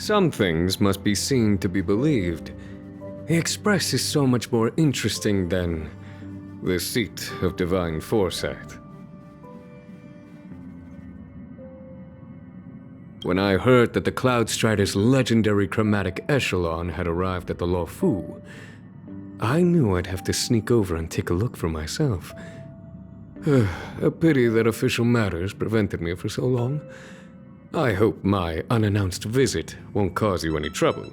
Some things must be seen to be believed. The Express is so much more interesting than the seat of divine foresight. When I heard that the Cloud Strider's legendary chromatic echelon had arrived at the Lo Fu, I knew I'd have to sneak over and take a look for myself. A pity that official matters prevented me for so long. I hope my unannounced visit won't cause you any trouble.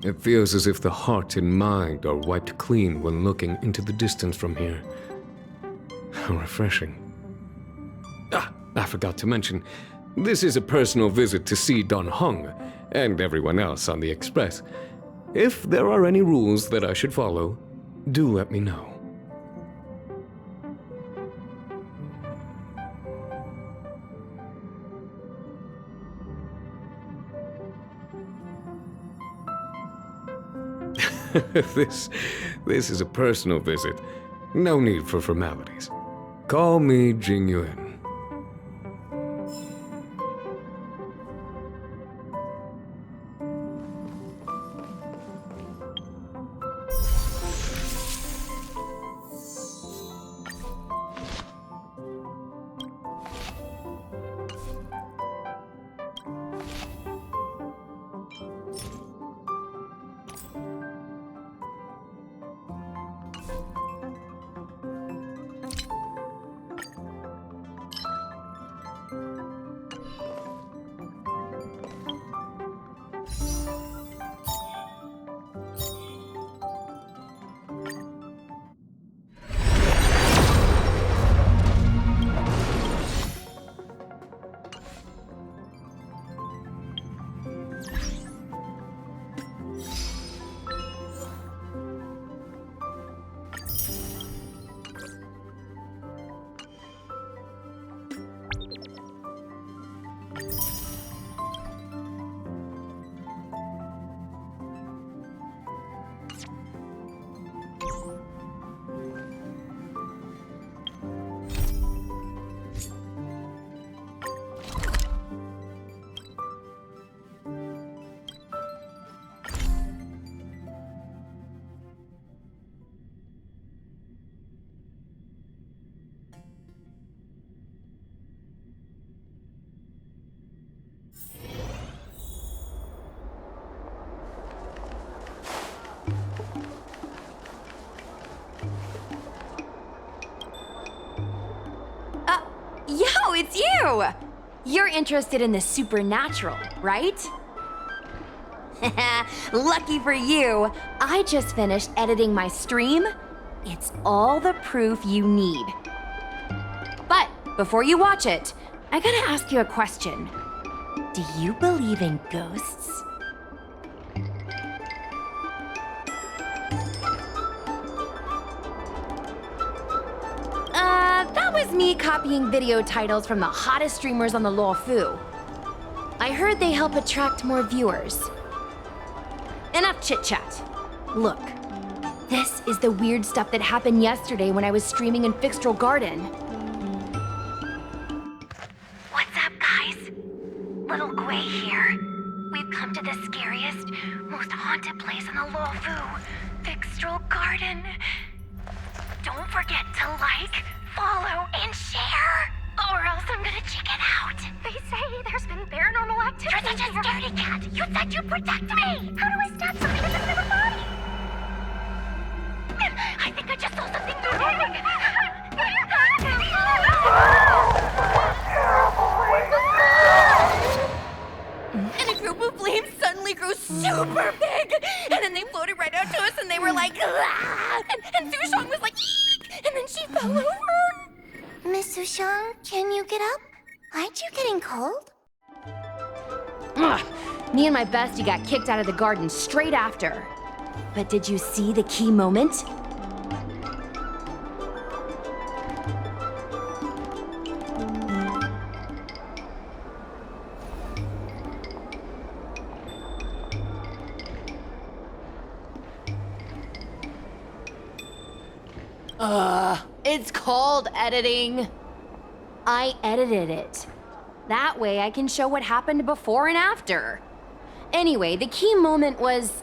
It feels as if the heart and mind are wiped clean when looking into the distance from here. How refreshing. I forgot to mention, this is a personal visit to see Don Hung and everyone else on the Express. If there are any rules that I should follow, do let me know. This is a personal visit. No need for formalities. Call me Jing Yuan. Yo, it's you! You're interested in the supernatural, right? Lucky for you, I just finished editing my stream. It's all the proof you need. But before you watch it, I gotta ask you a question. Do you believe in ghosts? That was me copying video titles from the hottest streamers on the Lo Fu. I heard they help attract more viewers. Enough chit-chat. Look, this is the weird stuff that happened yesterday when I was streaming in Fixtral Garden. What's up, guys? Little Gwei here. We've come to the scariest, most haunted place in the Lo Fu, Fixtral Garden. Don't forget to like, follow, and share, or else I'm gonna chicken out. They say there's been paranormal activity. You're such a scaredy cat. You said you'd protect me. How do I stab something in the middle of the body? I think I just saw something moving. And a group of flames suddenly grew super big, and then they floated right out to us, and they were like, ah! And Sushong was like, eek! And then she fell over. Miss Sushang, can you get up? Aren't you getting cold? Ugh. Me and my bestie got kicked out of the garden straight after. But did you see the key moment? It's called editing. I edited it. That way I can show what happened before and after. Anyway, the key moment was...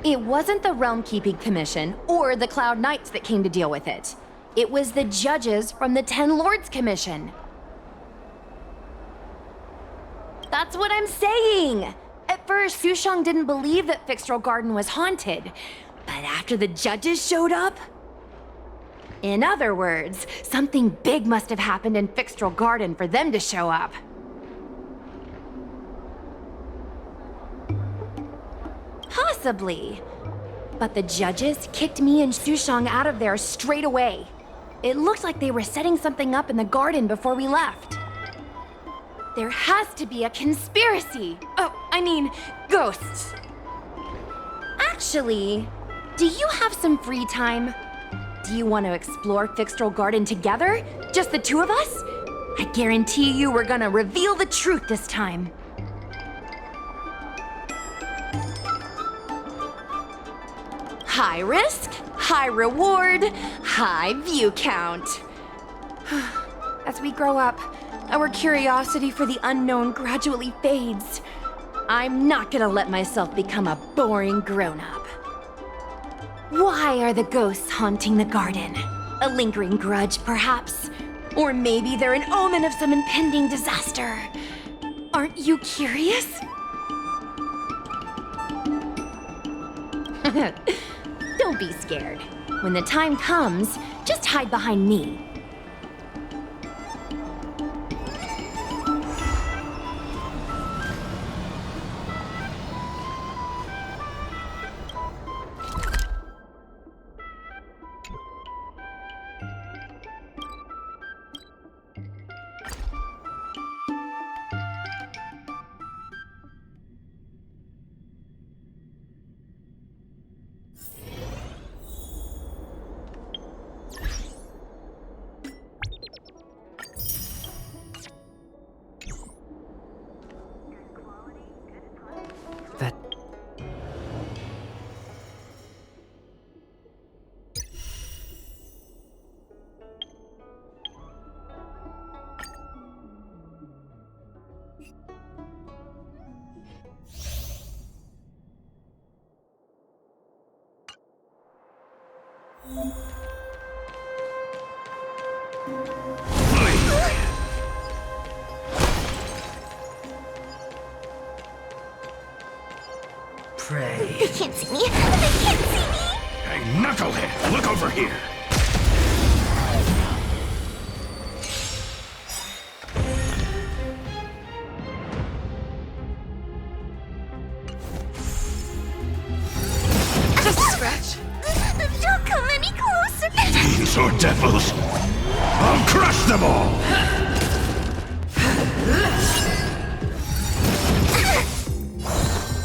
It wasn't the Realm Keeping Commission or the Cloud Knights that came to deal with it. It was the judges from the Ten Lords Commission. That's what I'm saying! At first, Sushang didn't believe that Fixtral Garden was haunted. But after the judges showed up... In other words, something big must have happened in Fixtral Garden for them to show up. Possibly. But the judges kicked me and Sushang out of there straight away. It looked like they were setting something up in the garden before we left. There has to be a conspiracy. Oh, I mean, ghosts. Actually, do you have some free time? Do you want to explore Fixtral Garden together? Just the two of us? I guarantee you we're gonna reveal the truth this time. High risk, high reward, high view count. As we grow up, our curiosity for the unknown gradually fades. I'm not gonna let myself become a boring grown-up. Why are the ghosts haunting the garden? A lingering grudge, perhaps? Or maybe they're an omen of some impending disaster. Aren't you curious? Don't be scared. When the time comes, just hide behind me. Pray. They can't see me! They can't see me! Hey, knucklehead! Look over here! Just a scratch. Don't come any closer! Fiends or devils! I'll crush them all!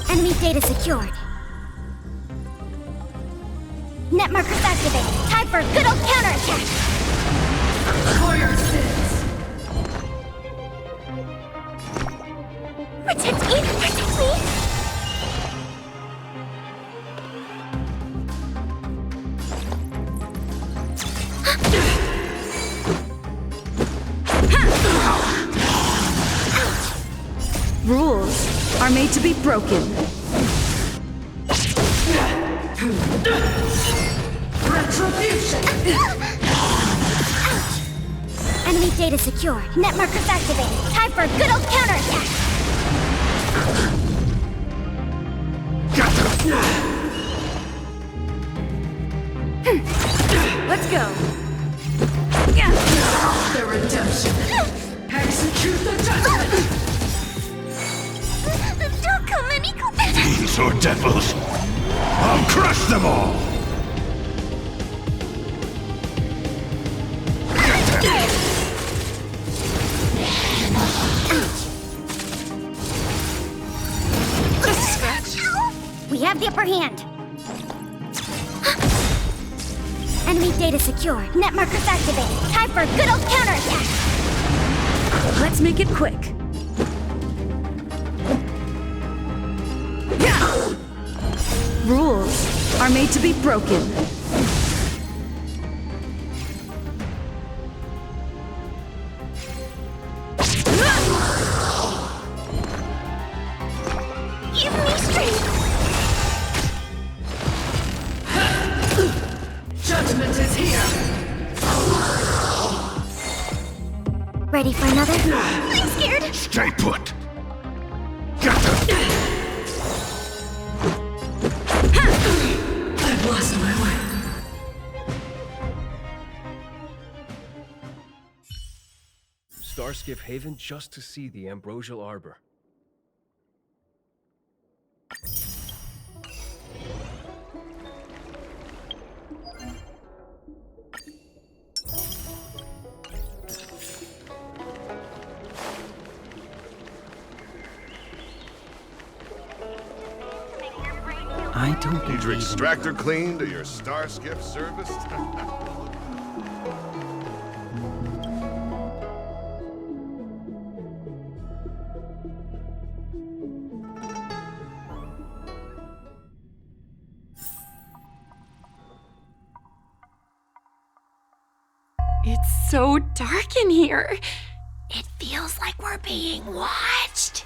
Enemy data secured. Net markers activated. Time for a good old counterattack! For your sins! Protect me! Protect me! Rules are made to be broken. Retribution! Enemy data secured. Net markers activated. Time for a good old counterattack! Let's go. The redemption! Execute the judgment! Don't come any closer! Fiends or devils! I'll crush them all! We have the upper hand. Enemy data secured. Net markers activated. Time for a good old counterattack! Let's make it quick. Rules are made to be broken. Stay put! Get them! I've lost my way. Starskiff Haven just to see the Ambrosial Arbor. I don't Need your believe in extractor cleaned or your Starskiff serviced? It's so dark in here. It feels like we're being watched.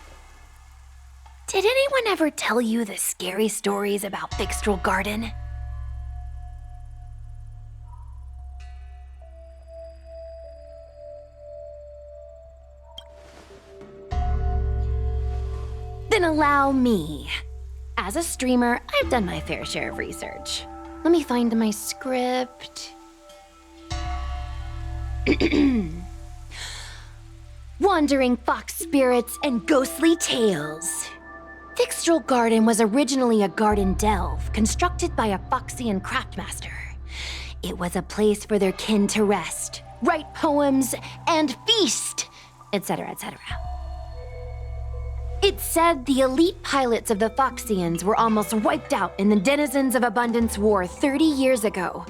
Did anyone ever tell you the scary stories about Fixtral Garden? Then allow me. As a streamer, I've done my fair share of research. Let me find my script. Wandering fox spirits and ghostly tales. Fixtral Garden was originally a garden delve constructed by a Foxian craftmaster. It was a place for their kin to rest, write poems, and feast, etc., etc. It's said the elite pilots of the Foxians were almost wiped out in the Denizens of Abundance War 30 years ago.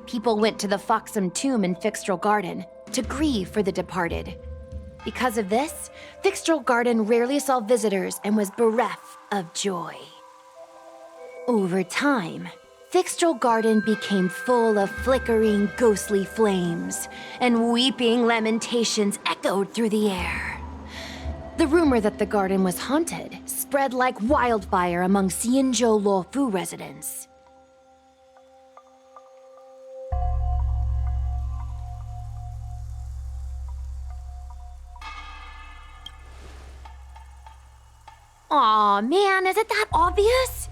People went to the Foxum tomb in Fixtral Garden to grieve for the departed. Because of this, Fixtral Garden rarely saw visitors and was bereft of joy. Over time, Fixtral Garden became full of flickering, ghostly flames, and weeping lamentations echoed through the air. The rumor that the garden was haunted spread like wildfire among Xianzhou Luofu residents. Aw, man, is it that obvious?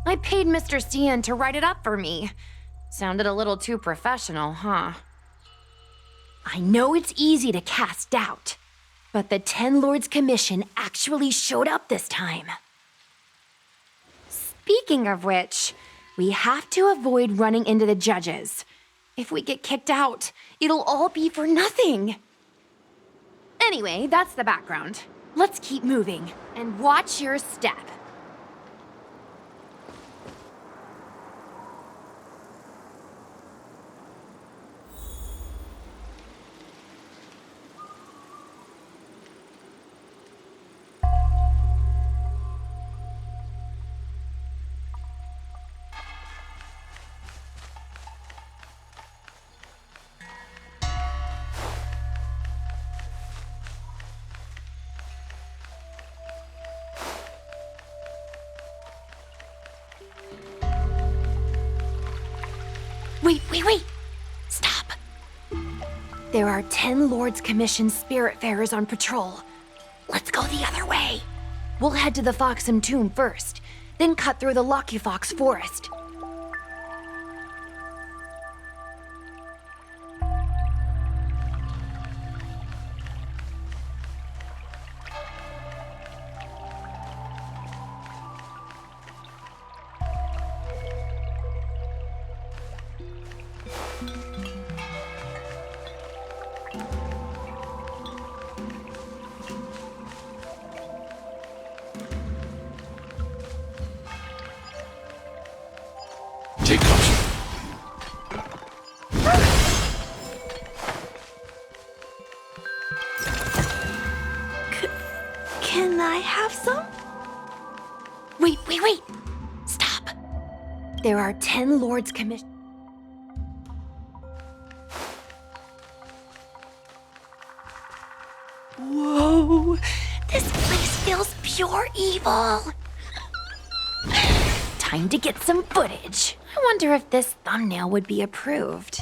I paid Mr. Cian to write it up for me. Sounded a little too professional, huh? I know it's easy to cast doubt, but the Ten Lords Commission actually showed up this time. Speaking of which, we have to avoid running into the judges. If we get kicked out, it'll all be for nothing. Anyway, that's the background. Let's keep moving, and watch your step. Wait! Stop! There are 10 Lords Commission Spiritfarers on patrol. Let's go the other way. We'll head to the Foxum tomb first, then cut through the Locufox forest. Take caution. Can I have some? Wait! Stop! There are 10 Lords Commission. Whoa! This place feels pure evil! Time to get some footage. I wonder if this thumbnail would be approved.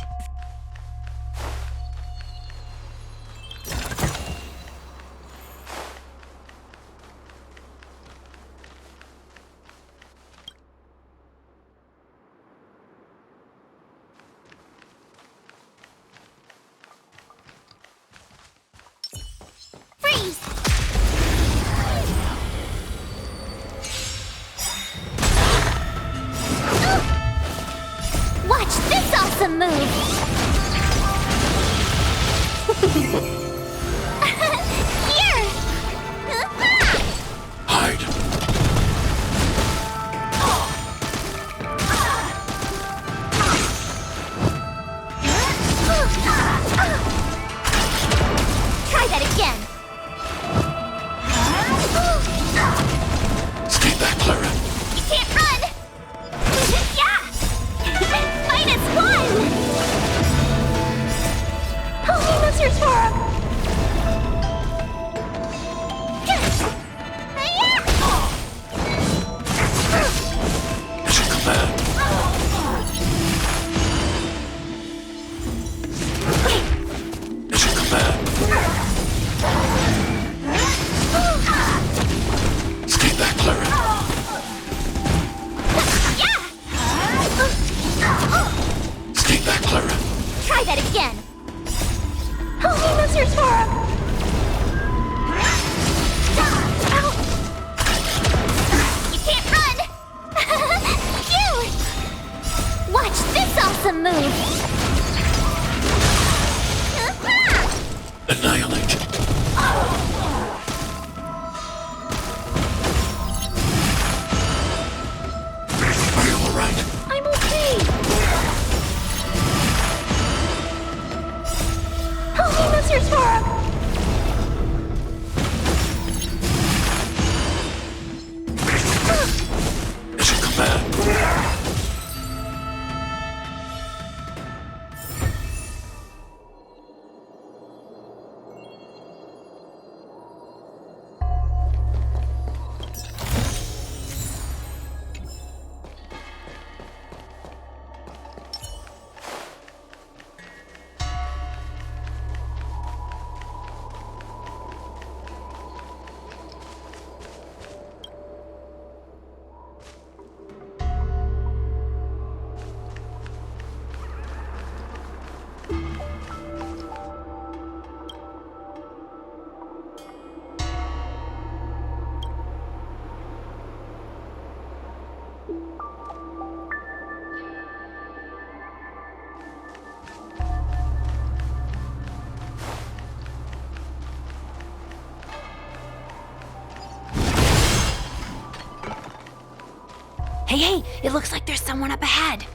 Hey, it looks like there's someone up ahead.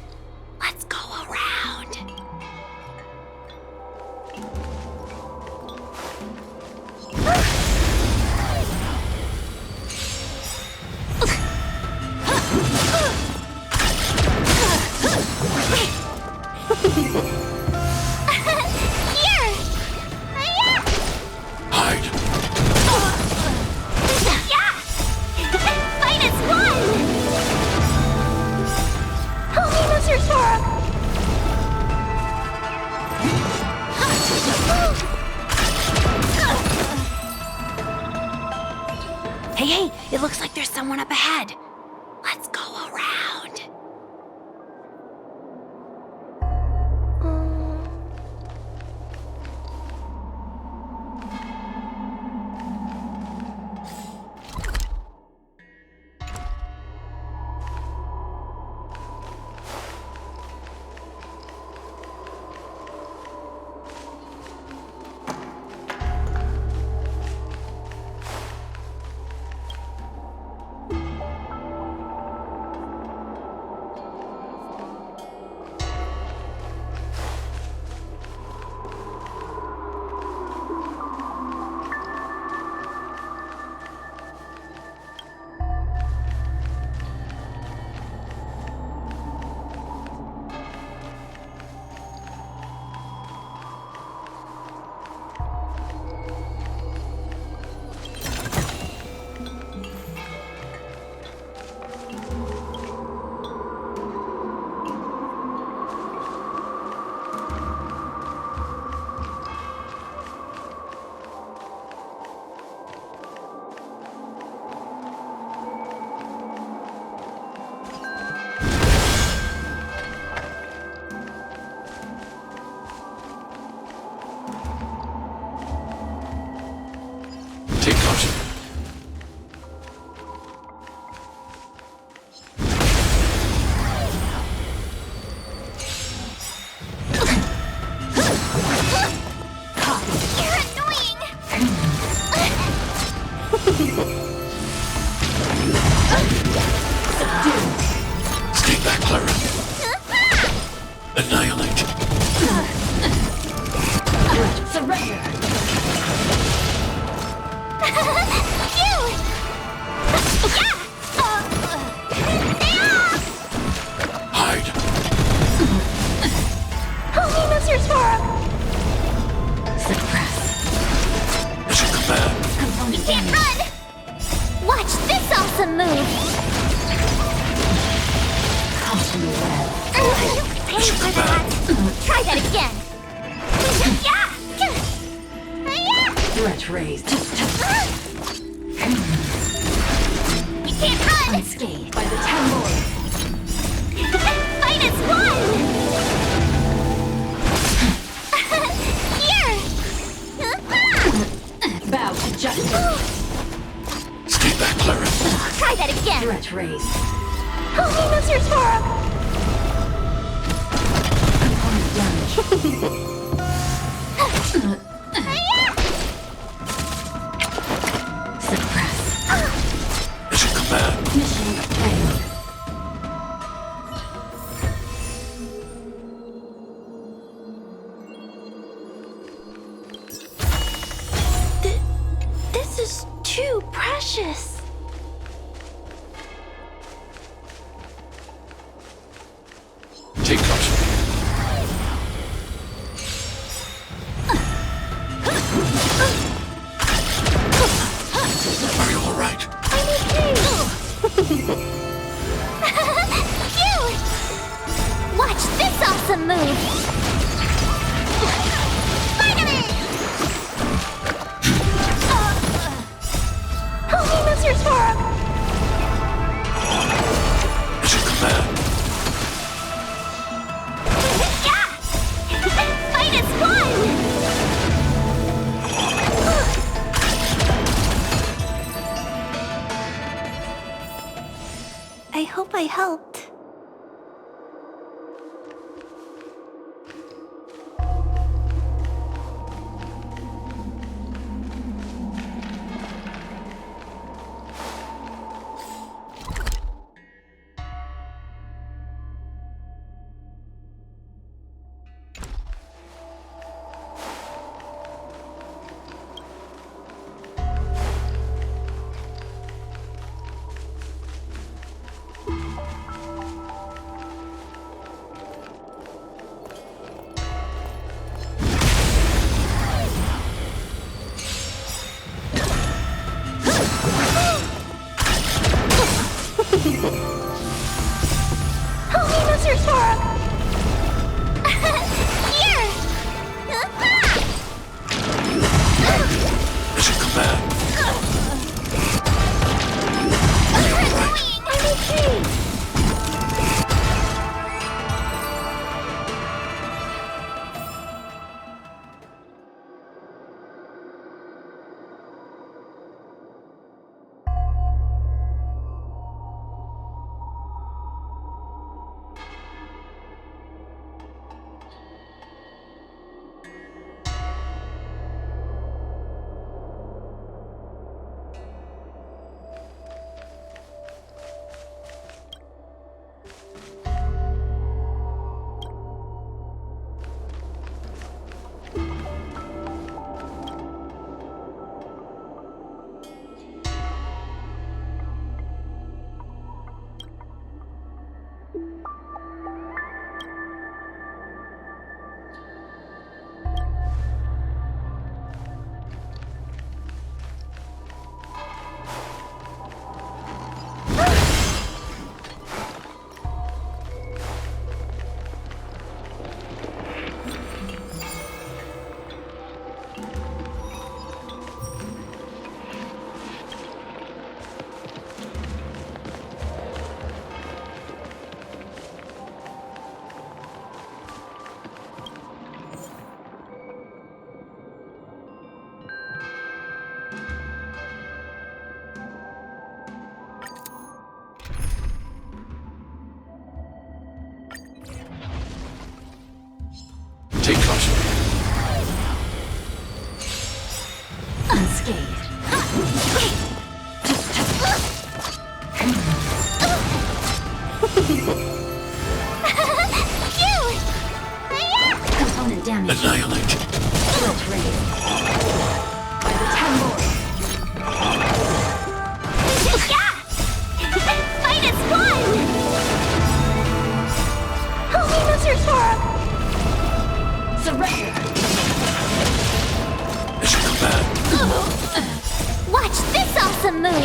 Let's go around. Here! Hide. Yeah! Fight as one! Help me, Mr. Sora! Hey, it looks like there's someone up ahead. Let's go around. Take caution. You're annoying! Stay back, Clara. Annihilate. Hide. Help me, Mr. Sora! Mission command. You can't run! Watch this awesome move! Pay for that! Try that again! Yeah! Threat raised. You can't run! Unscathed by the 10 lords. Fight as one! Here! Bow to justice. Stay back, Clara. Try that again! Threat raised. Help me, Mr. Sora! Component damage. Suppress. Mission command. Mission failed. This is too precious. Take caution. Are you all right? I'm okay. Phew! Watch this awesome move! Spider-Man! Help me, Mr. Sora! Mission command. Yeah! Fight as one! I hope I helped.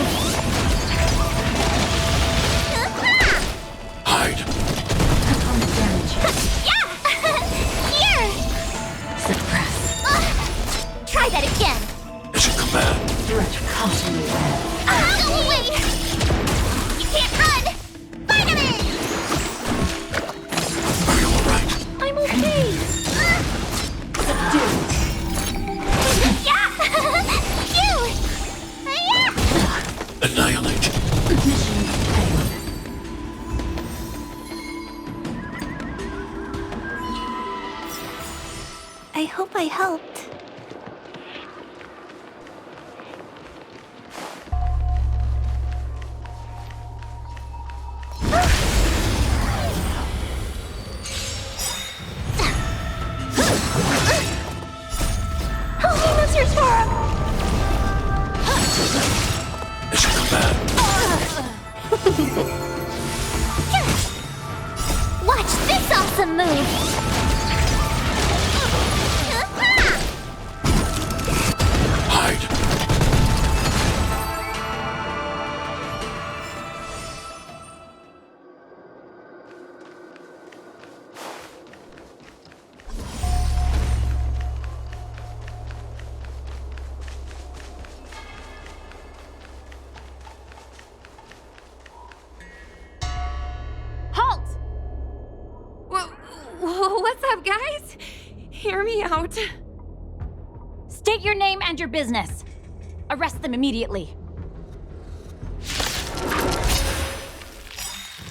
move! Hide. Opponent damage. Here! Suppress. Try that again. It's a command. Threat caught in the web. Go away! You can't run! Vitamin! Are you alright? I'm okay! Subdue. Yeah! Phew! Yeah! Annihilate. Mission failed. I hope I helped. Holy monsters for him! It's a command. Watch this awesome move! Hide. Halt! What's up, guys? Hear me out. State your name and your business. Arrest them immediately.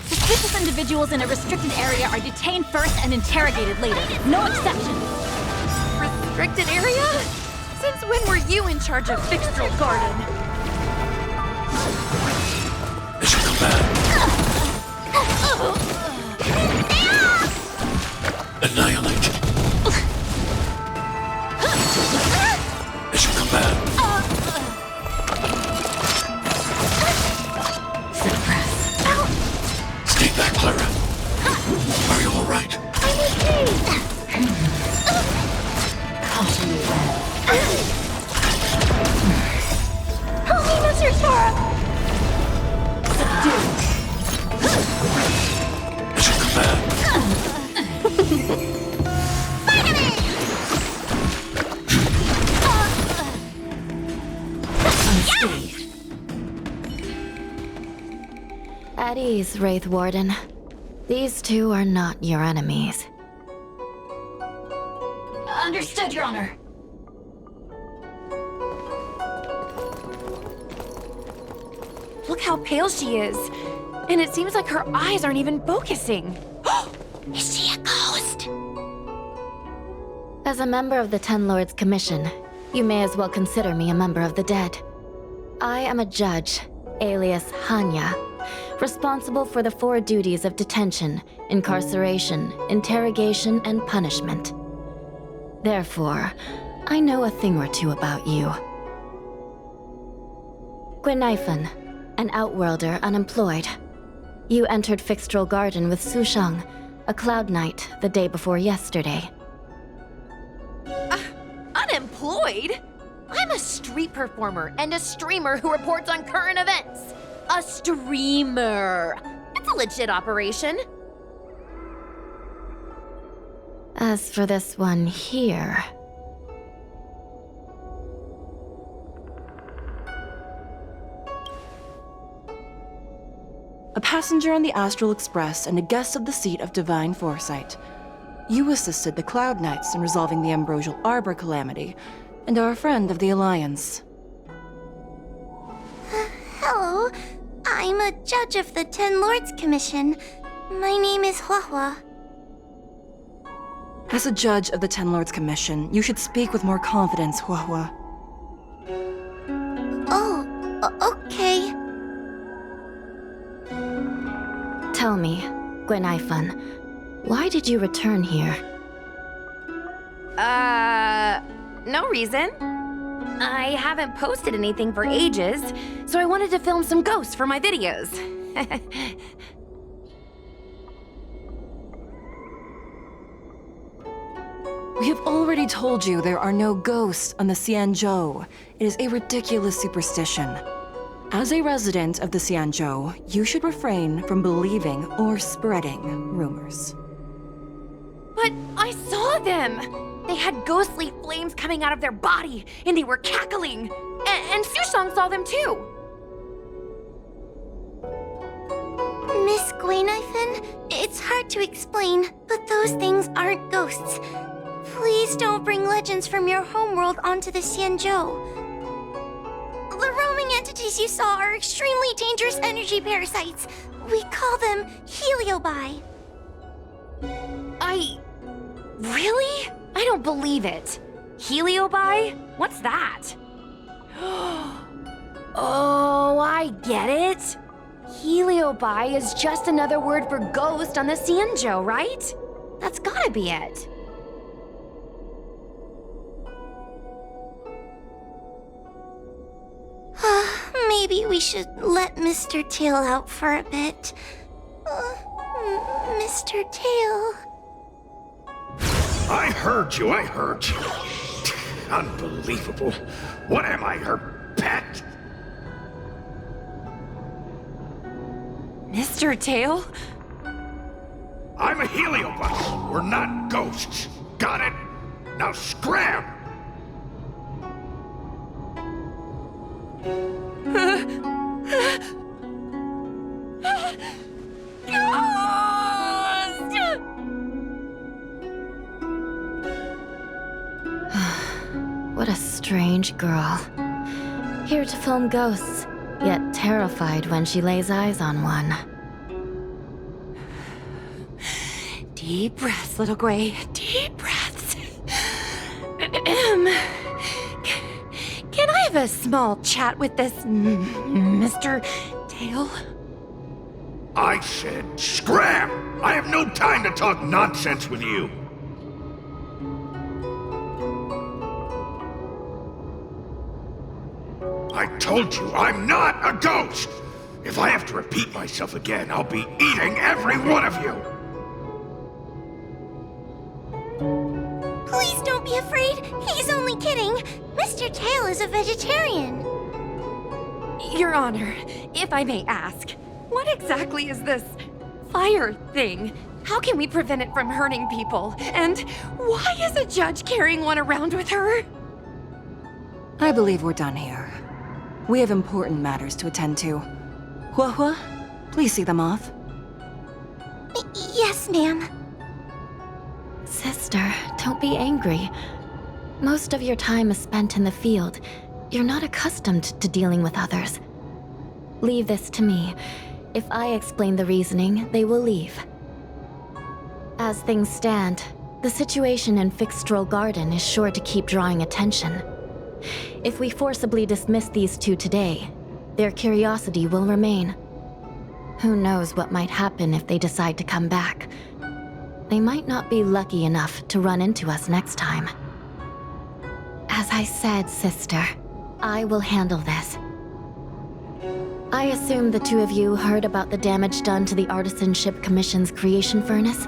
Suspicious individuals in a restricted area are detained first and interrogated later. No exceptions. Restricted area? Since when were you in charge of Fixtral Garden? It's a command. Annihilate. It's a command. Suppress. Stay back, Clara. Are you alright? Caught in the web. Holy monsters for him! Subdue. It's a command. Unscathed. At ease, Wraith Warden. These two are not your enemies. Understood, Your Honor. Look how pale she is. And it seems like her eyes aren't even focusing. Is she a ghost? As a member of the Ten Lords Commission, you may as well consider me a member of the dead. I am a judge, alias Hanya, responsible for the 4 duties of detention, incarceration, interrogation, and punishment. Therefore, I know a thing or two about you. Gwenifan, an outworlder unemployed. You entered Fixtral Garden with Sushang, a cloud knight, the day before yesterday. Unemployed? I'm a street performer and a streamer who reports on current events. A streamer. It's a legit operation. As for this one here... A passenger on the Astral Express and a guest of the seat of divine foresight. You assisted the Cloud Knights in resolving the Ambrosial Arbor calamity, and are a friend of the Alliance. Hello. I'm a judge of the Ten Lords Commission. My name is Huahua. As a judge of the Ten Lords Commission, you should speak with more confidence, Huahua. Okay. Tell me, Gwenifan, why did you return here? No reason. I haven't posted anything for ages, so I wanted to film some ghosts for my videos. We have already told you there are no ghosts on the Xianzhou. It is a ridiculous superstition. As a resident of the Xianzhou, you should refrain from believing or spreading rumors. But I saw them! They had ghostly flames coming out of their body, and they were cackling! And Sushang saw them too! Miss Guinifin, it's hard to explain, but those things aren't ghosts. Please don't bring legends from your homeworld onto the Xianzhou. The roaming entities you saw are extremely dangerous energy parasites. We call them heliobi. Really? I don't believe it. Heliobi? What's that? Oh, I get it. Heliobi is just another word for ghost on the Xianzhou, right? That's gotta be it. Maybe we should let Mr. Tail out for a bit. Mr. Tail. I heard you. Unbelievable. What am I, her pet? Mr. Tail? I'm a heliobus. We're not ghosts. Got it? Now scram! What a strange girl. Here to film ghosts, yet terrified when she lays eyes on one. Deep breaths, little Gray. Deep breaths. Can I have a small chat with this Mr. Tail? I said scram! I have no time to talk nonsense with you. I told you, I'm not a ghost! If I have to repeat myself again, I'll be eating every one of you! Please don't be afraid. He's only kidding. Mr. Tail is a vegetarian. Your Honor, if I may ask, what exactly is this fire thing? How can we prevent it from hurting people? And why is a judge carrying one around with her? I believe we're done here. We have important matters to attend to. Huahua, please see them off. Yes, ma'am. Sister, don't be angry. Most of your time is spent in the field. You're not accustomed to dealing with others. Leave this to me. If I explain the reasoning, they will leave. As things stand, the situation in Fixstrol Garden is sure to keep drawing attention. If we forcibly dismiss these two today, their curiosity will remain. Who knows what might happen if they decide to come back. They might not be lucky enough to run into us next time. As I said, sister, I will handle this. I assume the two of you heard about the damage done to the Artisanship Commission's creation furnace?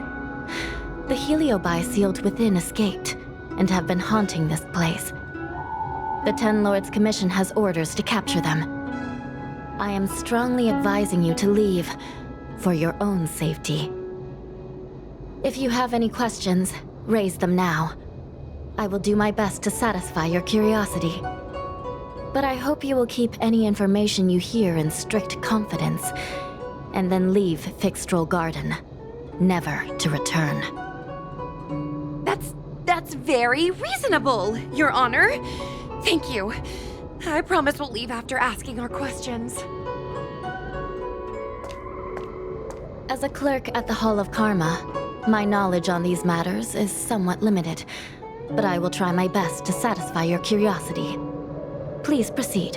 The heliobi sealed within escaped, and have been haunting this place. The Ten Lords Commission has orders to capture them. I am strongly advising you to leave, for your own safety. If you have any questions, raise them now. I will do my best to satisfy your curiosity. But I hope you will keep any information you hear in strict confidence, and then leave Fixstrol Garden, never to return. That's very reasonable, Your Honor. Thank you. I promise we'll leave after asking our questions. As a clerk at the Hall of Karma, my knowledge on these matters is somewhat limited, but I will try my best to satisfy your curiosity. Please proceed.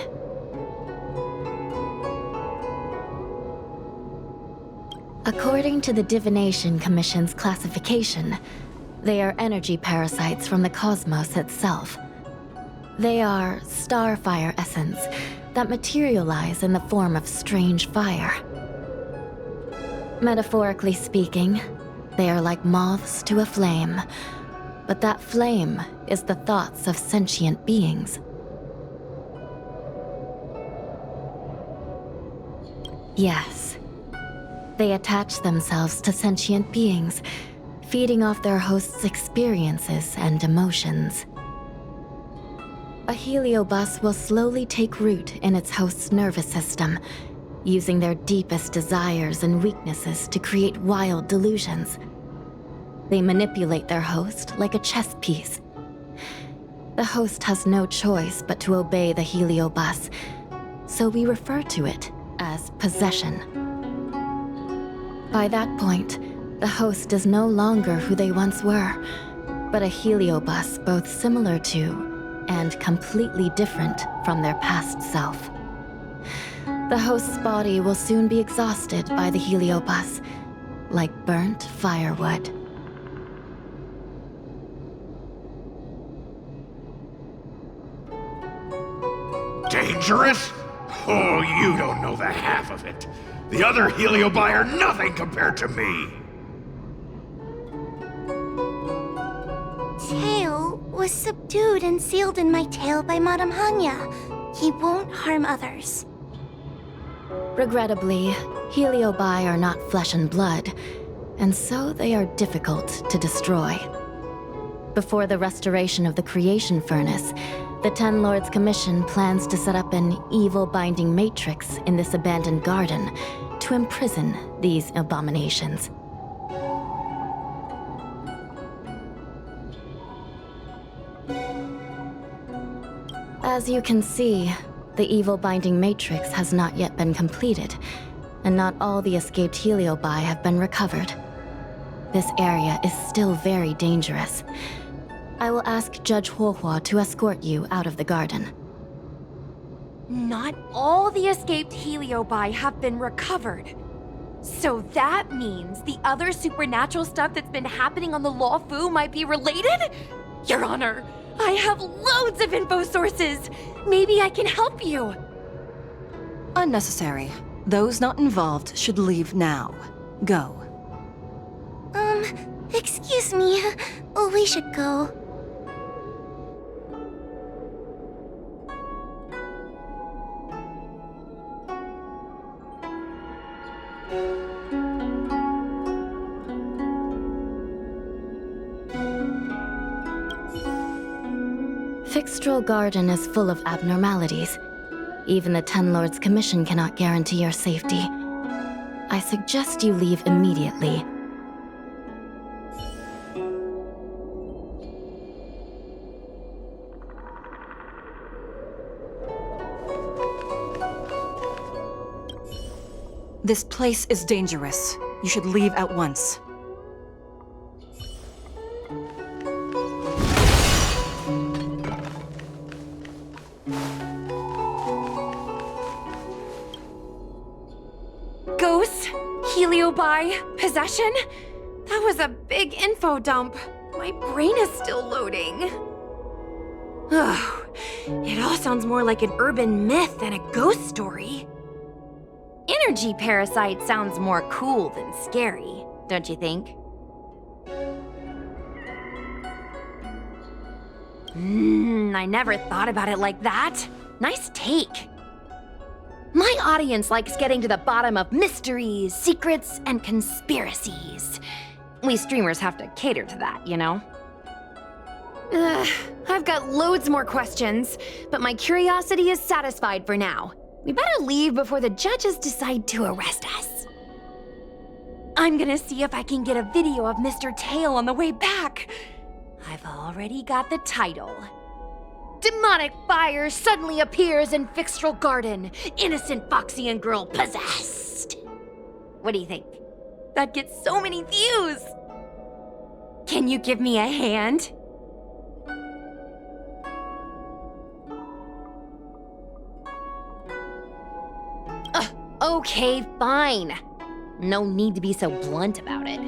According to the Divination Commission's classification, they are energy parasites from the cosmos itself. They are starfire essence that materialize in the form of strange fire. Metaphorically speaking, they are like moths to a flame, but that flame is the thoughts of sentient beings. Yes. They attach themselves to sentient beings, feeding off their host's experiences and emotions. A heliobus will slowly take root in its host's nervous system, using their deepest desires and weaknesses to create wild delusions. They manipulate their host like a chess piece. The host has no choice but to obey the heliobus, so we refer to it as possession. By that point, the host is no longer who they once were, but a heliobus both similar to and completely different from their past self. The host's body will soon be exhausted by the heliobus, like burnt firewood. Dangerous? Oh, you don't know the half of it. The other Heliobi are nothing compared to me. Tail was subdued and sealed in my tail by Madame Hanya. He won't harm others. Regrettably, Heliobi are not flesh and blood, and so they are difficult to destroy. Before the restoration of the creation furnace, the Ten Lords Commission plans to set up an evil binding matrix in this abandoned garden to imprison these abominations. As you can see, the evil binding matrix has not yet been completed, and not all the escaped Heliobi have been recovered. This area is still very dangerous. I will ask Judge Huohua to escort you out of the garden. Not all the escaped Heliobi have been recovered. So that means the other supernatural stuff that's been happening on the Law Fu might be related? Your Honor, I have loads of info sources. Maybe I can help you. Unnecessary. Those not involved should leave now. Go. Excuse me. We should go. Fixtral Garden is full of abnormalities. Even the Ten Lords Commission cannot guarantee your safety. I suggest you leave immediately. This place is dangerous. You should leave at once. Ghosts? Heliobi? Possession? That was a big info dump. My brain is still loading. Oh, it all sounds more like an urban myth than a ghost story. Energy parasite sounds more cool than scary, don't you think? I never thought about it like that. Nice take. My audience likes getting to the bottom of mysteries, secrets, and conspiracies. We streamers have to cater to that, you know? I've got loads more questions, but my curiosity is satisfied for now. We better leave before the judges decide to arrest us. I'm gonna see if I can get a video of Mr. Tail on the way back. I've already got the title. Demonic fire suddenly appears in Fixtral Garden. Innocent Foxian girl possessed. What do you think? That gets so many views. Can you give me a hand? Okay, fine. No need to be so blunt about it.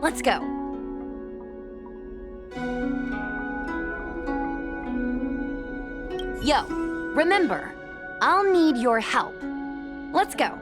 Let's go. Yo, remember, I'll need your help. Let's go.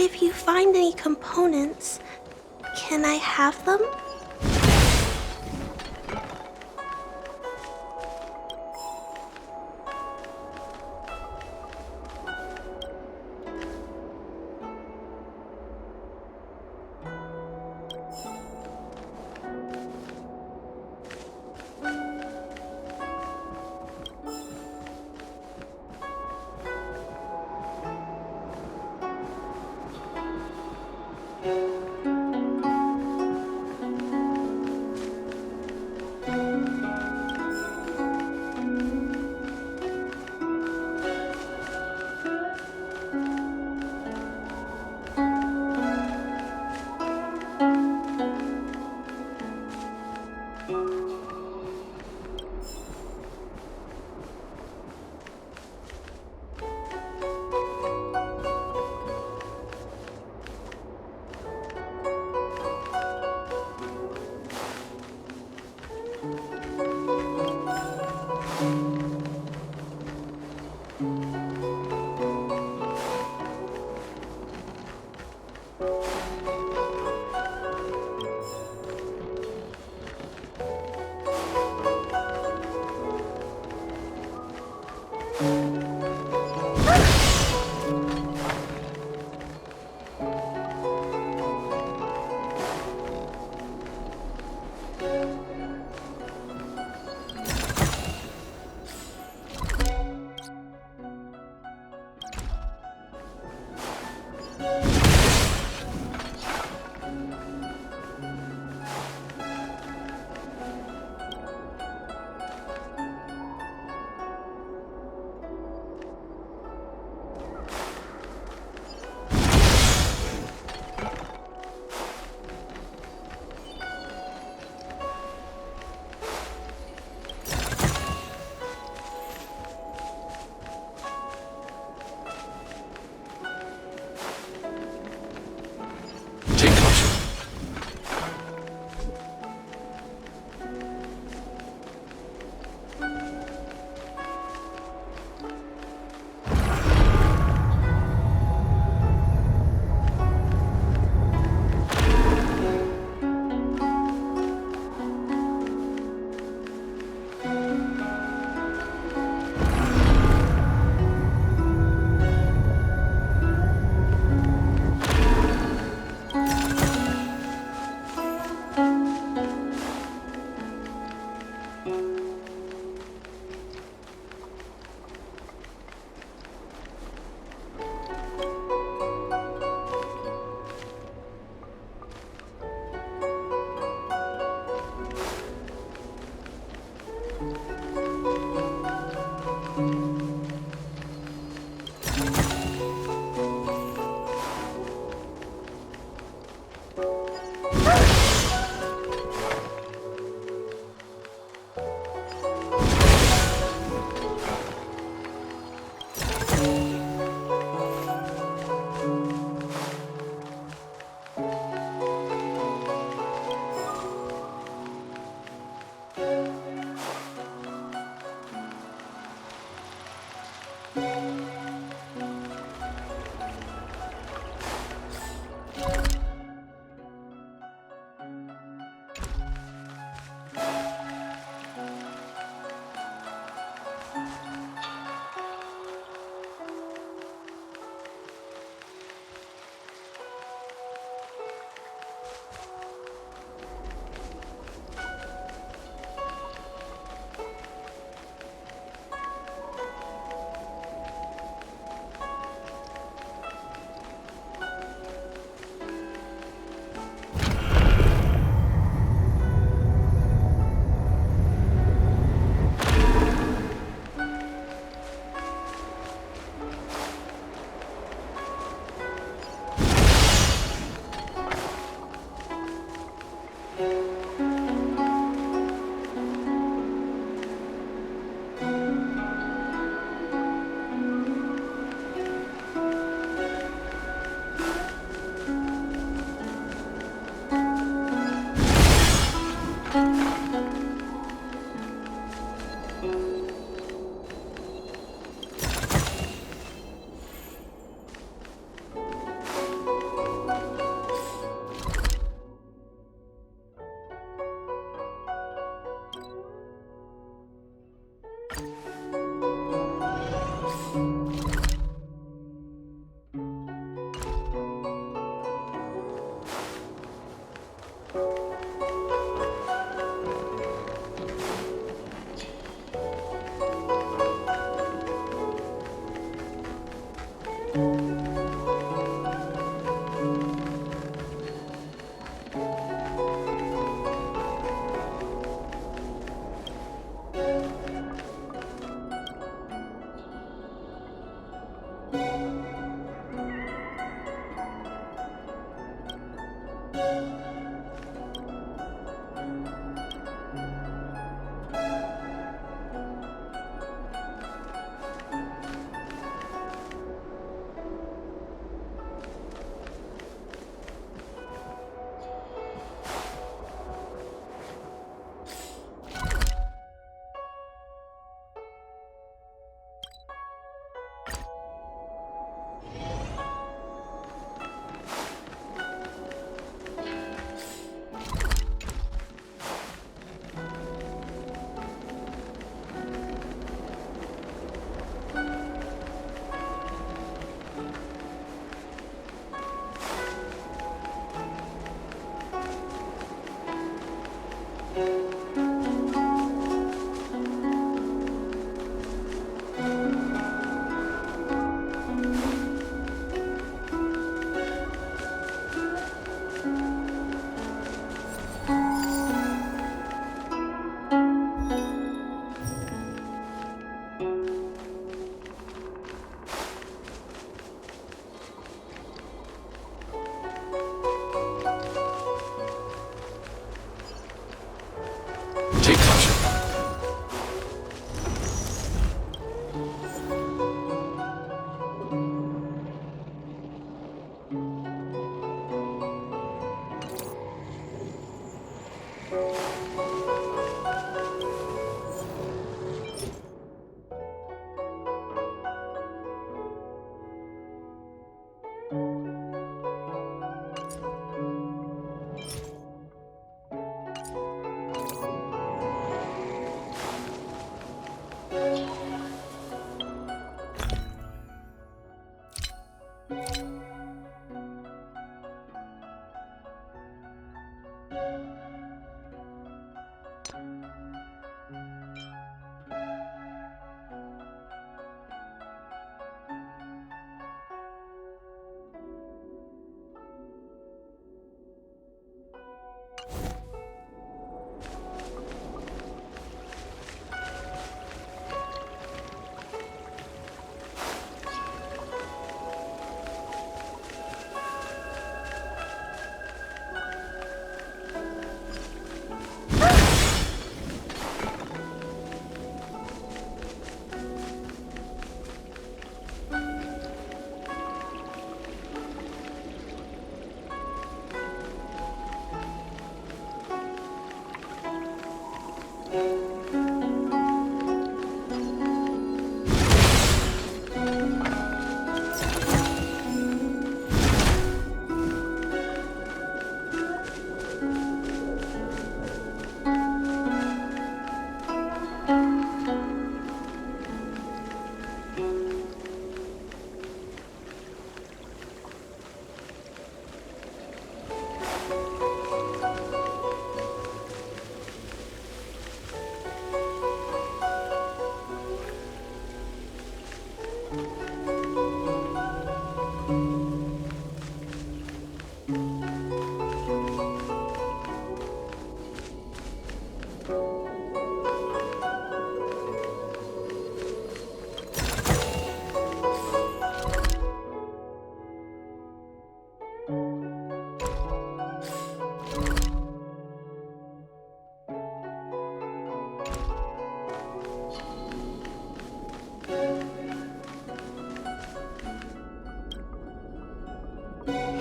If you find any components, can I have them?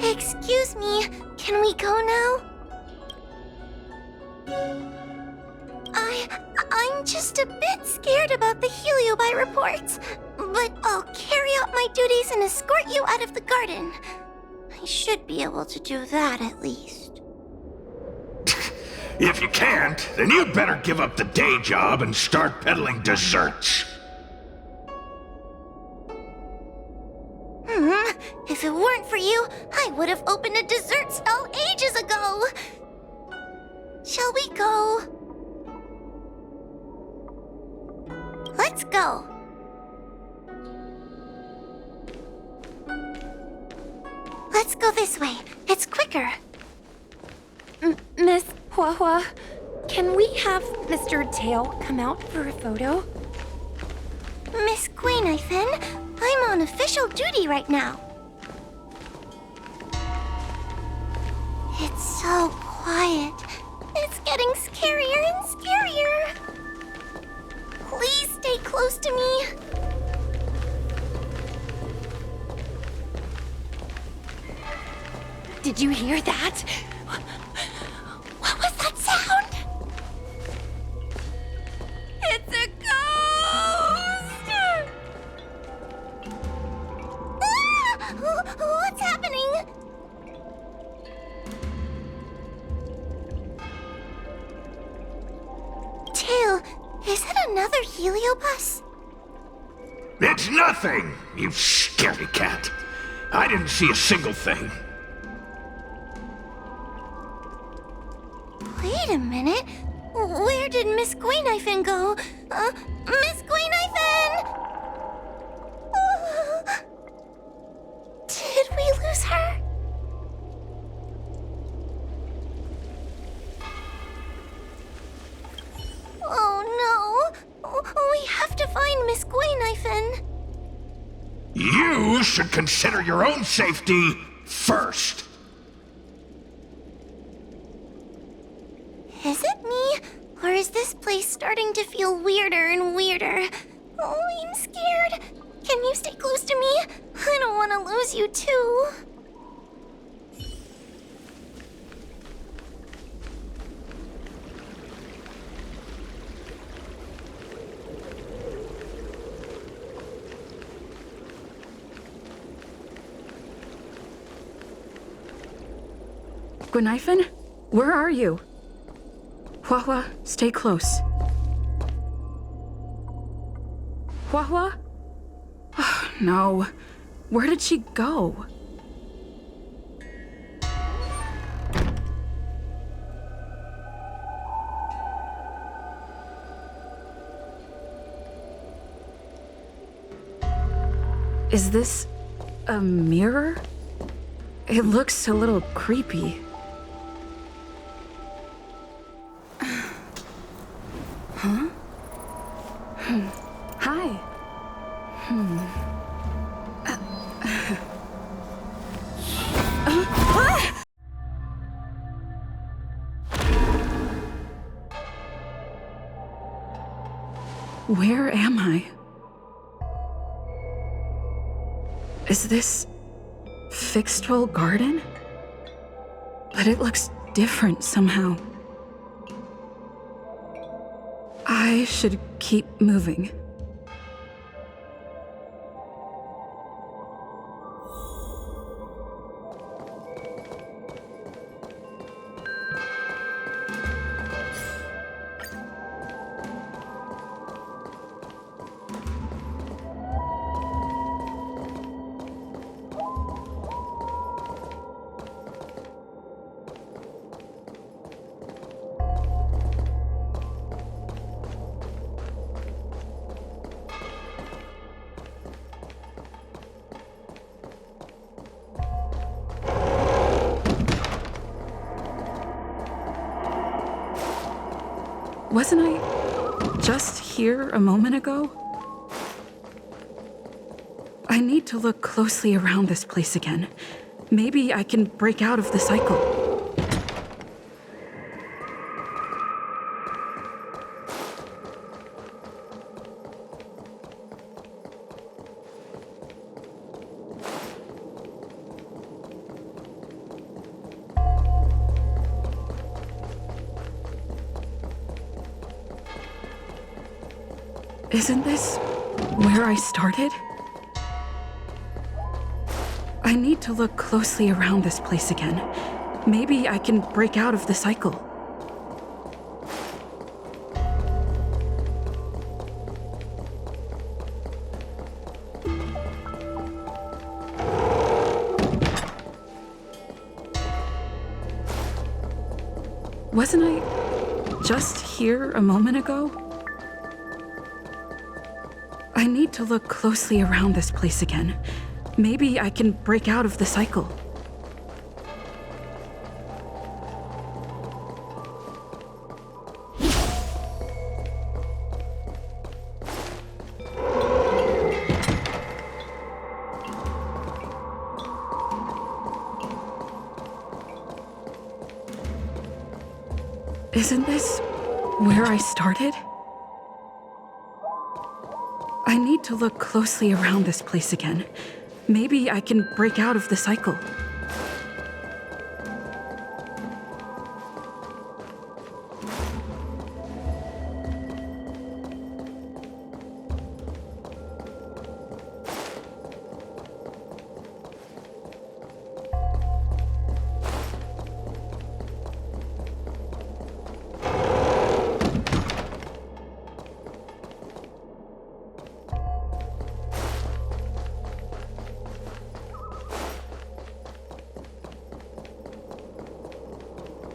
Excuse me, can we go now? I'm just a bit scared about the Heliobi reports, but I'll carry out my duties and escort you out of the garden. I should be able to do that at least. If you can't, then you'd better give up the day job and start peddling desserts. If it weren't for you, I would have opened a dessert stall ages ago. Shall we go? Let's go. Let's go this way. It's quicker. Miss Hua, can we have Mr. Tail come out for a photo? Miss Guinevere, I'm on official duty right now. It's so quiet. It's getting scarier and scarier. Please stay close to me. Did you hear that? What was that sound? It's a ghost! What's happening? Tail, is it another heliobus? It's nothing, you scaredy cat. I didn't see a single thing. Wait a minute. Where did Miss Guinevere go? Miss Guinevere! Did we lose her? Oh no! We have to find Miss Guinevere. You should consider your own safety first. Is it me? Or is this place starting to feel weirder and weirder? Oh, I'm scared. Can you stay close to me? I don't want to lose you too. Guinevere, where are you? Hua, stay close. Hua? Oh, no. Where did she go? Is this a mirror? It looks a little creepy. Huh? Hi. Where am I? Is this Fixtrol Garden? But it looks different somehow. I should keep moving. Wasn't I just here a moment ago? I need to look closely around this place again. Maybe I can break out of the cycle. Isn't this where I started? I need to look closely around this place again. Maybe I can break out of the cycle. Wasn't I just here a moment ago? I need to look closely around this place again. Maybe I can break out of the cycle. Isn't this where I started? I need to look closely around this place again. Maybe I can break out of the cycle.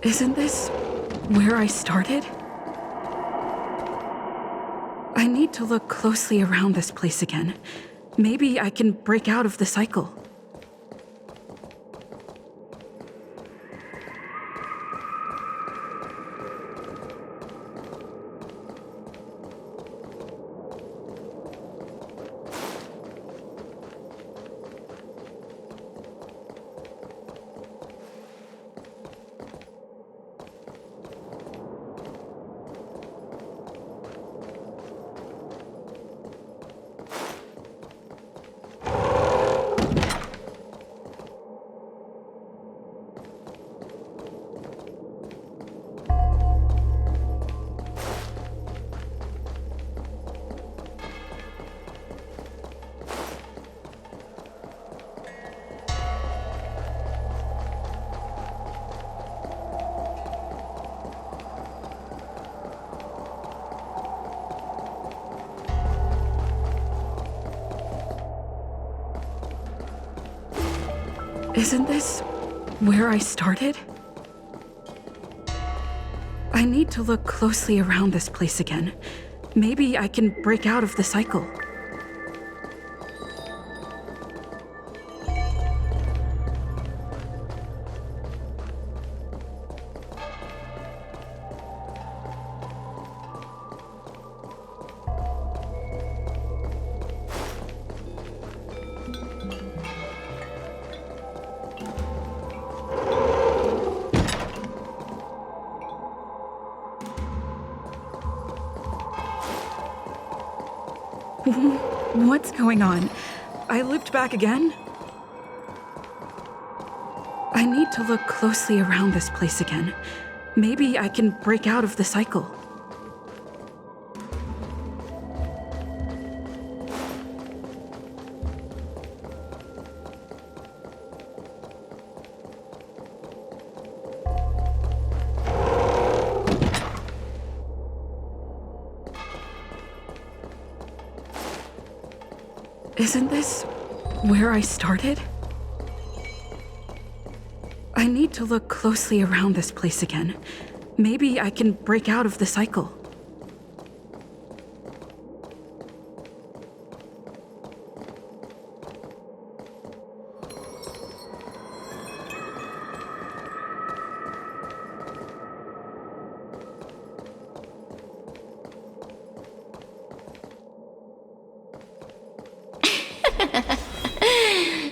Isn't this where I started? I need to look closely around this place again. Maybe I can break out of the cycle. Isn't this where I started? I need to look closely around this place again. Maybe I can break out of the cycle. What's going on? I looped back again? I need to look closely around this place again. Maybe I can break out of the cycle. Isn't this where I started? I need to look closely around this place again. Maybe I can break out of the cycle.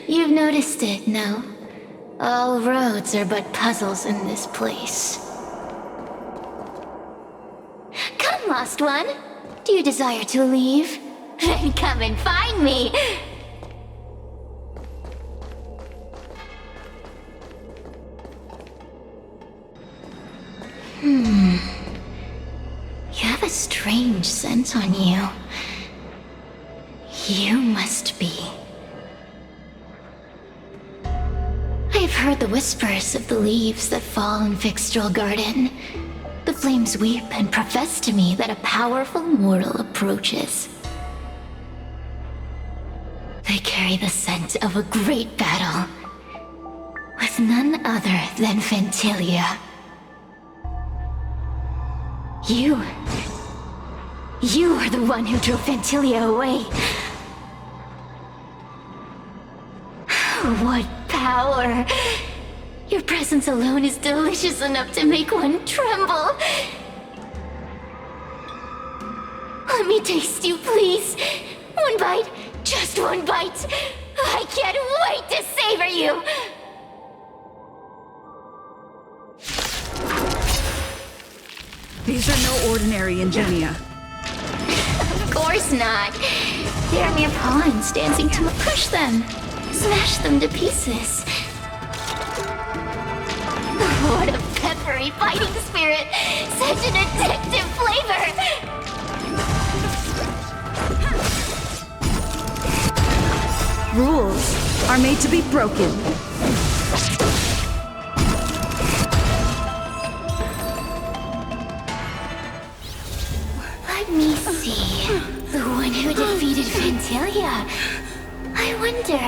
You've noticed it, no? All roads are but puzzles in this place. Come, lost one. Do you desire to leave? Then come and find me! You have a strange scent on you. You must be... I've heard the whispers of the leaves that fall in Fixtral Garden. The flames weep and profess to me that a powerful mortal approaches. They carry the scent of a great battle, with none other than Ventilia. You are the one who drove Ventilia away. What power! Your presence alone is delicious enough to make one tremble. Let me taste you, please. One bite, just one bite. I can't wait to savor you. These are no ordinary Ingenia. Of course not. They're mere pawns dancing to crush them. Smash them to pieces. What a peppery fighting spirit! Such an addictive flavor! Rules are made to be broken. Let me see. The one who defeated Fantalia. I wonder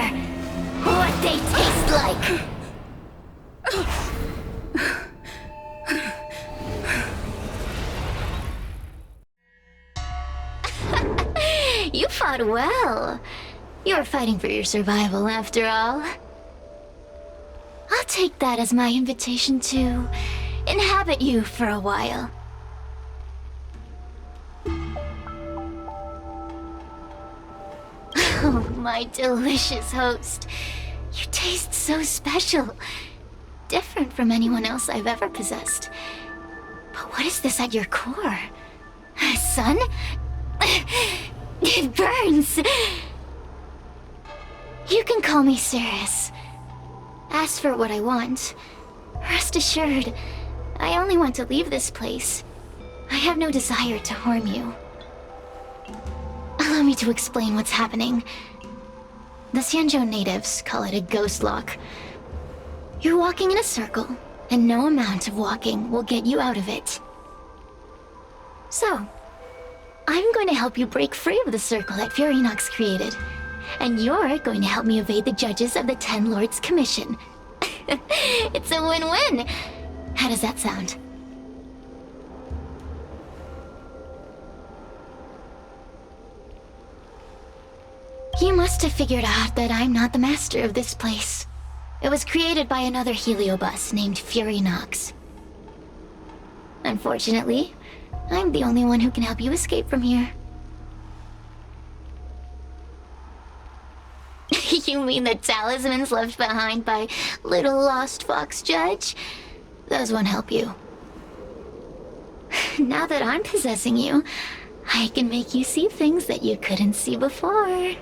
what they taste like. You fought well. You're fighting for your survival, after all. I'll take that as my invitation to inhabit you for a while. Oh, my delicious host. You taste so special. Different from anyone else I've ever possessed. But what is this at your core? Sun? It burns! You can call me Cirrus. Ask for what I want. Rest assured, I only want to leave this place. I have no desire to harm you. Allow me to explain what's happening. The Xianzhou natives call it a ghost lock. You're walking in a circle, and no amount of walking will get you out of it. So, I'm going to help you break free of the circle that Furinox created. And you're going to help me evade the judges of the Ten Lords Commission. It's a win-win. How does that sound? You must have figured out that I'm not the master of this place. It was created by another heliobus named Furinox. Unfortunately, I'm the only one who can help you escape from here. You mean the talismans left behind by little lost fox judge? Those won't help you. Now that I'm possessing you, I can make you see things that you couldn't see before.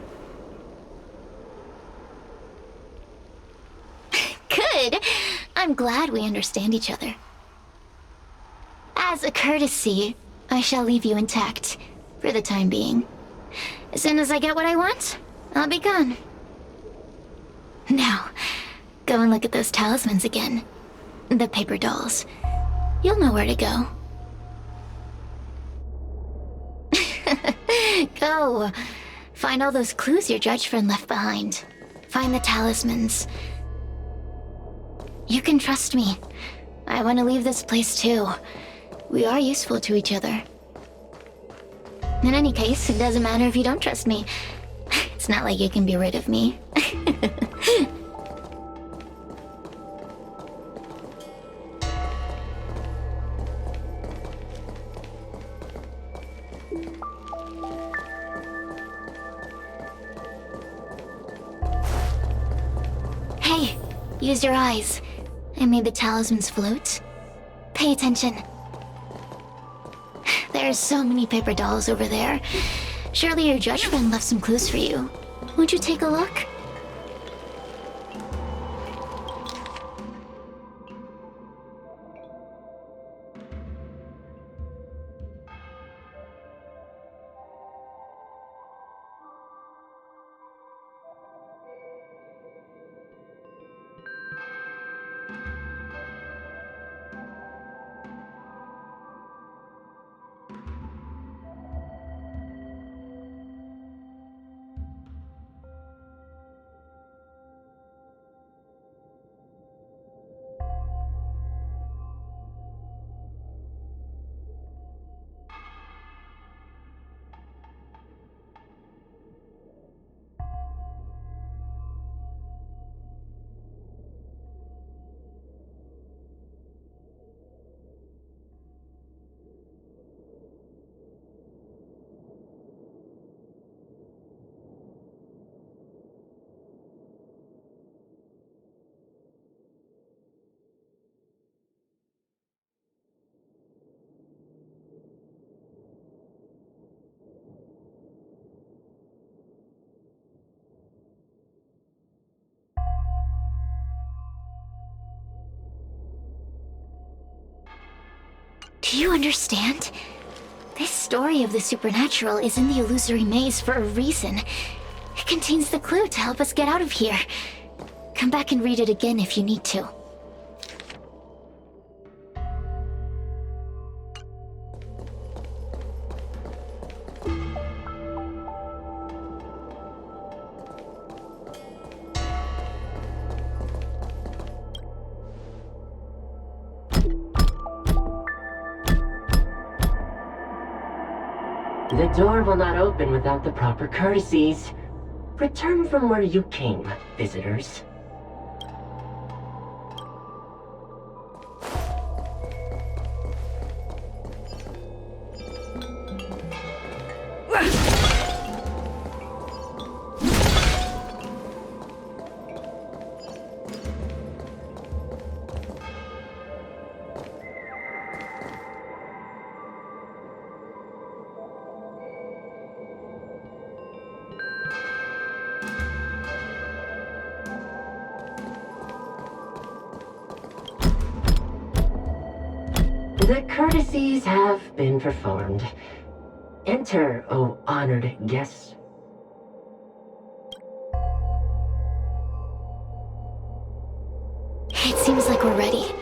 Good. I'm glad we understand each other. As a courtesy, I shall leave you intact, for the time being. As soon as I get what I want, I'll be gone. Now, go and look at those talismans again. The paper dolls. You'll know where to go. Go. Find all those clues your judge friend left behind. Find the talismans. You can trust me. I want to leave this place too. We are useful to each other. In any case, it doesn't matter if you don't trust me. It's not like you can be rid of me. Hey, use your eyes. I made the talismans float. Pay attention. There are so many paper dolls over there. Surely your judge friend left some clues for you. Won't you take a look? Do you understand? This story of the supernatural is in the illusory maze for a reason. It contains the clue to help us get out of here. Come back and read it again if you need to. The door will not open without the proper courtesies. Return from where you came, visitors. The courtesies have been performed. Enter, O honored guests. It seems like we're ready.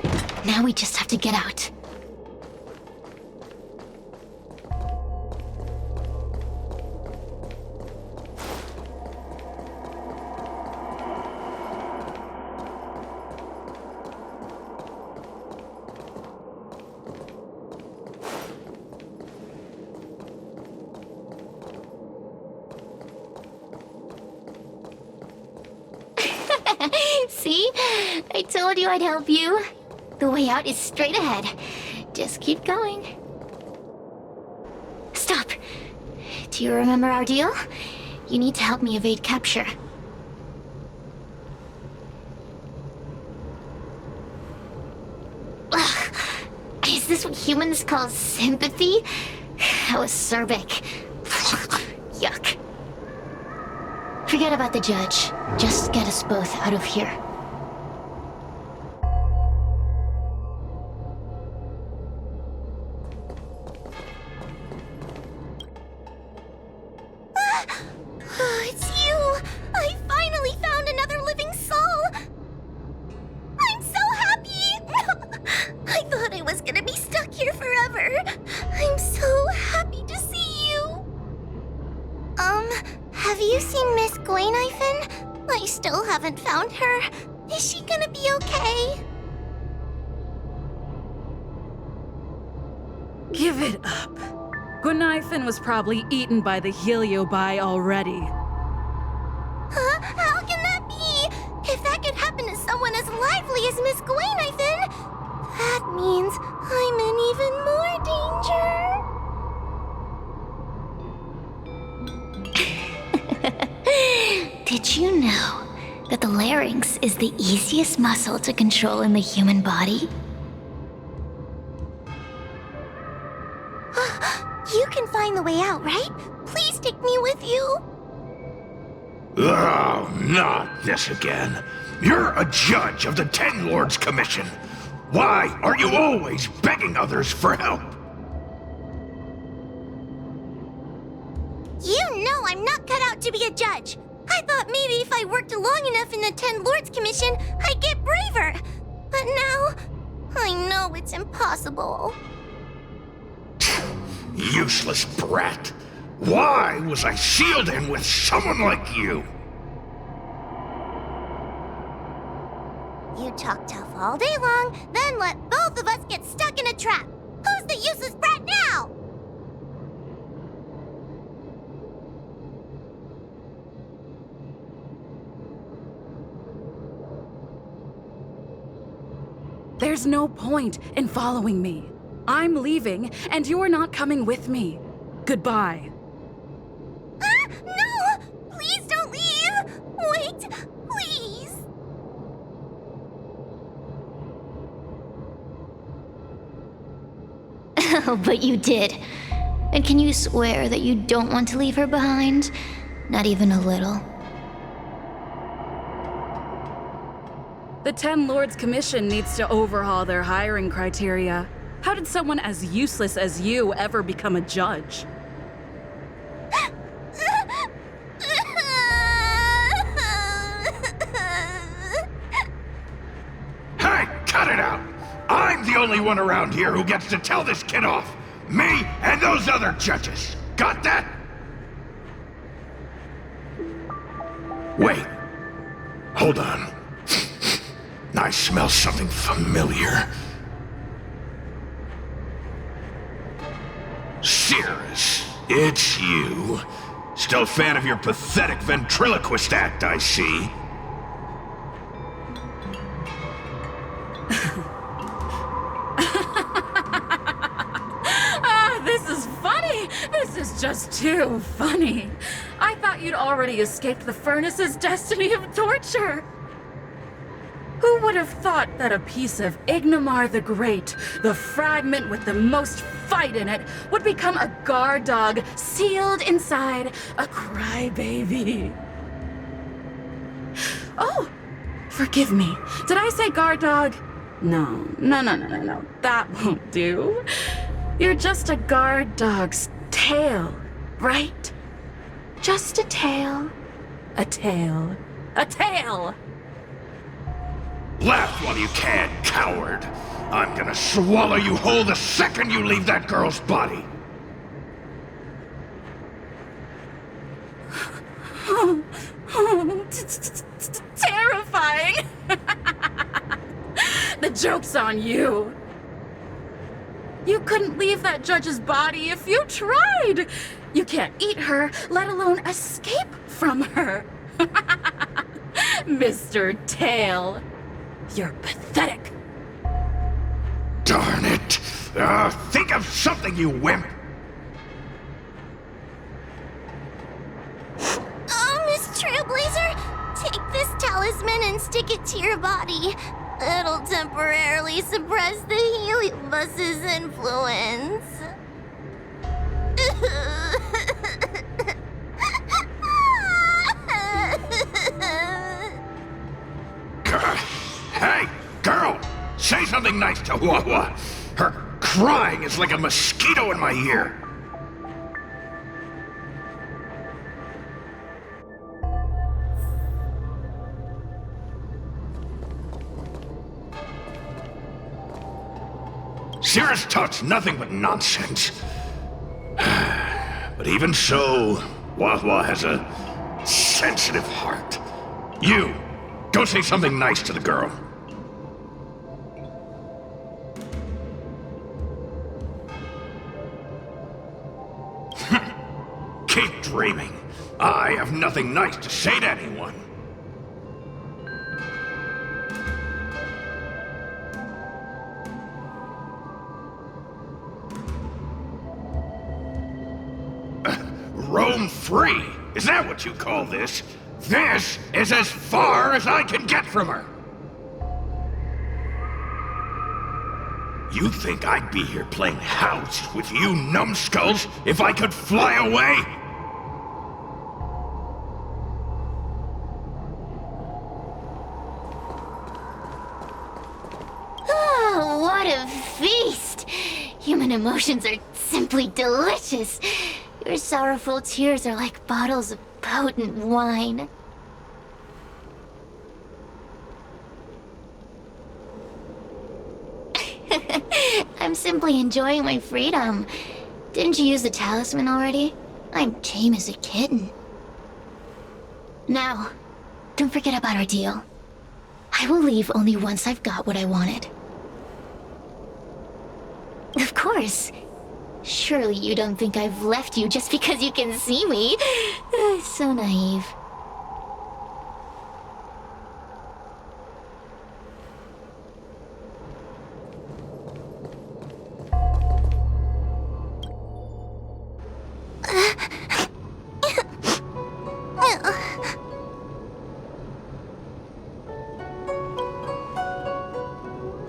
Now we just have to get out. See? I told you I'd help you. The way out is straight ahead. Just keep going. Stop. Do you remember our deal? You need to help me evade capture. Ugh. Is this what humans call sympathy? How acerbic. Yuck. Forget about the judge. Just get us both out of here. It's you! I finally found another living soul! I'm so happy! I thought I was gonna be stuck here forever. I'm so happy to see you. Have you seen Miss Gwaynifin? I still haven't found her. Is she gonna be okay? Give it up. Gwaynifin was probably eaten by the Heliobi already. Huh? How can that be? If that could happen to someone as lively as Miss Gwaynifin, that means I'm in even more danger. Did you know that the larynx is the easiest muscle to control in the human body? You can find the way out, right? Please take me with you. Oh, not this again. You're a judge of the Ten Lords Commission. Why are you always begging others for help? You know I'm not cut out to be a judge. I thought maybe if I worked long enough in the Ten Lords Commission, I'd get braver. But now, I know it's impossible. Useless brat. Why was I sealed in with someone like you? You talk tough all day long, then let both of us get stuck in a trap. Who's the useless brat now? There's no point in following me. I'm leaving, and you're not coming with me. Goodbye. No! Please don't leave! Wait, please! Oh, but you did. And can you swear that you don't want to leave her behind? Not even a little. The Ten Lords Commission needs to overhaul their hiring criteria. How did someone as useless as you ever become a judge? Hey, cut it out! I'm the only one around here who gets to tell this kid off. Me and those other judges. Got that? Wait. Hold on. I smell something familiar. Cirrus, it's you. Still a fan of your pathetic ventriloquist act, I see. This is funny! This is just too funny. I thought you'd already escaped the furnace's destiny of torture. Who would have thought that a piece of Ignomar the Great, the fragment with the most fight in it, would become a guard dog sealed inside a crybaby? Oh, forgive me. Did I say guard dog? No. That won't do. You're just a guard dog's tail, right? Just a tail. A tail. A tail! Laugh while you can, coward. I'm gonna swallow you whole the second you leave that girl's body. Terrifying! The joke's on you. You couldn't leave that judge's body if you tried. You can't eat her, let alone escape from her. Mr. Tail, you're pathetic. Darn it. Think of something, you wimp. Oh, Miss Trailblazer, take this talisman and stick it to your body. It'll temporarily suppress the heliobus's influence. Hey, girl! Say something nice to Wawa. Her crying is like a mosquito in my ear. Cirrus talks nothing but nonsense. But even so, Wawa has a sensitive heart. You, go say something nice to the girl. Keep dreaming. I have nothing nice to say to anyone. Roam free? Is that what you call this? This is as far as I can get from her. You think I'd be here playing house with you numbskulls if I could fly away? Oh, what a feast! Human emotions are simply delicious. Your sorrowful tears are like bottles of potent wine. I'm simply enjoying my freedom. Didn't you use the talisman already? I'm tame as a kitten. Now, don't forget about our deal. I will leave only once I've got what I wanted. Of course. Surely you don't think I've left you just because you can see me. So naive.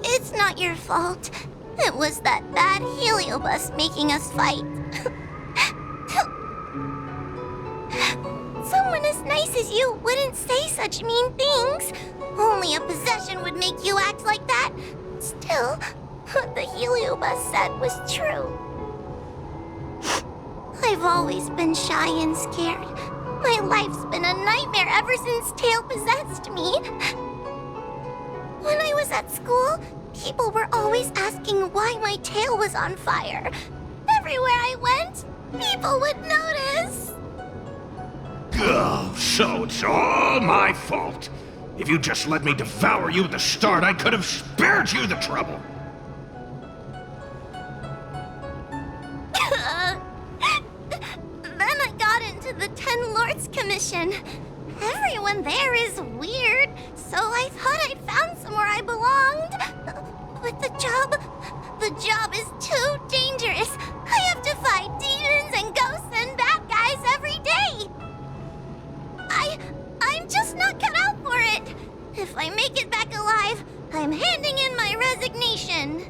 It's not your fault. It was that bad heliobus making us fight. Someone as nice as you wouldn't say such mean things. Only a possession would make you act like that. Still, the Heliobus said was true. I've always been shy and scared. My life's been a nightmare ever since Tail possessed me. When I was at school, people were always asking why my tail was on fire. Everywhere I went, people would notice. Oh, so it's all my fault. If you just let me devour you at the start, I could have spared you the trouble. Then I got into the Ten Lords Commission. Everyone there is weird, so I thought I'd found somewhere I belonged. But the job is too dangerous. I have to fight demons and ghosts and bad guys every day. I'm just not cut out for it. If I make it back alive, I'm handing in my resignation.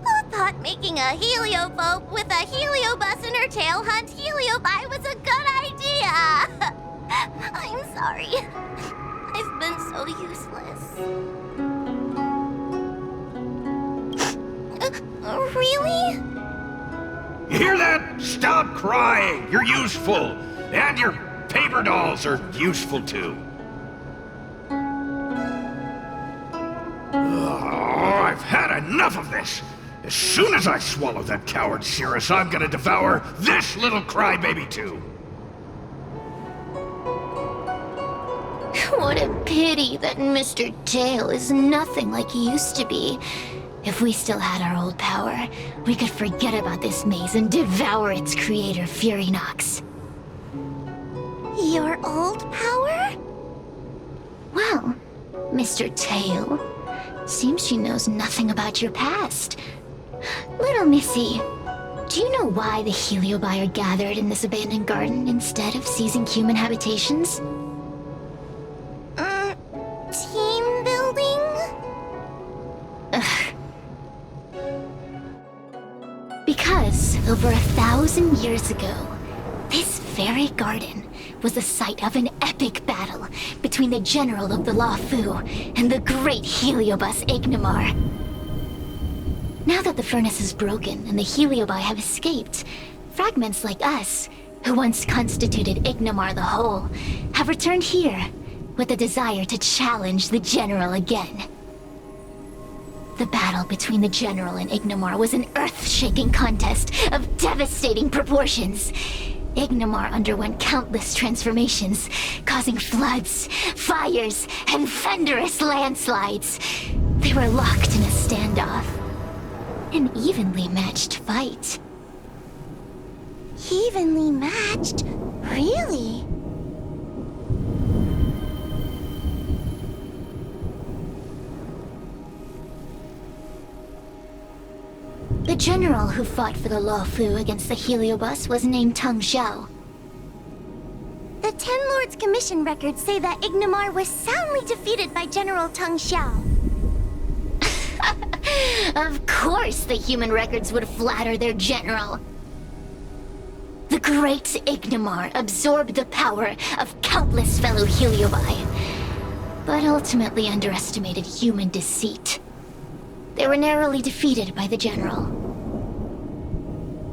Who thought making a heliophobe with a heliobus in her tail hunt heliobi was a good idea? I'm sorry. I've been so useless. Really? You hear that? Stop crying. You're useful. And your paper dolls are useful too. Oh, I've had enough of this. As soon as I swallow that coward Cirrus, I'm gonna devour this little crybaby too. What a pity that Mr. Tail is nothing like he used to be. If we still had our old power, we could forget about this maze and devour its creator, Furynox. Your old power? Well, Mr. Tail, seems she knows nothing about your past. Little Missy, do you know why the Heliobi are gathered in this abandoned garden instead of seizing human habitations? Team building? Because over 1,000 years ago, this very garden was the site of an epic battle between the general of the Luofu and the great Heliobus Ignimar. Now that the furnace is broken and the Heliobi have escaped, fragments like us, who once constituted Ignimar the Whole, have returned here with the desire to challenge the general again. The battle between the general and Ignimar was an earth-shaking contest of devastating proportions. Ignimar underwent countless transformations, causing floods, fires, and thunderous landslides. They were locked in a standoff. An evenly matched fight. Evenly matched? Really? The general who fought for the Luofu against the Heliobus was named Tang Xiao. The Ten Lords Commission records say that Ignimar was soundly defeated by General Tang Xiao. Of course the human records would flatter their general. The great Ignimar absorbed the power of countless fellow Heliobi, but ultimately underestimated human deceit. They were narrowly defeated by the general.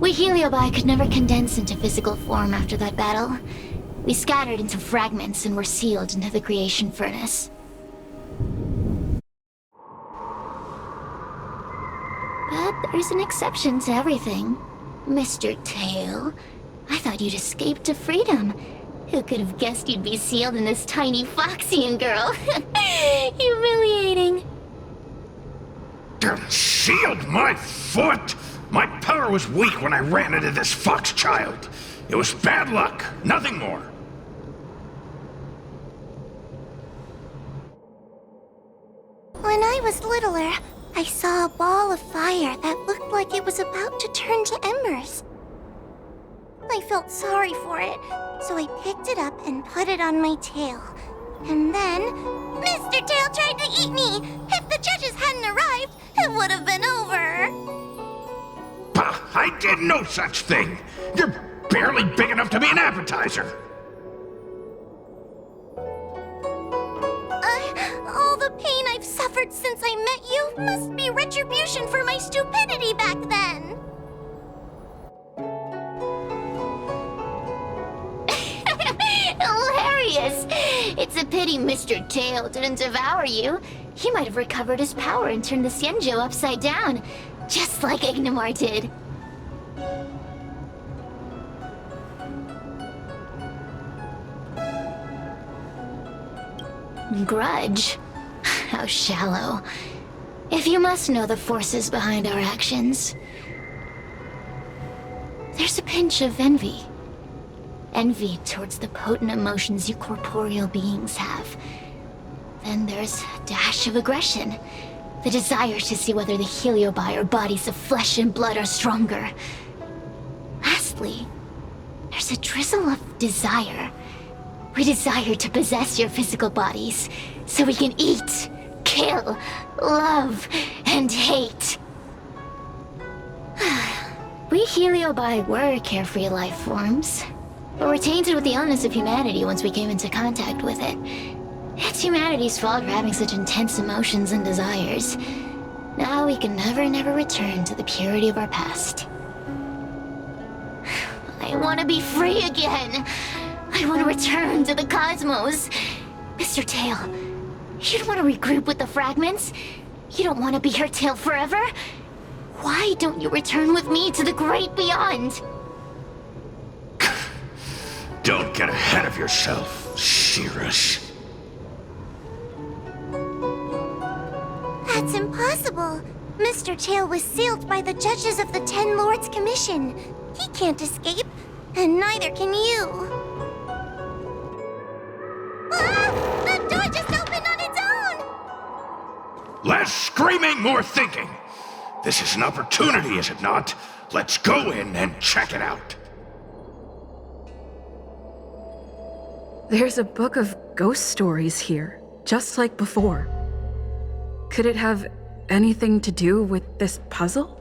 We Heliobi could never condense into physical form after that battle. We scattered into fragments and were sealed into the creation furnace. But there's an exception to everything. Mr. Tail, I thought you'd escaped to freedom. Who could have guessed you'd be sealed in this tiny Foxian girl? Humiliating. Sealed my foot? My power was weak when I ran into this fox child. It was bad luck, nothing more. When I was littler, I saw a ball of fire that looked like it was about to turn to embers. I felt sorry for it, so I picked it up and put it on my tail. And then, Mr. Tail tried to eat me! If the judges hadn't arrived, it would have been over! Bah, I did no such thing! You're barely big enough to be an appetizer! All the pain I've suffered since I met you, Must be retribution for my stupidity back then. Hilarious! It's a pity Mr. Tail didn't devour you. He might have recovered his power and turned the Xianzhou upside down, just like Ignimar did. Grudge? How shallow. If you must know the forces behind our actions, there's a pinch of envy. Envy towards the potent emotions you corporeal beings have. Then there's a dash of aggression. The desire to see whether the Heliobi or bodies of flesh and blood are stronger. Lastly, there's a drizzle of desire. We desire to possess your physical bodies, so we can eat, kill, love, and hate. We Heliobi were carefree life forms, but were tainted with the illness of humanity once we came into contact with it. It's humanity's fault for having such intense emotions and desires. Now we can never return to the purity of our past. I want to be free again. I want to return to the cosmos. Mr. Tail, you don't want to regroup with the fragments? You don't want to be here, Tail, forever? Why don't you return with me to the great beyond? Don't get ahead of yourself, Cirrus. That's impossible. Mr. Tail was sealed by the judges of the Ten Lords Commission. He can't escape, and neither can you. Ah! The door just opened on its own! Less screaming, more thinking. This is an opportunity, is it not? Let's go in and check it out. There's a book of ghost stories here, just like before. Could it have anything to do with this puzzle?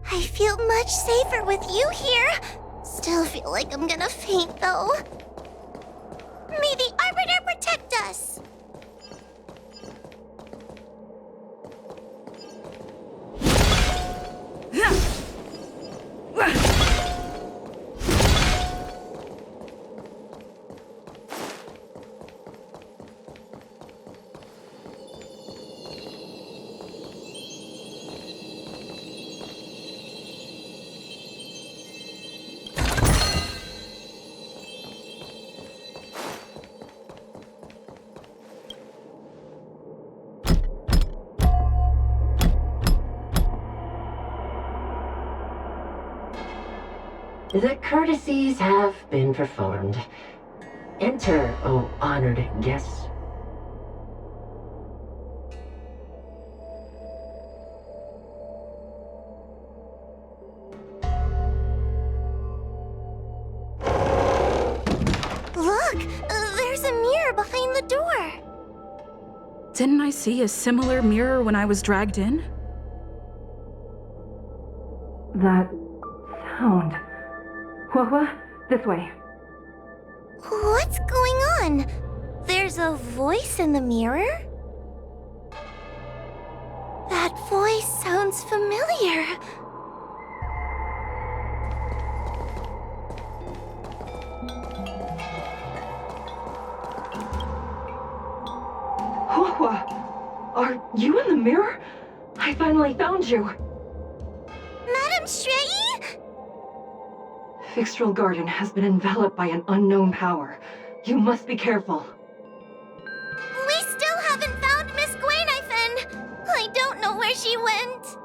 I feel much safer with you here. Still feel like I'm gonna faint, though. May the Arbiter protect us! The courtesies have been performed. Enter, O honored guests. Look! There's a mirror behind the door! Didn't I see a similar mirror when I was dragged in? That sound. What? This way. What's going on? There's a voice in the mirror? That voice sounds familiar. Huahua, are you in the mirror? I finally found you. Madame Shrei? Fixtral Garden has been enveloped by an unknown power. You must be careful. We still haven't found Miss Gwainifin. I don't know where she went.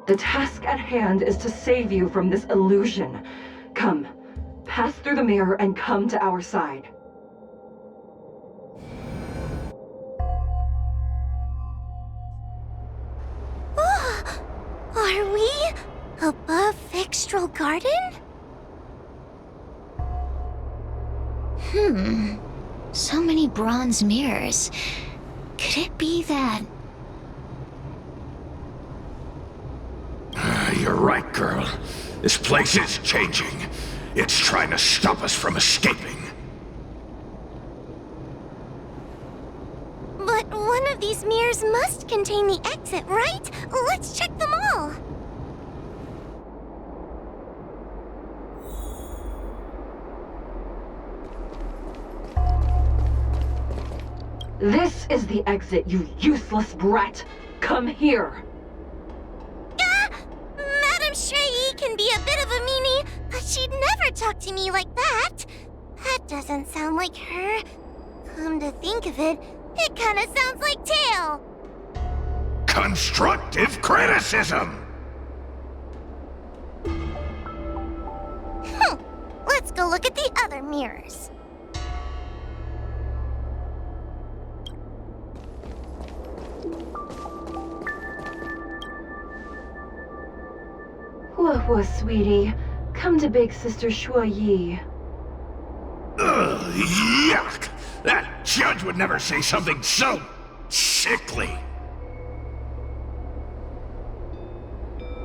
The task at hand is to save you from this illusion. Come, pass through the mirror and come to our side. Are we above Fixtral Garden? So many bronze mirrors. Could it be that... You're right, girl. This place is changing. It's trying to stop us from escaping. But one of these mirrors must contain the exit, right? Let's check them all. This is the exit, you useless brat! Come here! Madame Shrei can be a bit of a meanie, but she'd never talk to me like that. That doesn't sound like her. Come to think of it, it kinda sounds like Tail. Constructive criticism! Let's go look at the other mirrors. Huahua, sweetie. Come to Big Sister Shuo Yi. Ugh, yuck! That judge would never say something so sickly.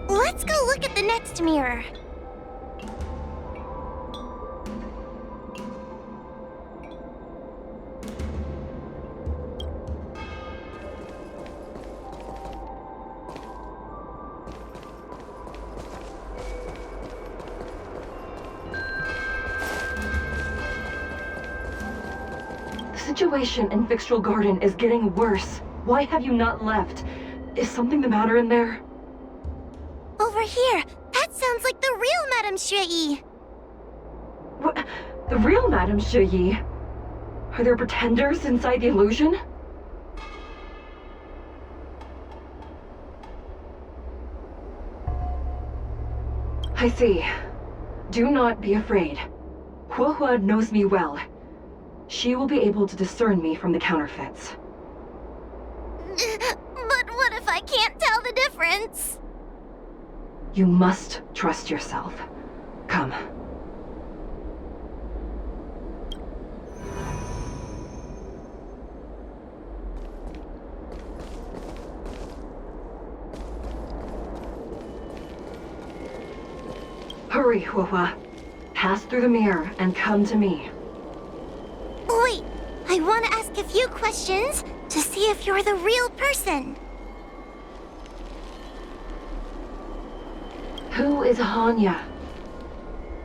Let's go look at the next mirror. The situation in Fixtral Garden is getting worse. Why have you not left? Is something the matter in there? Over here! That sounds like the real Madame Shrei! What? The real Madame Shrei? Are there pretenders inside the illusion? I see. Do not be afraid. Huahua knows me well. She will be able to discern me from the counterfeits. But what if I can't tell the difference? You must trust yourself. Come. Hurry, Huahua. Pass through the mirror and come to me. Wait, I want to ask a few questions to see if you're the real person. Who is Hanya?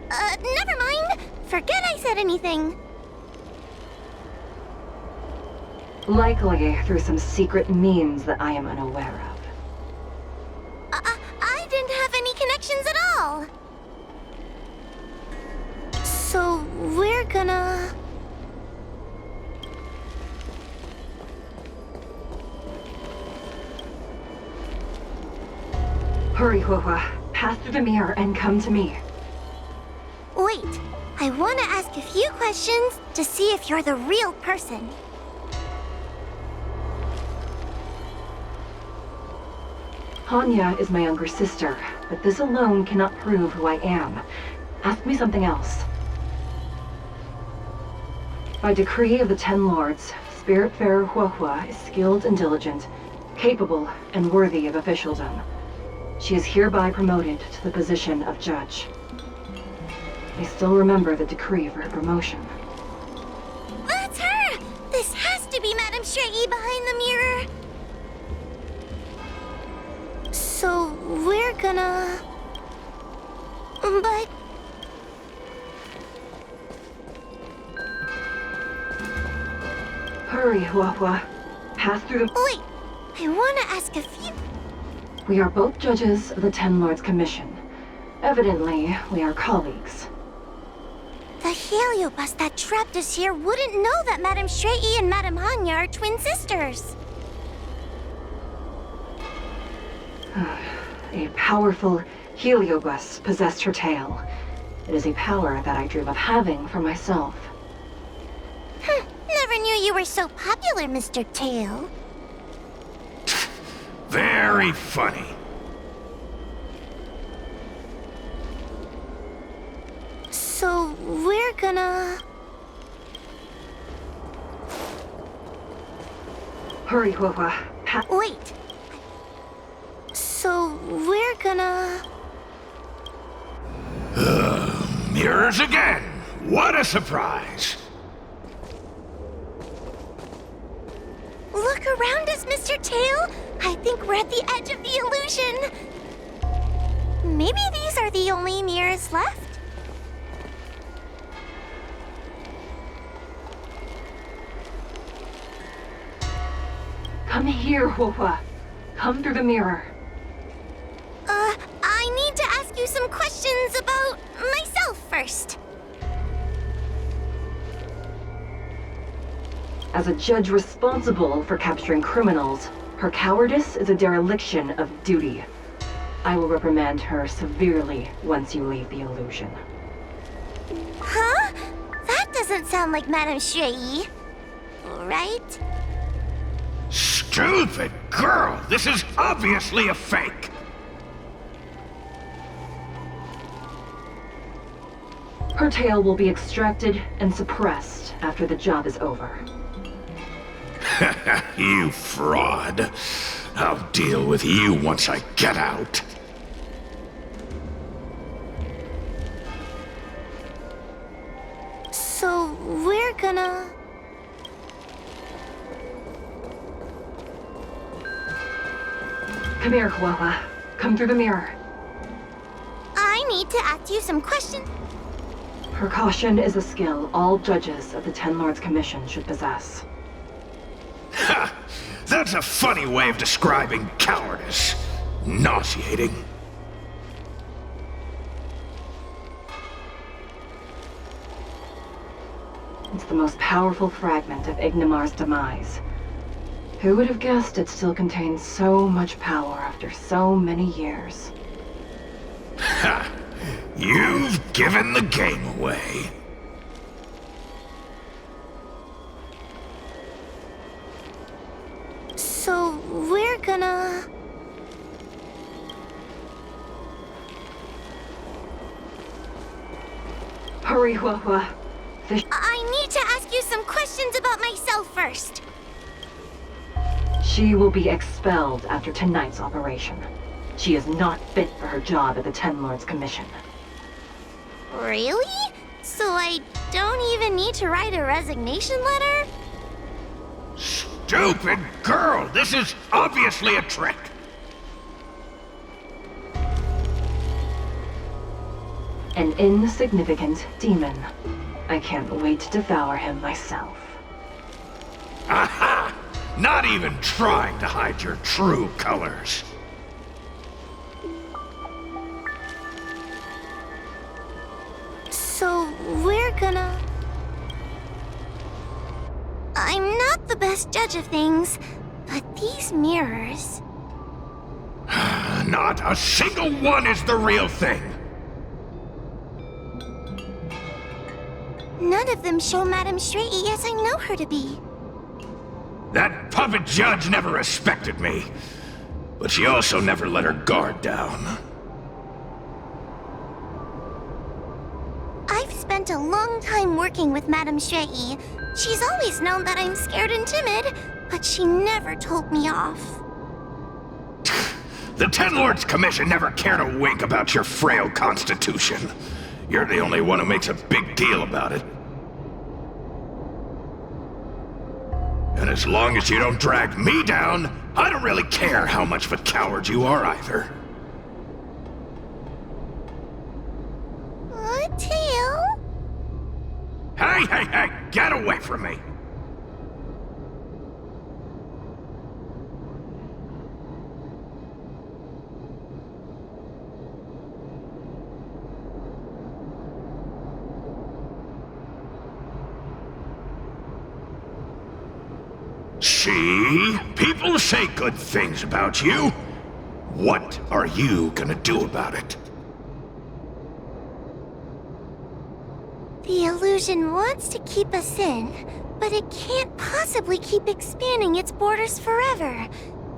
Never mind. Forget I said anything. Likely through some secret means that I am unaware of. I didn't have any connections at all. So we're gonna... Hurry, Huahua. Pass through the mirror and come to me. Wait, I want to ask a few questions to see if you're the real person. Hanya is my younger sister, but this alone cannot prove who I am. Ask me something else. By decree of the Ten Lords, Spiritfarer Huahua is skilled and diligent, capable and worthy of officialdom. She is hereby promoted to the position of judge. I still remember the decree for her promotion. That's her! This has to be Madame Shrei behind the mirror. we're gonna... But... Hurry, Huahua. Pass through the... Wait, I want to ask a few... We are both judges of the Ten Lords Commission. Evidently, we are colleagues. The heliobus that trapped us here wouldn't know that Madame Shrei and Madame Hanya are twin sisters. A powerful heliobus possessed her tail. It is a power that I dream of having for myself. Never knew you were so popular, Mr. Tail. Very funny. So, we're gonna... Hurry, Huahua. Wait. So, we're gonna... Mirrors again! What a surprise! Look around us, Mr. Tail! I think we're at the edge of the illusion! Maybe these are the only mirrors left? Come here, Huahua. Come through the mirror. I need to ask you some questions about myself first. As a judge responsible for capturing criminals, her cowardice is a dereliction of duty. I will reprimand her severely once you leave the illusion. Huh? That doesn't sound like Madame Shrei. Right? Stupid girl! This is obviously a fake! Her tail will be extracted and suppressed after the job is over. You fraud. I'll deal with you once I get out. So, we're gonna... Come here, Huahua. Come through the mirror. I need to ask you some questions. Precaution is a skill all judges of the Ten Lords Commission should possess. Ha! That's a funny way of describing cowardice. Nauseating. It's the most powerful fragment of Ignimar's demise. Who would have guessed it still contains so much power after so many years? Ha! You've given the game away. So, we're gonna... Hurry, Huahua. I need to ask you some questions about myself first. She will be expelled after tonight's operation. She is not fit for her job at the Ten Lords Commission. Really? So I don't even need to write a resignation letter? Stupid girl! This is obviously a trick! An insignificant demon. I can't wait to devour him myself. Aha! Not even trying to hide your true colors. So, we're gonna... I'm not the best judge of things, but these mirrors... Not a single one is the real thing! None of them show Madame Shrei as I know her to be. That puppet judge never respected me. But she also never let her guard down. I've spent a long time working with Madame Shrei. She's always known that I'm scared and timid, but she never told me off. The Ten Lords Commission never cared a wink about your frail constitution. You're the only one who makes a big deal about it. And as long as you don't drag me down, I don't really care how much of a coward you are either. Hey! Get away from me! See? People say good things about you. What are you gonna do about it? The illusion wants to keep us in, but it can't possibly keep expanding its borders forever.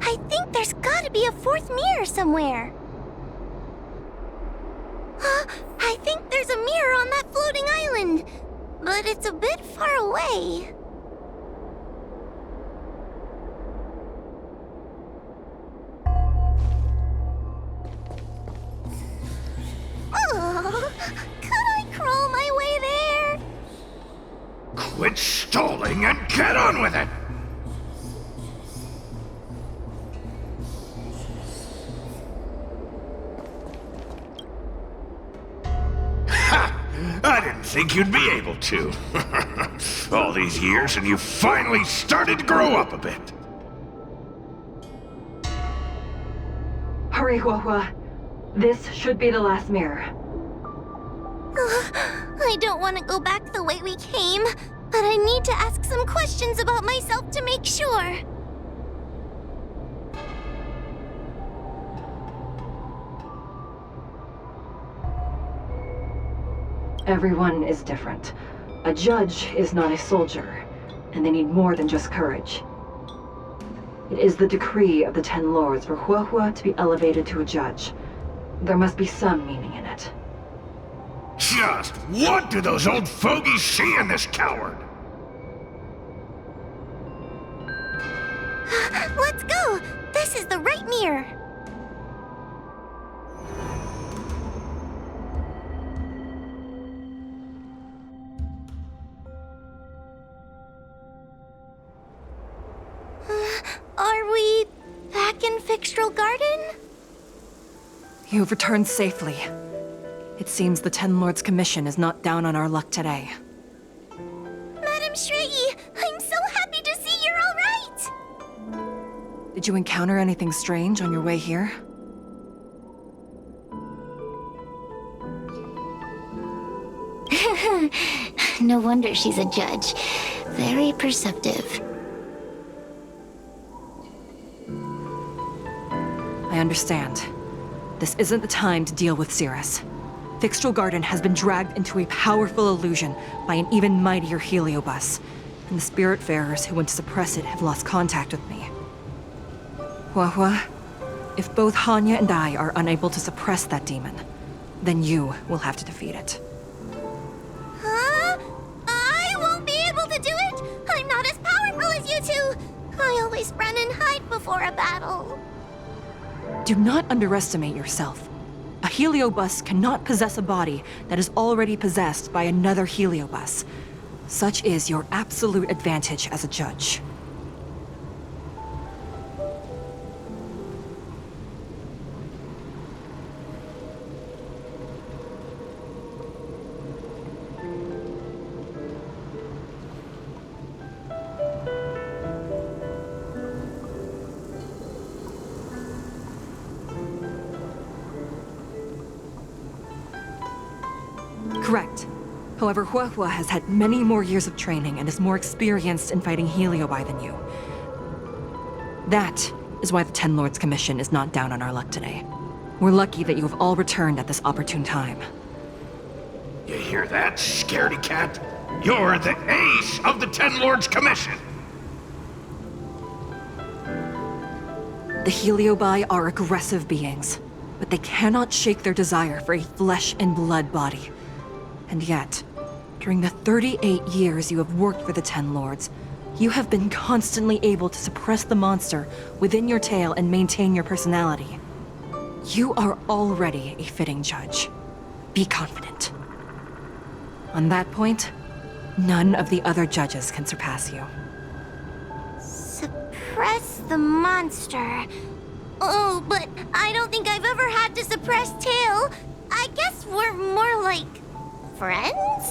I think there's gotta be a fourth mirror somewhere. I think there's a mirror on that floating island, but it's a bit far away. Oh, could I crawl my way there? Quit stalling and get on with it! Ha! I didn't think you'd be able to. All these years and you finally started to grow up a bit. Hurry, Huahua. This should be the last mirror. I don't want to go back the way we came, but I need to ask some questions about myself to make sure. Everyone is different. A judge is not a soldier, and they need more than just courage. It is the decree of the Ten Lords for Huahua to be elevated to a judge. There must be some meaning in it. Just what do those old fogies see in this coward? Let's go! This is the right mirror! Are we back in Fixtral Garden? You have returned safely. It seems the Ten Lords' Commission is not down on our luck today. Madam Shrey, I'm so happy to see you're all right! Did you encounter anything strange on your way here? No wonder she's a judge. Very perceptive. I understand. This isn't the time to deal with Cirrus. Fixtral Garden has been dragged into a powerful illusion by an even mightier heliobus, and the Spiritfarers who went to suppress it have lost contact with me. Huahua, if both Hanya and I are unable to suppress that demon, then you will have to defeat it. Huh? I won't be able to do it! I'm not as powerful as you two! I always run and hide before a battle. Do not underestimate yourself. A heliobus cannot possess a body that is already possessed by another heliobus. Such is your absolute advantage as a judge. Correct. However, Huahua has had many more years of training and is more experienced in fighting Heliobi than you. That is why the Ten Lords Commission is not down on our luck today. We're lucky that you have all returned at this opportune time. You hear that, scaredy cat? You're the ace of the Ten Lords Commission! The Heliobi are aggressive beings, but they cannot shake their desire for a flesh and blood body. And yet, during the 38 years you have worked for the Ten Lords, you have been constantly able to suppress the monster within your tail and maintain your personality. You are already a fitting judge. Be confident. On that point, none of the other judges can surpass you. Suppress the monster. Oh, but I don't think I've ever had to suppress Tail. I guess we're more like... friends?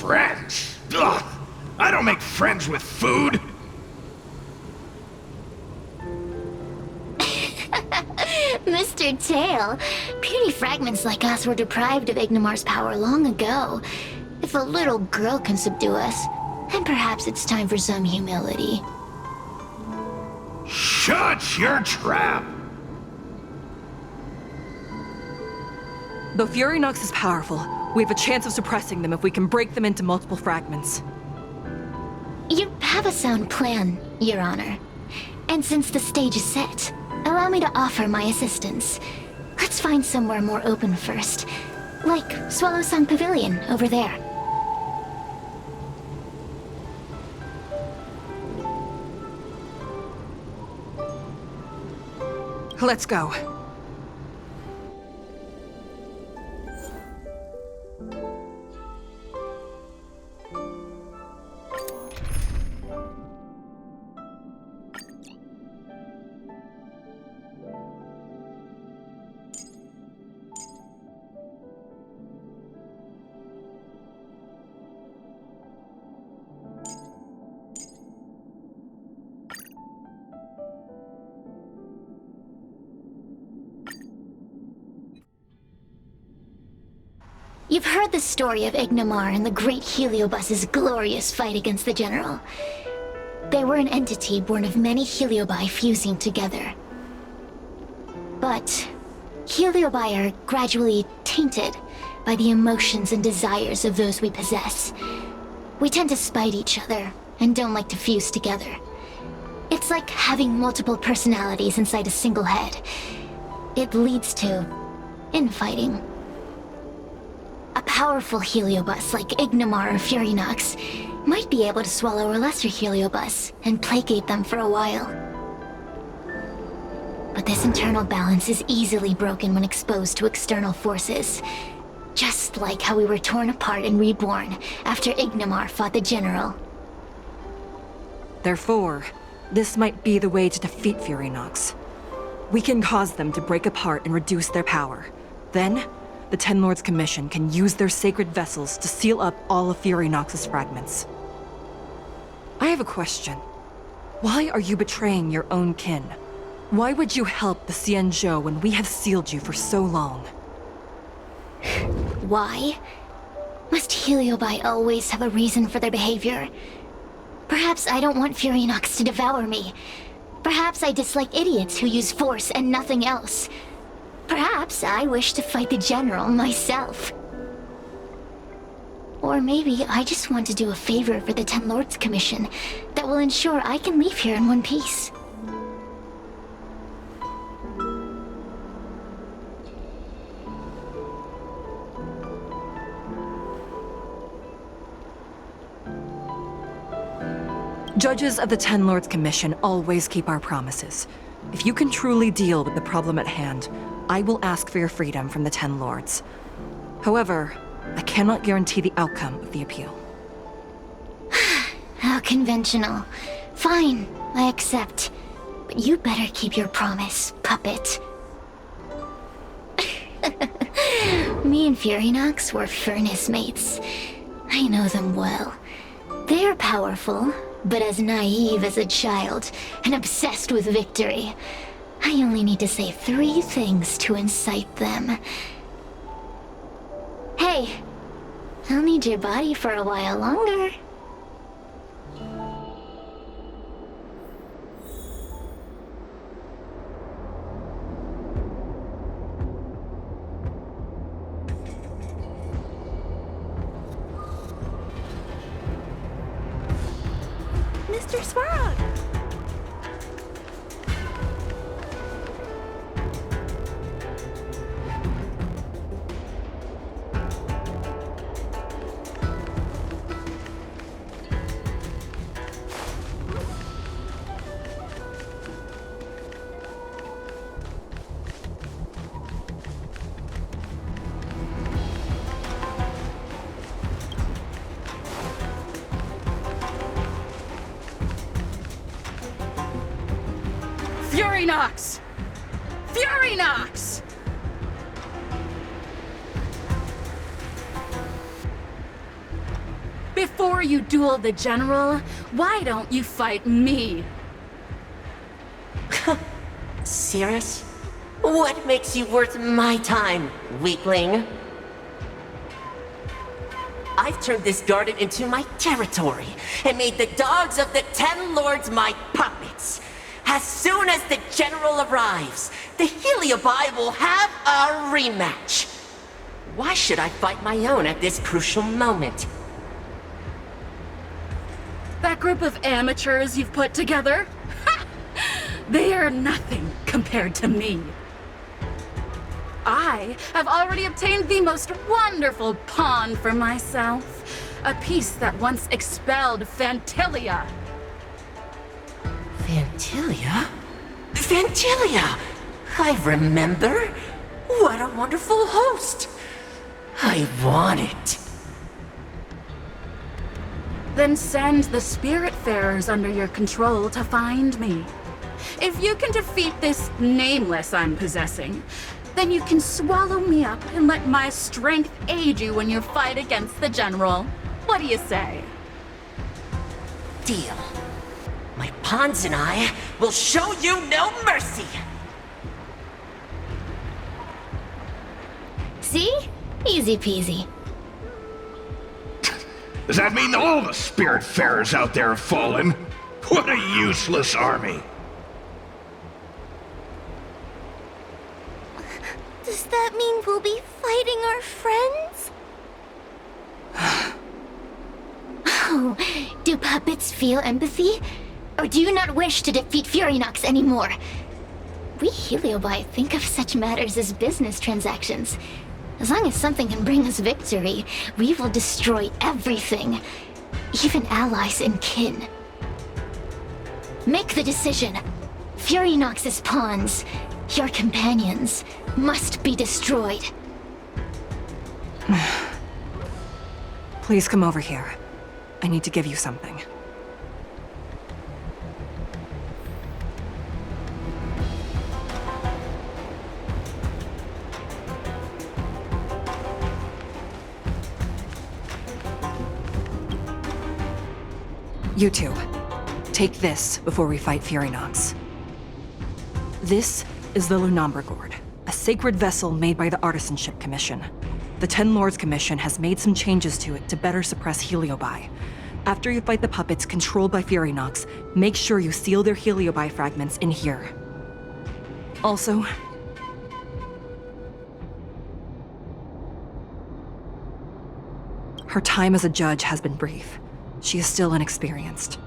friends. Ugh! I don't make friends with food. Mr. Tail, puny fragments like us were deprived of Ignimar's power long ago. If a little girl can subdue us, then perhaps it's time for some humility. Shut your trap! Though Fury Nox is powerful, we have a chance of suppressing them if we can break them into multiple fragments. You have a sound plan, Your Honor. And since the stage is set, allow me to offer my assistance. Let's find somewhere more open first. Like Swallow Song Pavilion, over there. Let's go. You've heard the story of Ignimar and the great Heliobus's glorious fight against the General. They were an entity born of many Heliobi fusing together. But Heliobi are gradually tainted by the emotions and desires of those we possess. We tend to spite each other and don't like to fuse together. It's like having multiple personalities inside a single head. It leads to infighting. A powerful Heliobus like Ignimar or Fury Nox might be able to swallow a lesser Heliobus and placate them for a while. But this internal balance is easily broken when exposed to external forces. Just like how we were torn apart and reborn after Ignimar fought the General. Therefore, this might be the way to defeat Fury Nox. We can cause them to break apart and reduce their power. Then, the Ten Lords Commission can use their sacred vessels to seal up all of Fury Nox's fragments. I have a question. Why are you betraying your own kin? Why would you help the Xianzhou when we have sealed you for so long? Why? Must Heliobi always have a reason for their behavior? Perhaps I don't want Fury Nox to devour me. Perhaps I dislike idiots who use force and nothing else. Perhaps I wish to fight the General myself. Or maybe I just want to do a favor for the Ten Lords Commission that will ensure I can leave here in one piece. Judges of the Ten Lords Commission always keep our promises. If you can truly deal with the problem at hand, I will ask for your freedom from the Ten Lords. However, I cannot guarantee the outcome of the appeal. How conventional. Fine, I accept. But you better keep your promise, puppet. Me and Fury Nox were furnace mates. I know them well. They're powerful, but as naive as a child, and obsessed with victory. I only need to say 3 things to incite them. Hey, I'll need your body for a while longer. Mr. Svarog! Fury Nox! Fury Nox! Before you duel the General, why don't you fight me? Serious? What makes you worth my time, weakling? I've turned this garden into my territory and made the dogs of the Ten Lords my puppets. As soon as the General arrives, the Heliobi will have a rematch. Why should I fight my own at this crucial moment? That group of amateurs you've put together? They are nothing compared to me. I have already obtained the most wonderful pawn for myself. A piece that once expelled Phantilia. Phantilia? Phantilia! I remember. What a wonderful host. I want it. Then send the Spiritfarers under your control to find me. If you can defeat this nameless I'm possessing, then you can swallow me up and let my strength aid you in your fight against the General. What do you say? Deal. My pawns and I will show you no mercy! See? Easy peasy. Does that mean all the Spiritfarers out there have fallen? What a useless army! Does that mean we'll be fighting our friends? Oh, do puppets feel empathy? Or do you not wish to defeat Furynox anymore? We Heliobi think of such matters as business transactions. As long as something can bring us victory, we will destroy everything. Even allies and kin. Make the decision. Furynox's pawns, your companions, must be destroyed. Please come over here. I need to give you something. You two, take this before we fight Furynox. This is the Lunambra Gourd, a sacred vessel made by the Artisanship Commission. The Ten Lords Commission has made some changes to it to better suppress Heliobi. After you fight the puppets controlled by Furynox, make sure you seal their Heliobi fragments in here. Also, her time as a judge has been brief. She is still inexperienced.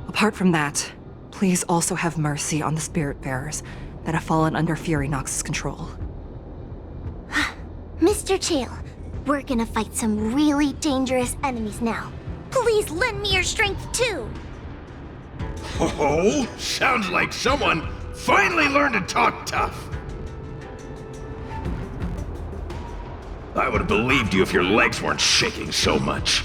Apart from that, please also have mercy on the Spiritfarers that have fallen under Furynox's control. Mr. Chael, we're gonna fight some really dangerous enemies now. Please lend me your strength too! Oh, sounds like someone finally learned to talk tough. I would have believed you if your legs weren't shaking so much.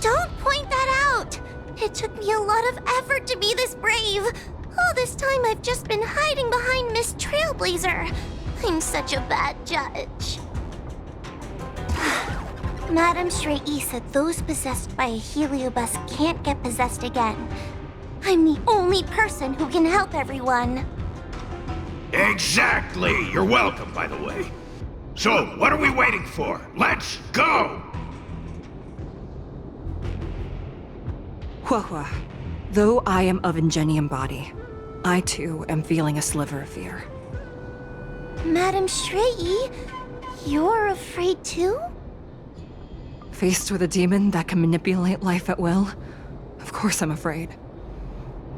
Don't point that out! It took me a lot of effort to be this brave. All this time I've just been hiding behind Miss Trailblazer. I'm such a bad judge. Madame Straight-E said those possessed by a Heliobus can't get possessed again. I'm the only person who can help everyone. Exactly! You're welcome, by the way. So, what are we waiting for? Let's go! Huahua, though I am of Ingenium body, I too am feeling a sliver of fear. Madame Straight-E, you're afraid too? Faced with a demon that can manipulate life at will, of course I'm afraid.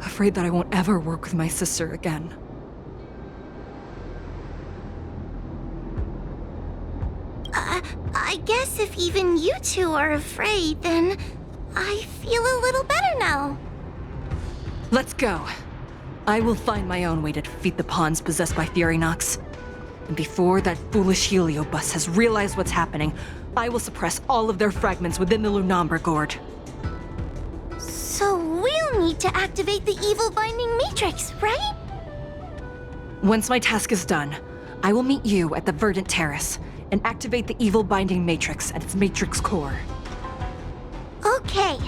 Afraid that I won't ever work with my sister again. I guess if even you two are afraid, then I feel a little better now. Let's go. I will find my own way to defeat the pawns possessed by Furynox. And before that foolish Heliobus has realized what's happening, I will suppress all of their fragments within the Lunambra Gourd. So we'll need to activate the evil binding matrix, right? Once my task is done, I will meet you at the Verdant Terrace. and activate the evil binding matrix at its matrix core. Okay.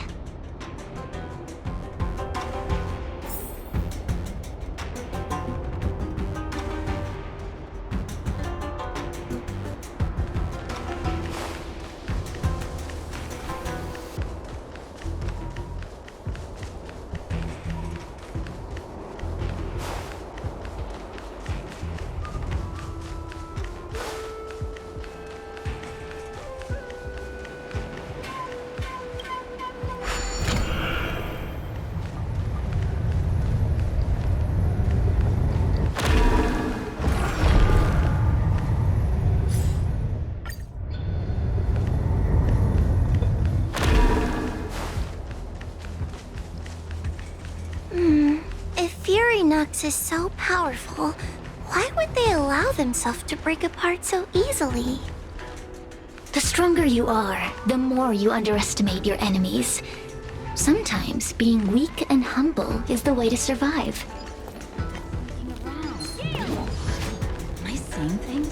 Nox is so powerful, why would they allow themselves to break apart so easily? The stronger you are, the more you underestimate your enemies. Sometimes being weak and humble is the way to survive. Am I seeing things?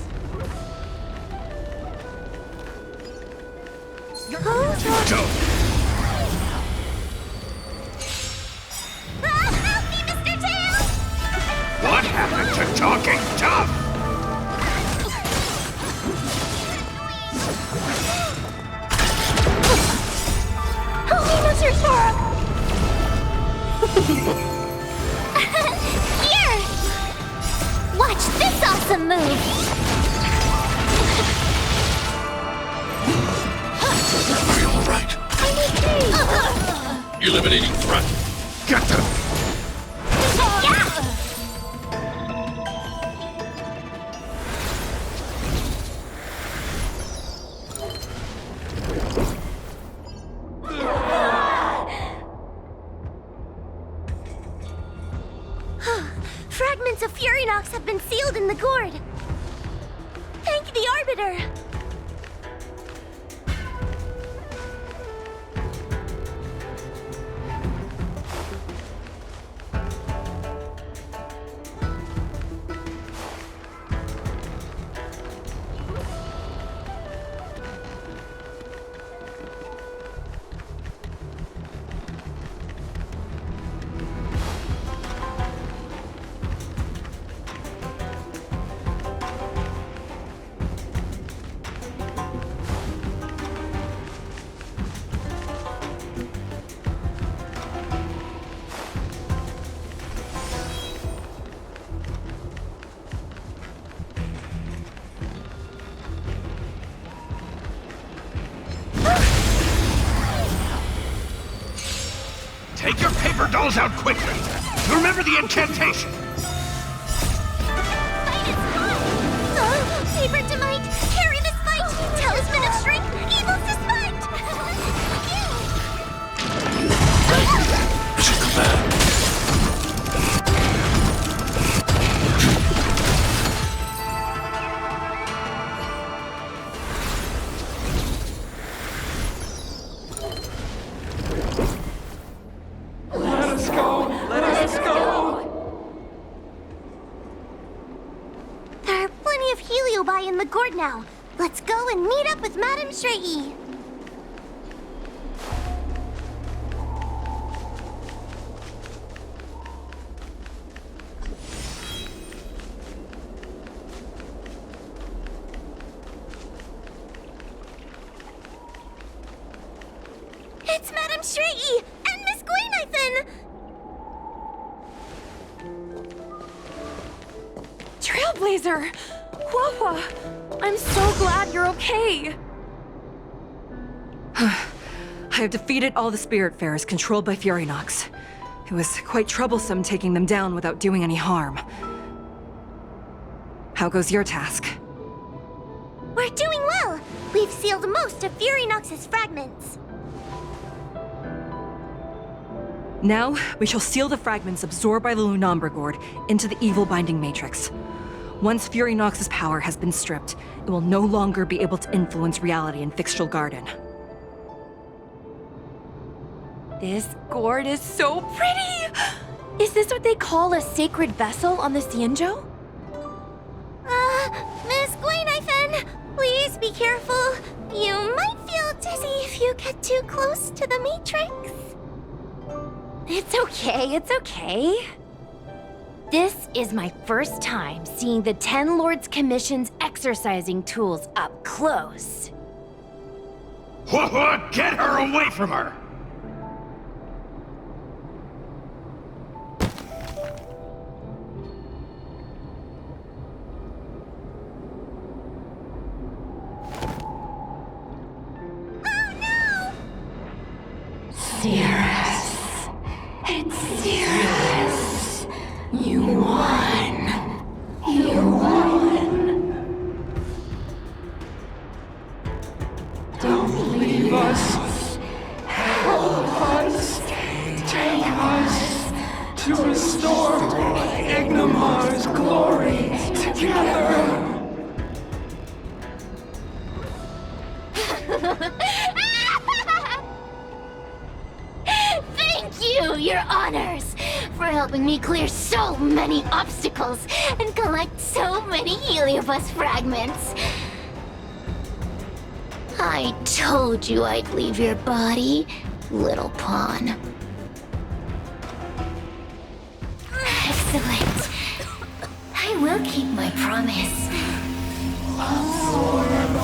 What happened to talking tough? Help me, Mr. Sora! Here! Watch this awesome move! Are you all right? I'm okay! Eliminating threat. Get them! Fragments of Furynox have been sealed in the gourd. Thank the Arbiter. Take your paper dolls out quickly! Remember the incantation! Fight is fun! Paper to might! Carry this fight! Talisman of strength! Evil's despite! Mission command! In the gourd now. Let's go and meet up with Madame Shrey. It's Madame Shrey and Miss Gwaynithen! Trailblazer! Wawa! I'm so glad you're okay! I have defeated all the Spiritfarers controlled by Furynox. It was quite troublesome taking them down without doing any harm. How goes your task? We're doing well! We've sealed most of Furynox's fragments. Now, we shall seal the fragments absorbed by the Lunombra Gourd into the evil binding matrix. Once Furynox's power has been stripped, it will no longer be able to influence reality in Fixtral Garden. This gourd is so pretty! Is this what they call a sacred vessel on the Xianzhou? Miss Gwaynithen, please be careful. You might feel dizzy if you get too close to the Matrix. It's okay, it's okay. This is my first time seeing the Ten Lords Commission's exercising tools up close. What? Get her away from her! Cirrus. It's Cirrus. You won. You won. Don't leave us. Help us. Take us to restore Ignimar's glory together. Thank you, your honors, for helping me clear so many obstacles and collect so many Heliobus fragments. I told you I'd leave your body, little pawn. Excellent. I will keep my promise. Oh no!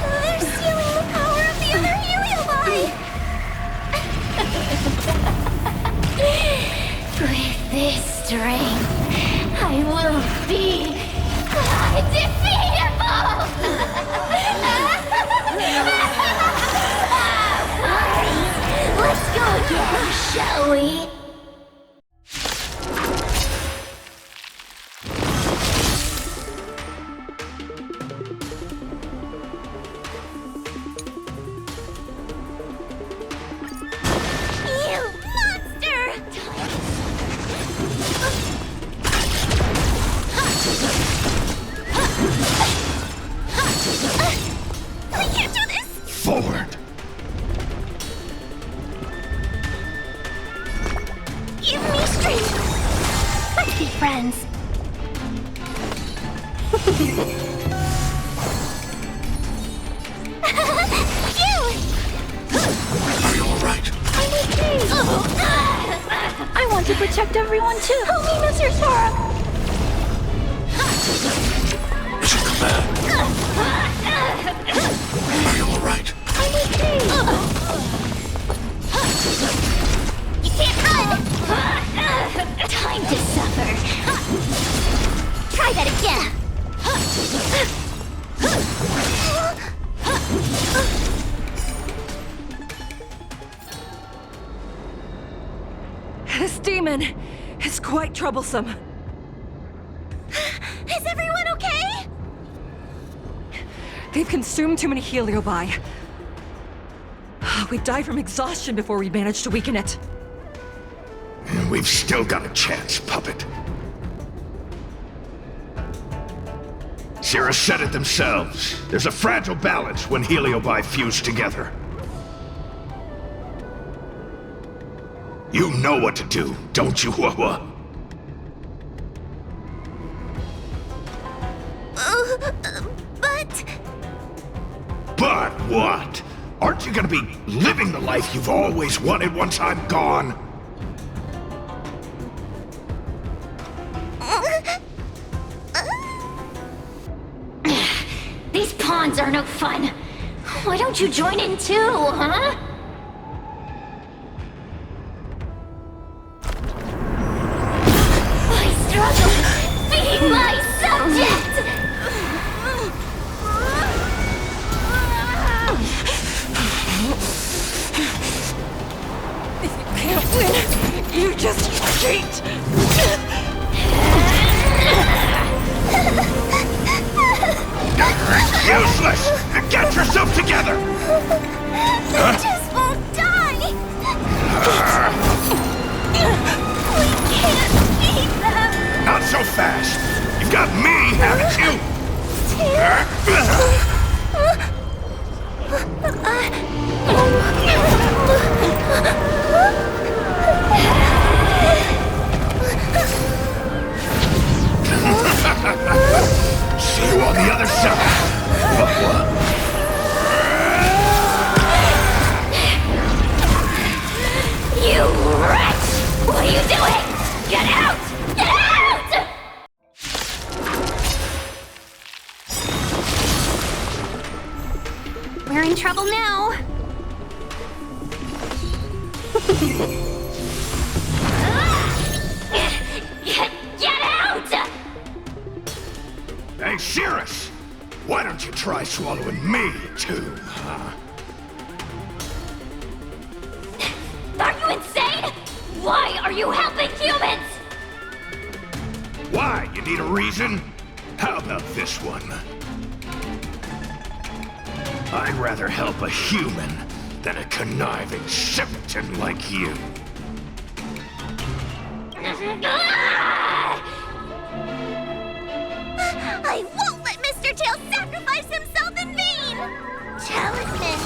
They're stealing the power of the other Heliobi! With this strength, I will be undefeatable! Let's go again, shall we? You monster! We can't do this! Forward! Give me strength! Let's be friends. You! Are you alright? I'm okay. I want to protect everyone too. Help me, Mr. Sora. It's a command. Are you alright? I'm okay. You can't run. Time to suffer. Try that again. This demon is quite troublesome. Is everyone okay? They've consumed too many Heliobi. We'd die from exhaustion before we managed to weaken it. We've still got a chance, puppet. Cirrus said it themselves. There's a fragile balance when Heliobi fuse together. You know what to do, don't you, Wawa? But what? Aren't you gonna be living the life you've always wanted once I'm gone? These pawns are no fun. Why don't you join in too, huh? I struggle being my subject! If you can't win, you just cheat! Useless! Get yourself together! They just won't die! We can't beat them! Not so fast! You've got me, haven't you? We're in trouble now. Get out! Hey, Cirrus! Why don't you try swallowing me, too, huh? Are you insane? Why are you helping humans? Why? You need a reason? How about this one? I'd rather help a human than a conniving simpleton like you. I won't let Mr. Tail sacrifice himself in vain! Talismans,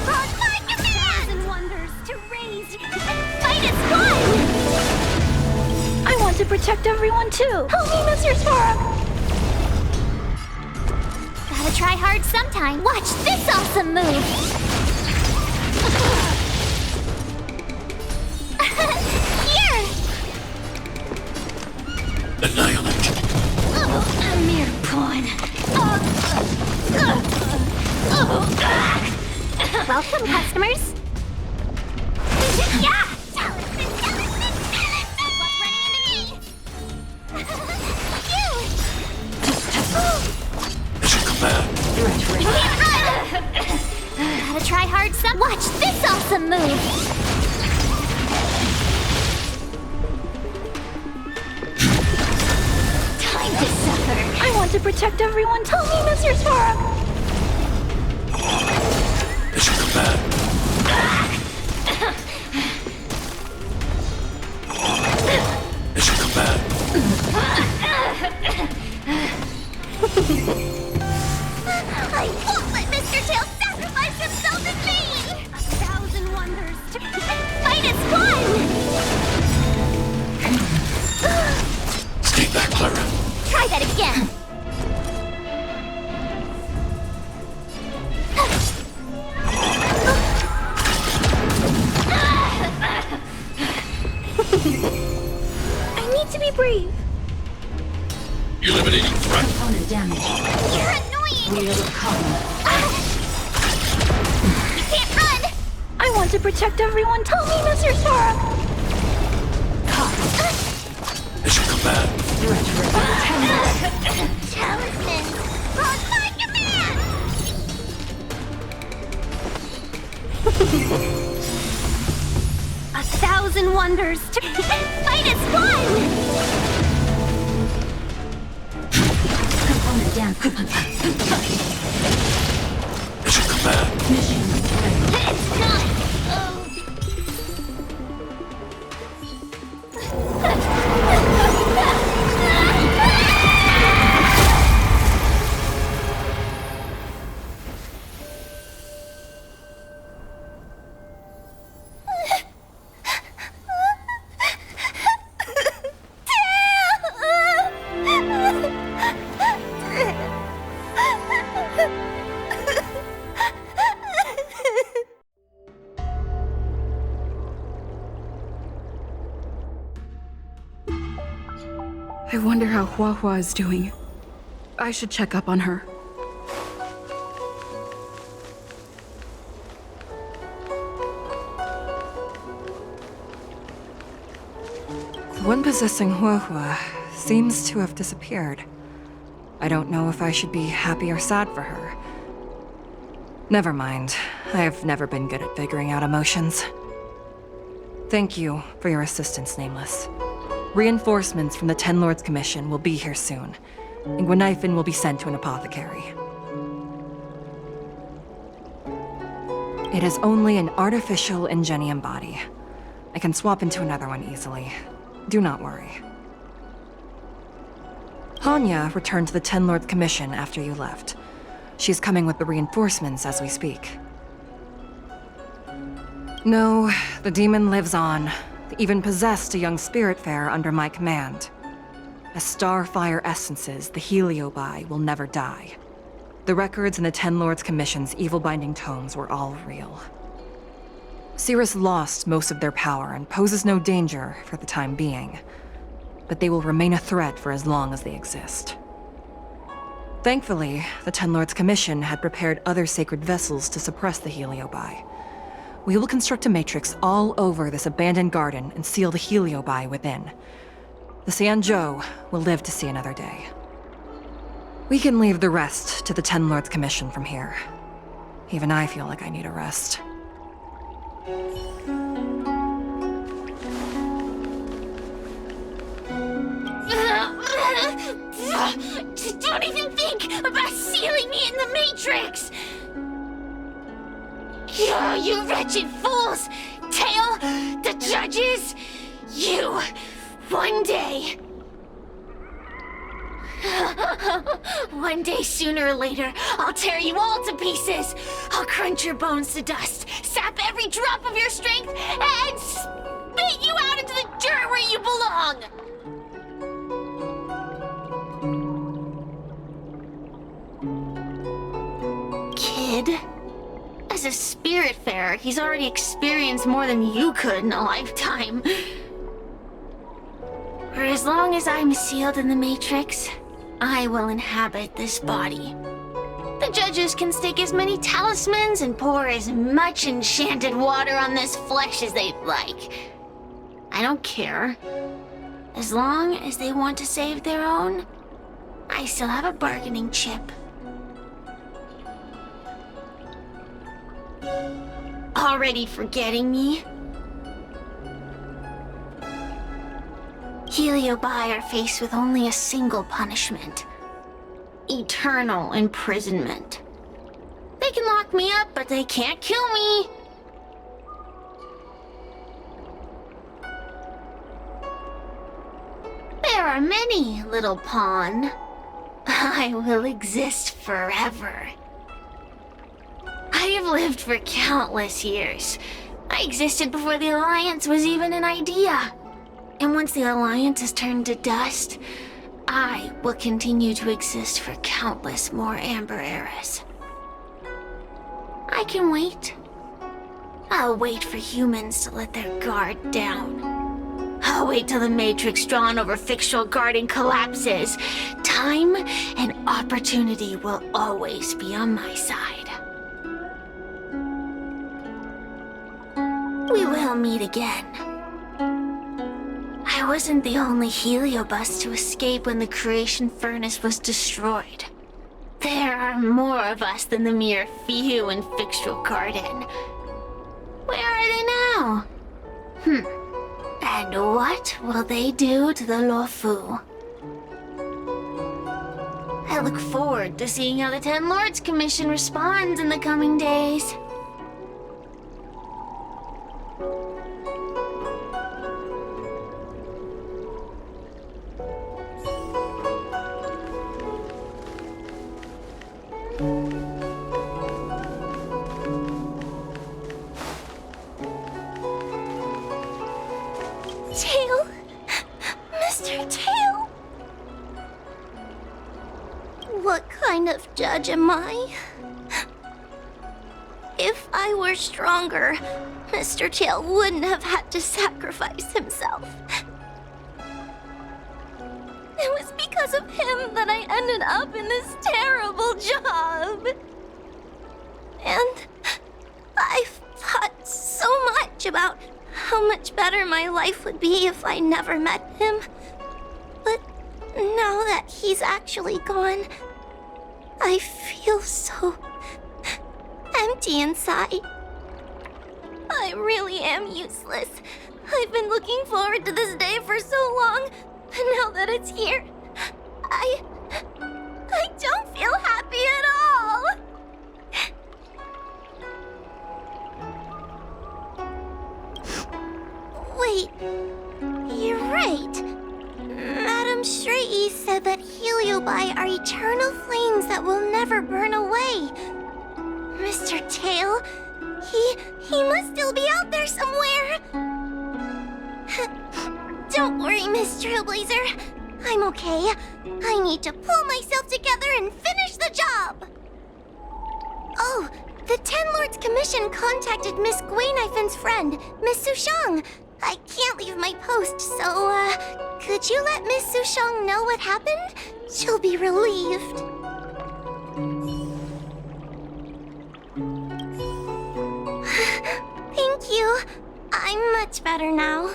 on my command! And wonders to raise and fight its blood! I want to protect everyone too. Help me, Mr. Svarog! Gotta try hard sometime. Watch this awesome move! Here! Annihilate. A mere pawn. Welcome, customers. Yeah! Talisman, talisman, talisman! What's running into me? Mission command. Gotta try hard some. Watch this awesome move! Time to suffer. I want to protect everyone. Tell me, Mr. Svarog. Mission command. Mission command. I won't let Mr. Tail sacrifice himself in vain! 1,000 wonders to fight its fun! Stay back, Clara. Try that again! I need to be brave. Eliminating threat. Component damage. You're annoying! We are recovering. You can't run! I want to protect everyone. Tell me, Mr. Svarog. Mission command. Talisman, on my command! 1,000 wonders to fight its fun! Component damage. Mission command. It's not! I wonder how Huahua is doing. I should check up on her. The one possessing Huahua seems to have disappeared. I don't know if I should be happy or sad for her. Never mind. I have never been good at figuring out emotions. Thank you for your assistance, Nameless. Reinforcements from the Ten Lords Commission will be here soon, and Gwenifin will be sent to an apothecary. It is only an artificial Ingenium body. I can swap into another one easily. Do not worry. Hanya returned to the Ten Lords Commission after you left. She's coming with the reinforcements as we speak. No, the demon lives on. Even possessed a young spiritfarer under my command. As starfire essences, the Heliobi will never die. The records in the Ten Lords Commission's evil-binding tomes were all real. Cirrus lost most of their power and poses no danger for the time being, but they will remain a threat for as long as they exist. Thankfully, the Ten Lords Commission had prepared other sacred vessels to suppress the Heliobi. We will construct a matrix all over this abandoned garden and seal the Heliobi within. The Xianzhou will live to see another day. We can leave the rest to the Ten Lords Commission from here. Even I feel like I need a rest. Don't even think about sealing me in the Matrix! You wretched fools! Tail, the judges, you, one day... One day, sooner or later, I'll tear you all to pieces! I'll crunch your bones to dust, sap every drop of your strength, and spit you out into the dirt where you belong! Kid? As a spiritfarer, he's already experienced more than you could in a lifetime. For as long as I'm sealed in the Matrix, I will inhabit this body. The judges can stake as many talismans and pour as much enchanted water on this flesh as they'd like. I don't care. As long as they want to save their own, I still have a bargaining chip. Already forgetting me? Heliobi are faced with only a single punishment. Eternal imprisonment. They can lock me up, but they can't kill me. There are many, little pawn. I will exist forever. I have lived for countless years. I existed before the Alliance was even an idea. And once the Alliance is turned to dust, I will continue to exist for countless more Amber eras. I can wait. I'll wait for humans to let their guard down. I'll wait till the Matrix drawn over Fictional Garden collapses. Time and opportunity will always be on my side. We will meet again. I wasn't the only Heliobus to escape when the creation furnace was destroyed. There are more of us than the mere few in Fictional Garden. Where are they now? And what will they do to the Luofu? I look forward to seeing how the Ten Lords Commission responds in the coming days. Tail! Mr. Tail! What kind of judge am I? If I were stronger, Mr. Tail wouldn't have had to sacrifice himself. It was because of him that I ended up in this terrible job. And I've thought so much about how much better my life would be if I never met him. But now that he's actually gone, I feel so empty inside. I really am useless. I've been looking forward to this day for so long, and now that it's here, I don't feel happy at all. Wait, you're right. Madame Shrei said that Heliobi are eternal flames that will never burn away. Mr. Tail, he must still be out there somewhere. Don't worry, Miss Trailblazer. I'm okay. I need to pull myself together and finish the job. Oh, the Ten Lords Commission contacted Miss Guinaifin's friend, Miss Sushang. I can't leave my post, so, could you let Miss Sushang know what happened? She'll be relieved. you. I'm much better now.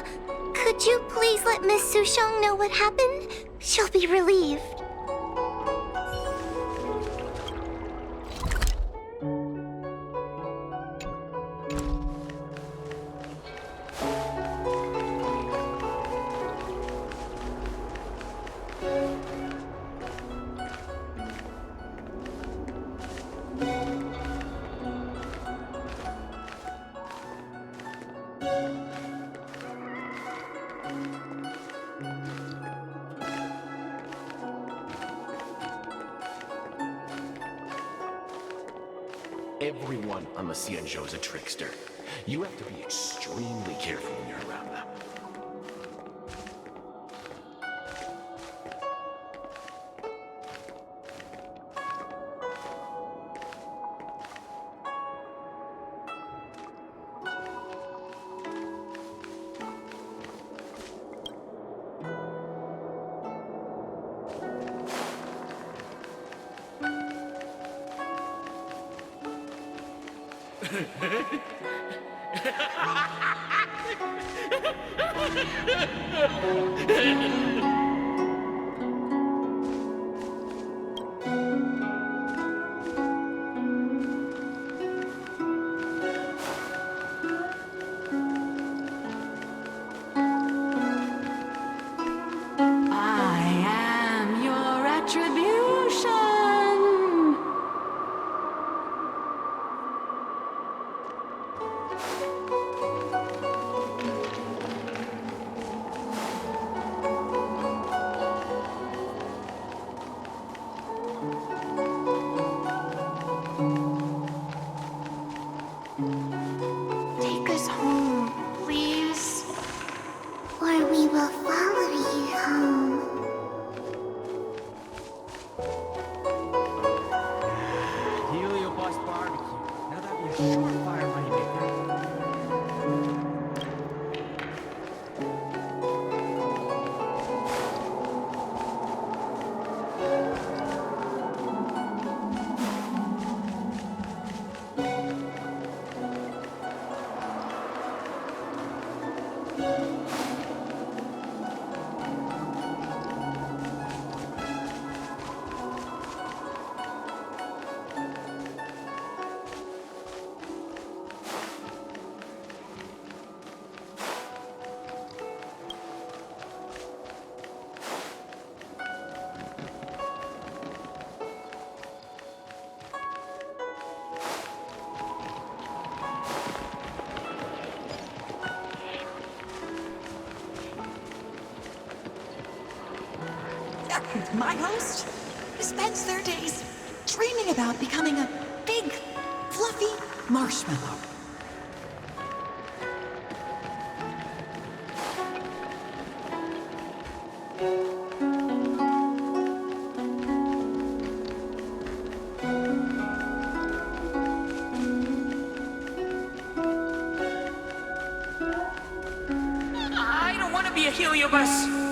Could you please let Miss Sushong know what happened? She'll be relieved. Everyone on the Xianzhou's a trickster. You have to be extremely careful when you're around them. I am your attribution. Take us home, please. Or we will follow you home. Heliobus barbecue. Now that'd be a surefire moneymaker. My host spends their days dreaming about becoming a big, fluffy marshmallow. I don't want to be a heliobus.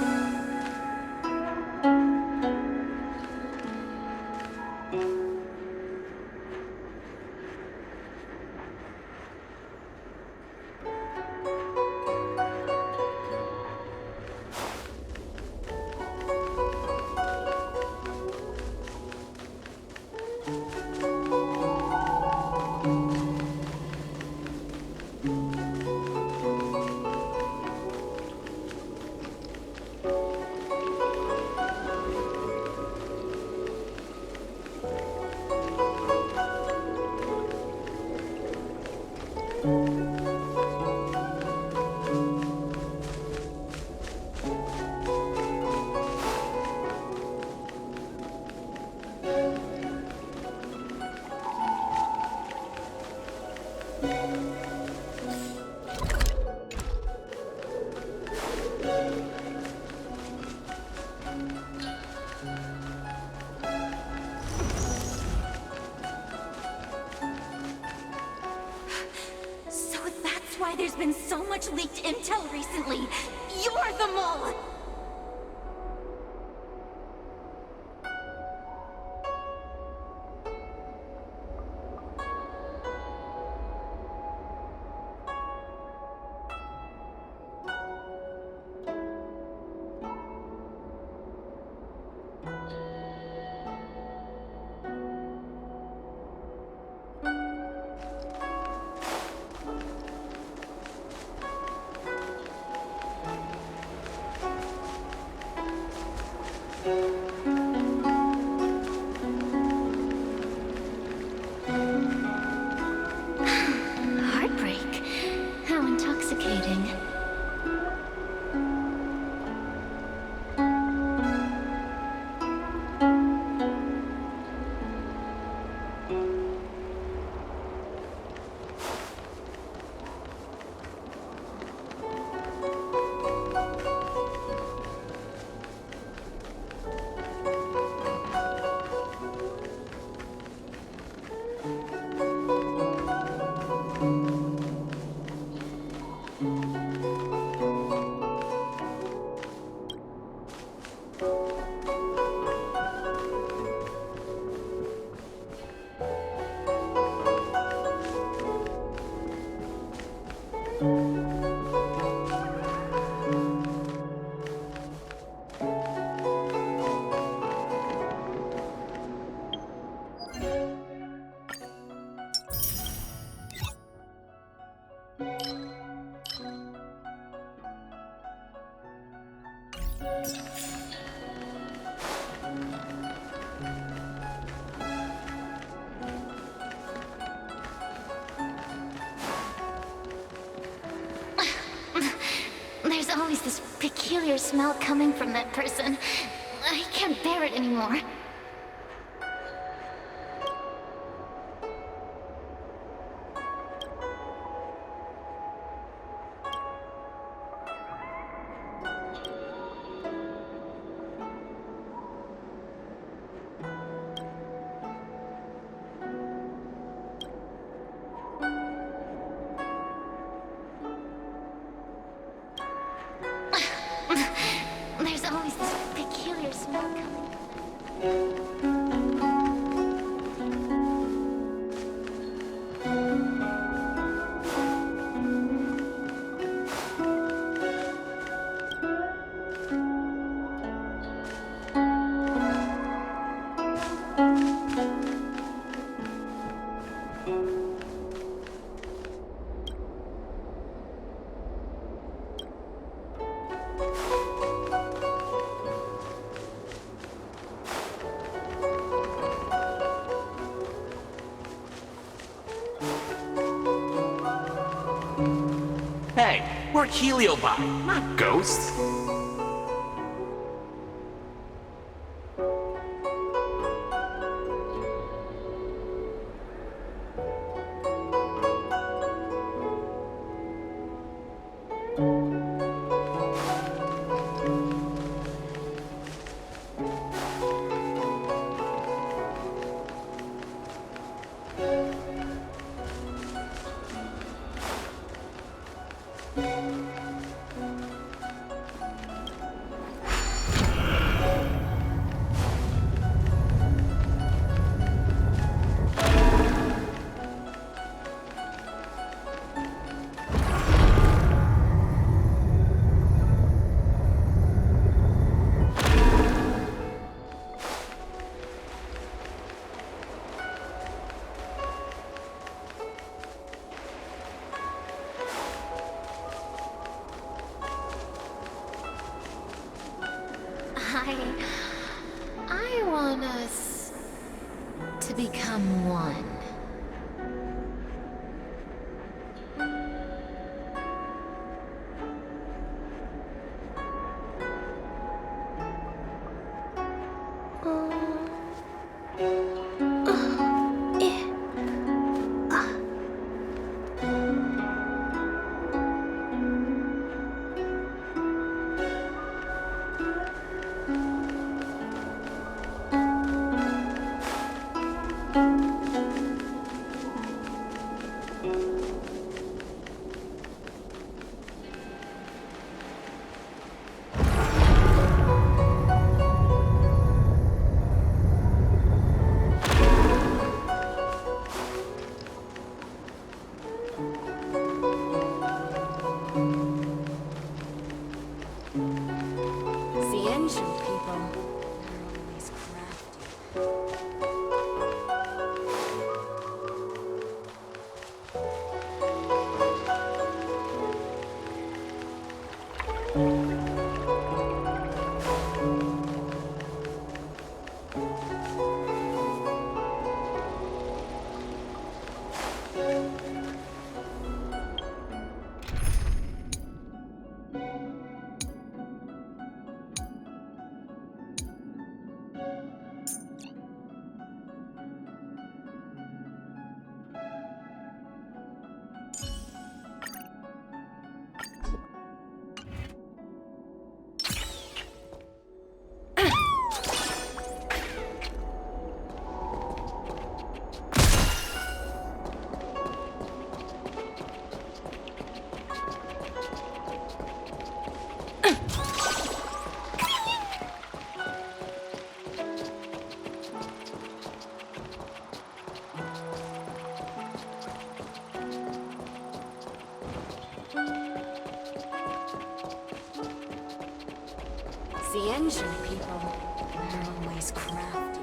So that's why there's been so much leaked intel recently. You're the mole! There's always this peculiar smell coming from that person. I can't bear it anymore. There's always this peculiar smell coming. Hey, we're Heliobi, not ghosts. I want us to become one. The ancient people, they're always crafty. The engine people. They're always crafty.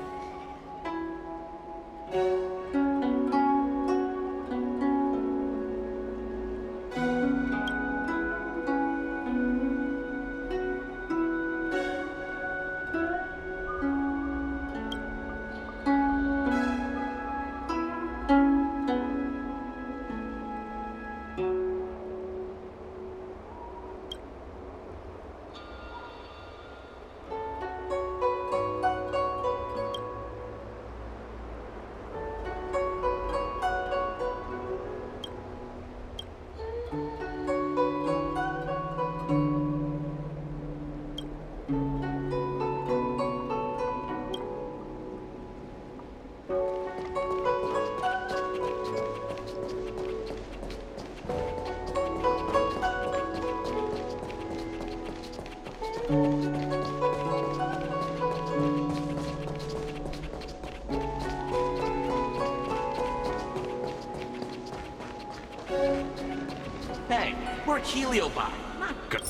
Hey, we're Heliobi, not good.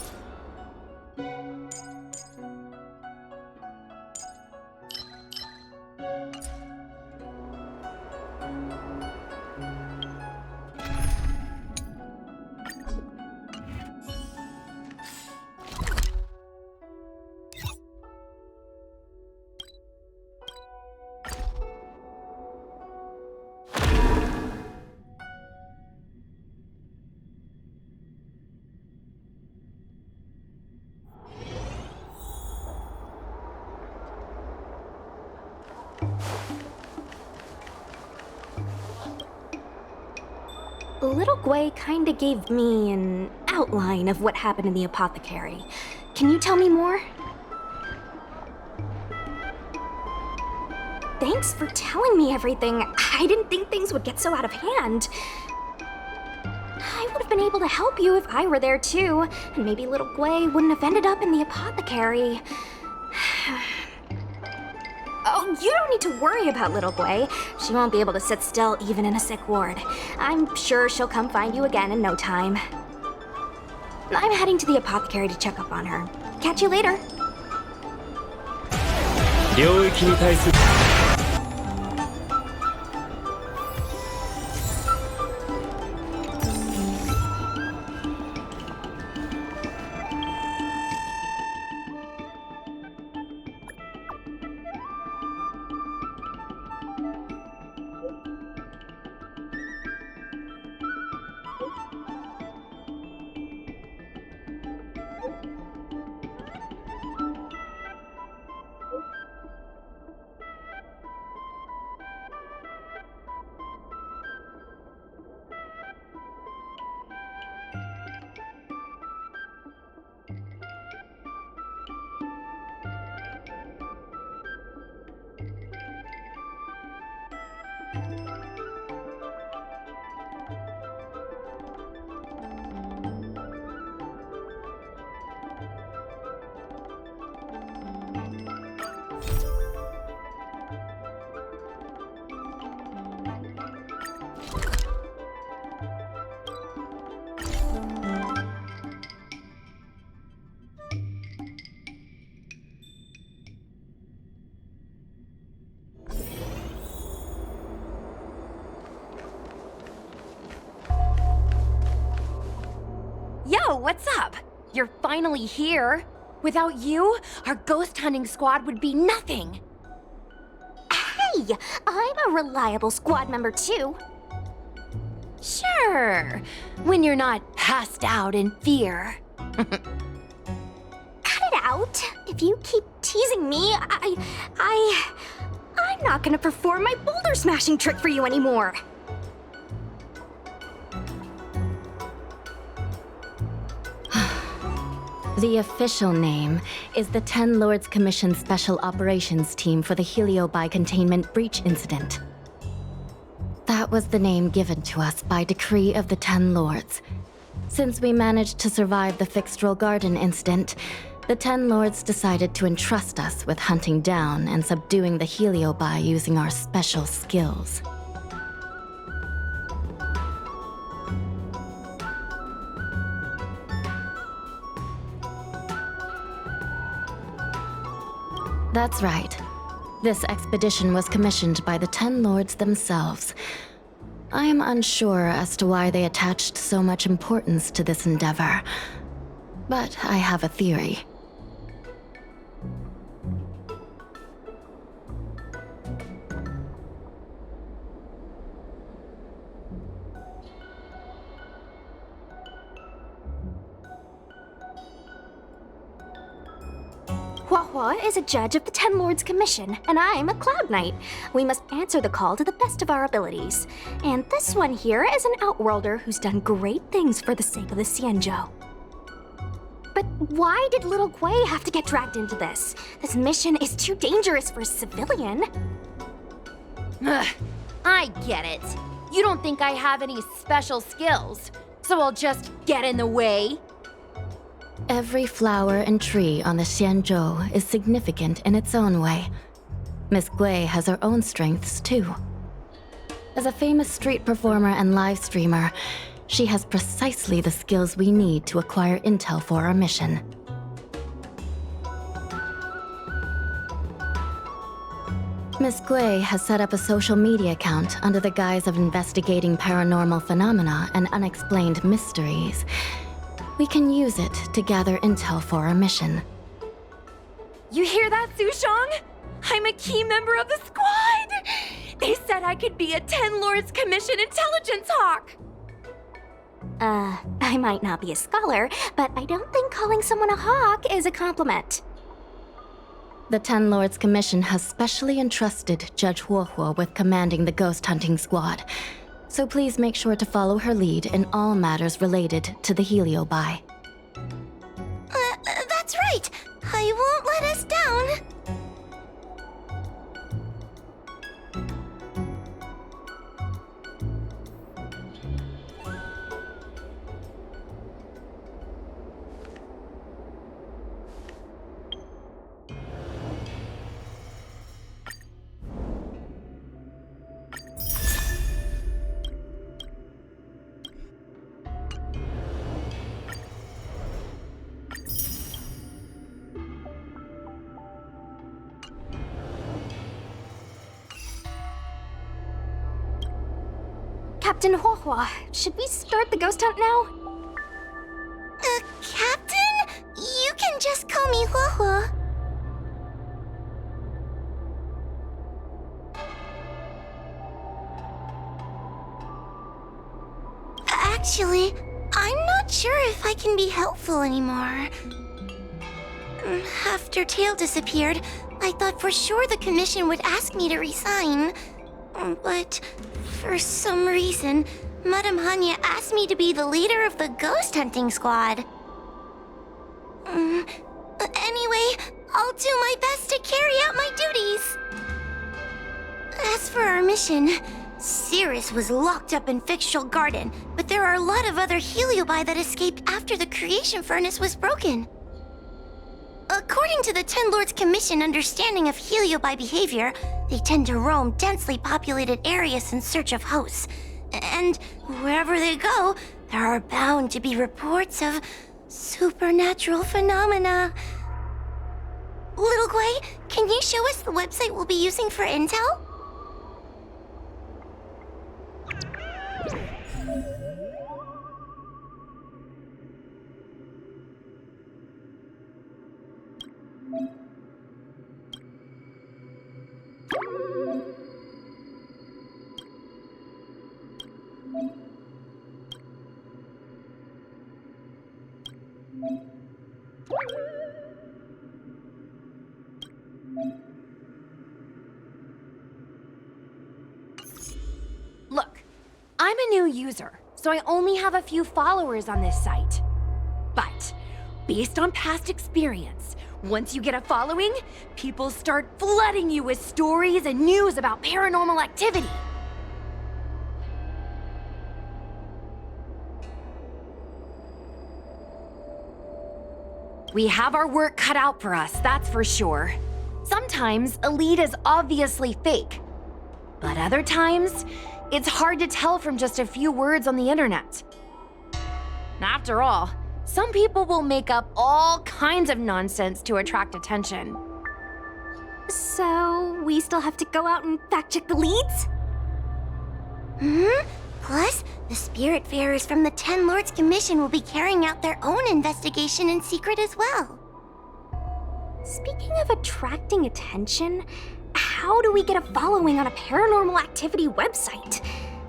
Little Gwei kinda gave me an outline of what happened in the apothecary. Can you tell me more? Thanks for telling me everything. I didn't think things would get so out of hand. I would have been able to help you if I were there too, and maybe little Gwei wouldn't have ended up in the apothecary. Oh, you don't need to worry about little Gwei. She won't be able to sit still even in a sick ward. I'm sure she'll come find you again in no time. I'm heading to the apothecary to check up on her. Catch you later. 領域に対する Yo, what's up? You're finally here. Without you, our ghost hunting squad would be nothing. Hey, I'm a reliable squad member too. Sure, when you're not passed out in fear. Cut it out. If you keep teasing me, I'm not gonna perform my boulder smashing trick for you anymore. The official name is the Ten Lords Commission Special Operations Team for the Heliobi Containment Breach Incident. That was the name given to us by decree of the Ten Lords. Since we managed to survive the Fixtral Garden incident, the Ten Lords decided to entrust us with hunting down and subduing the Heliobi using our special skills. That's right. This expedition was commissioned by the Ten Lords themselves. I am unsure as to why they attached so much importance to this endeavor, but I have a theory. Huahua is a judge of the Ten Lords Commission, and I'm a Cloud Knight. We must answer the call to the best of our abilities. And this one here is an Outworlder who's done great things for the sake of the Xianzhou. But why did little Gui have to get dragged into this? This mission is too dangerous for a civilian. Ugh, I get it. You don't think I have any special skills, so I'll just get in the way? Every flower and tree on the Xianzhou is significant in its own way. Miss Gui has her own strengths, too. As a famous street performer and live streamer, she has precisely the skills we need to acquire intel for our mission. Miss Gui has set up a social media account under the guise of investigating paranormal phenomena and unexplained mysteries. We can use it to gather intel for our mission. You hear that, Sushong? I'm a key member of the squad! They said I could be a Ten Lords Commission intelligence hawk! I might not be a scholar, but I don't think calling someone a hawk is a compliment. The Ten Lords Commission has specially entrusted Judge Huohuo with commanding the ghost hunting squad, so please make sure to follow her lead in all matters related to the Heliobi. That's right! I won't let us down! Captain Huohua, should we start the ghost hunt now? Captain? You can just call me Huohua. Actually, I'm not sure if I can be helpful anymore. After Tail disappeared, I thought for sure the commission would ask me to resign. But for some reason, Madame Hanya asked me to be the leader of the ghost hunting squad. Anyway, I'll do my best to carry out my duties. As for our mission, Cirrus was locked up in Fixtral Garden, but there are a lot of other Heliobi that escaped after the creation furnace was broken. According to the Ten Lords Commission understanding of Heliobi behavior, they tend to roam densely populated areas in search of hosts. And wherever they go, there are bound to be reports of supernatural phenomena. Little Gui, can you show us the website we'll be using for intel? Look, I'm a new user, so I only have a few followers on this site. But, based on past experience, once you get a following, people start flooding you with stories and news about paranormal activity. We have our work cut out for us, that's for sure. Sometimes a lead is obviously fake, but other times, it's hard to tell from just a few words on the internet. After all, some people will make up all kinds of nonsense to attract attention. So, we still have to go out and fact-check the leads? Plus, the Spiritfarers from the Ten Lords Commission will be carrying out their own investigation in secret as well. Speaking of attracting attention, how do we get a following on a paranormal activity website?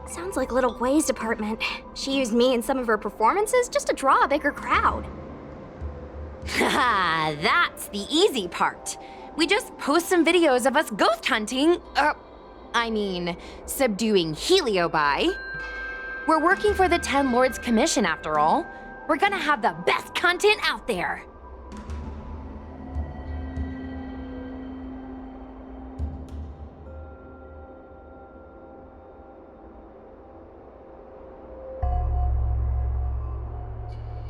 Sounds like Little Gwei's department. She used me in some of her performances just to draw a bigger crowd. Haha, that's the easy part. We just post some videos of us ghost hunting, subduing Heliobi. We're working for the Ten Lords Commission after all. We're gonna have the best content out there.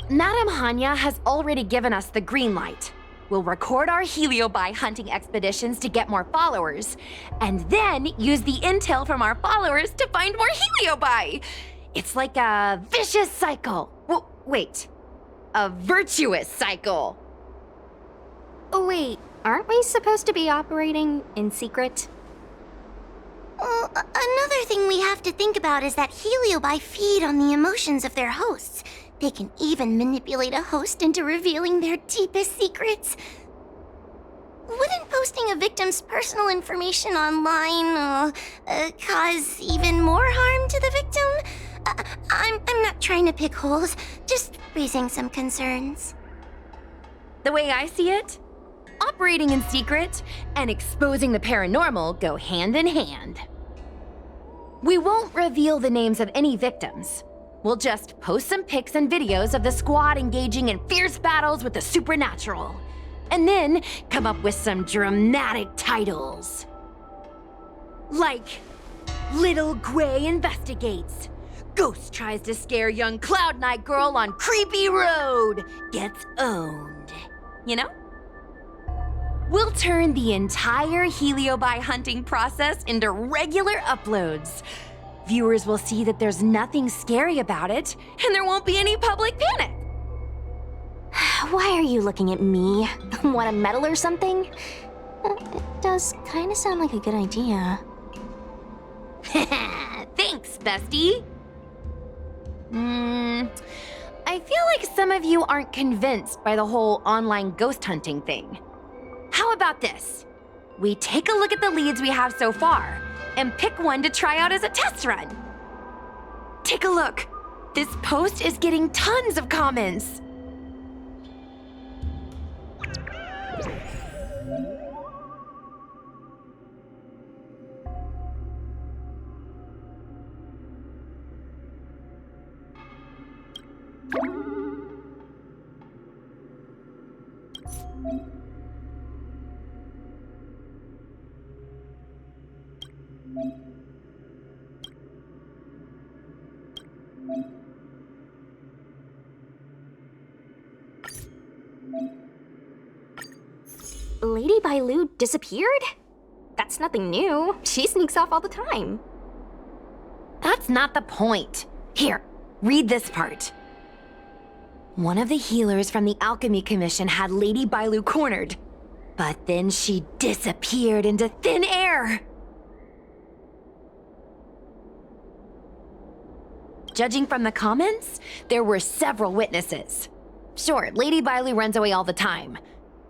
Madame Hanya has already given us the green light. We'll record our Heliobi hunting expeditions to get more followers, and then use the intel from our followers to find more Heliobi. It's like a vicious cycle. Wait, a virtuous cycle. Oh wait, aren't we supposed to be operating in secret? Well, another thing we have to think about is that Heliobi feed on the emotions of their hosts. They can even manipulate a host into revealing their deepest secrets. Wouldn't posting a victim's personal information online cause even more harm to the victim? I'm not trying to pick holes, just raising some concerns. The way I see it, operating in secret and exposing the paranormal go hand in hand. We won't reveal the names of any victims. We'll just post some pics and videos of the squad engaging in fierce battles with the supernatural. And then come up with some dramatic titles. Like, Little Gwei investigates. Ghost tries to scare young Cloud Knight girl on creepy road. Gets owned. You know? We'll turn the entire Heliobi hunting process into regular uploads. Viewers will see that there's nothing scary about it, and there won't be any public panic. Why are you looking at me? Want a medal or something? It does kind of sound like a good idea. Thanks, bestie. I feel like some of you aren't convinced by the whole online ghost hunting thing. How about this? We take a look at the leads we have so far, and pick one to try out as a test run. Take a look. This post is getting tons of comments. Lady Bailu disappeared? That's nothing new. She sneaks off all the time. That's not the point. Here, read this part. One of the healers from the Alchemy Commission had Lady Bailu cornered, but then she disappeared into thin air. Judging from the comments, there were several witnesses. Sure, Lady Bailu runs away all the time,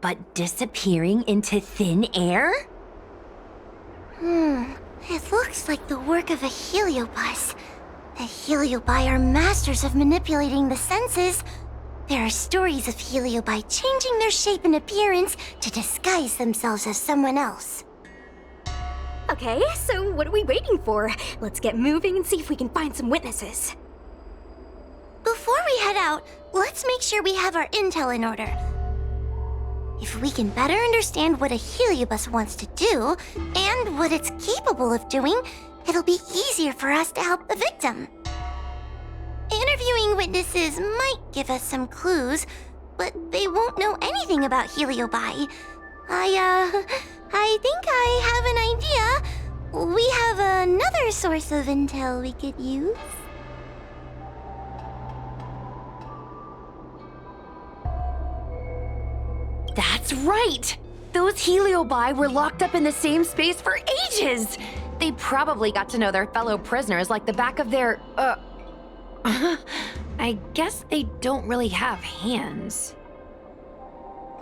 but disappearing into thin air? It looks like the work of a heliobus. The Heliobi are masters of manipulating the senses. There are stories of Heliobi changing their shape and appearance to disguise themselves as someone else. Okay, so what are we waiting for? Let's get moving and see if we can find some witnesses. Before we head out, let's make sure we have our intel in order. If we can better understand what a heliobus wants to do, and what it's capable of doing, it'll be easier for us to help the victim. Interviewing witnesses might give us some clues, but they won't know anything about Heliobi. I think I have an idea. We have another source of intel we could use. That's right! Those heliobi were locked up in the same space for ages! They probably got to know their fellow prisoners like the back of their, I guess they don't really have hands.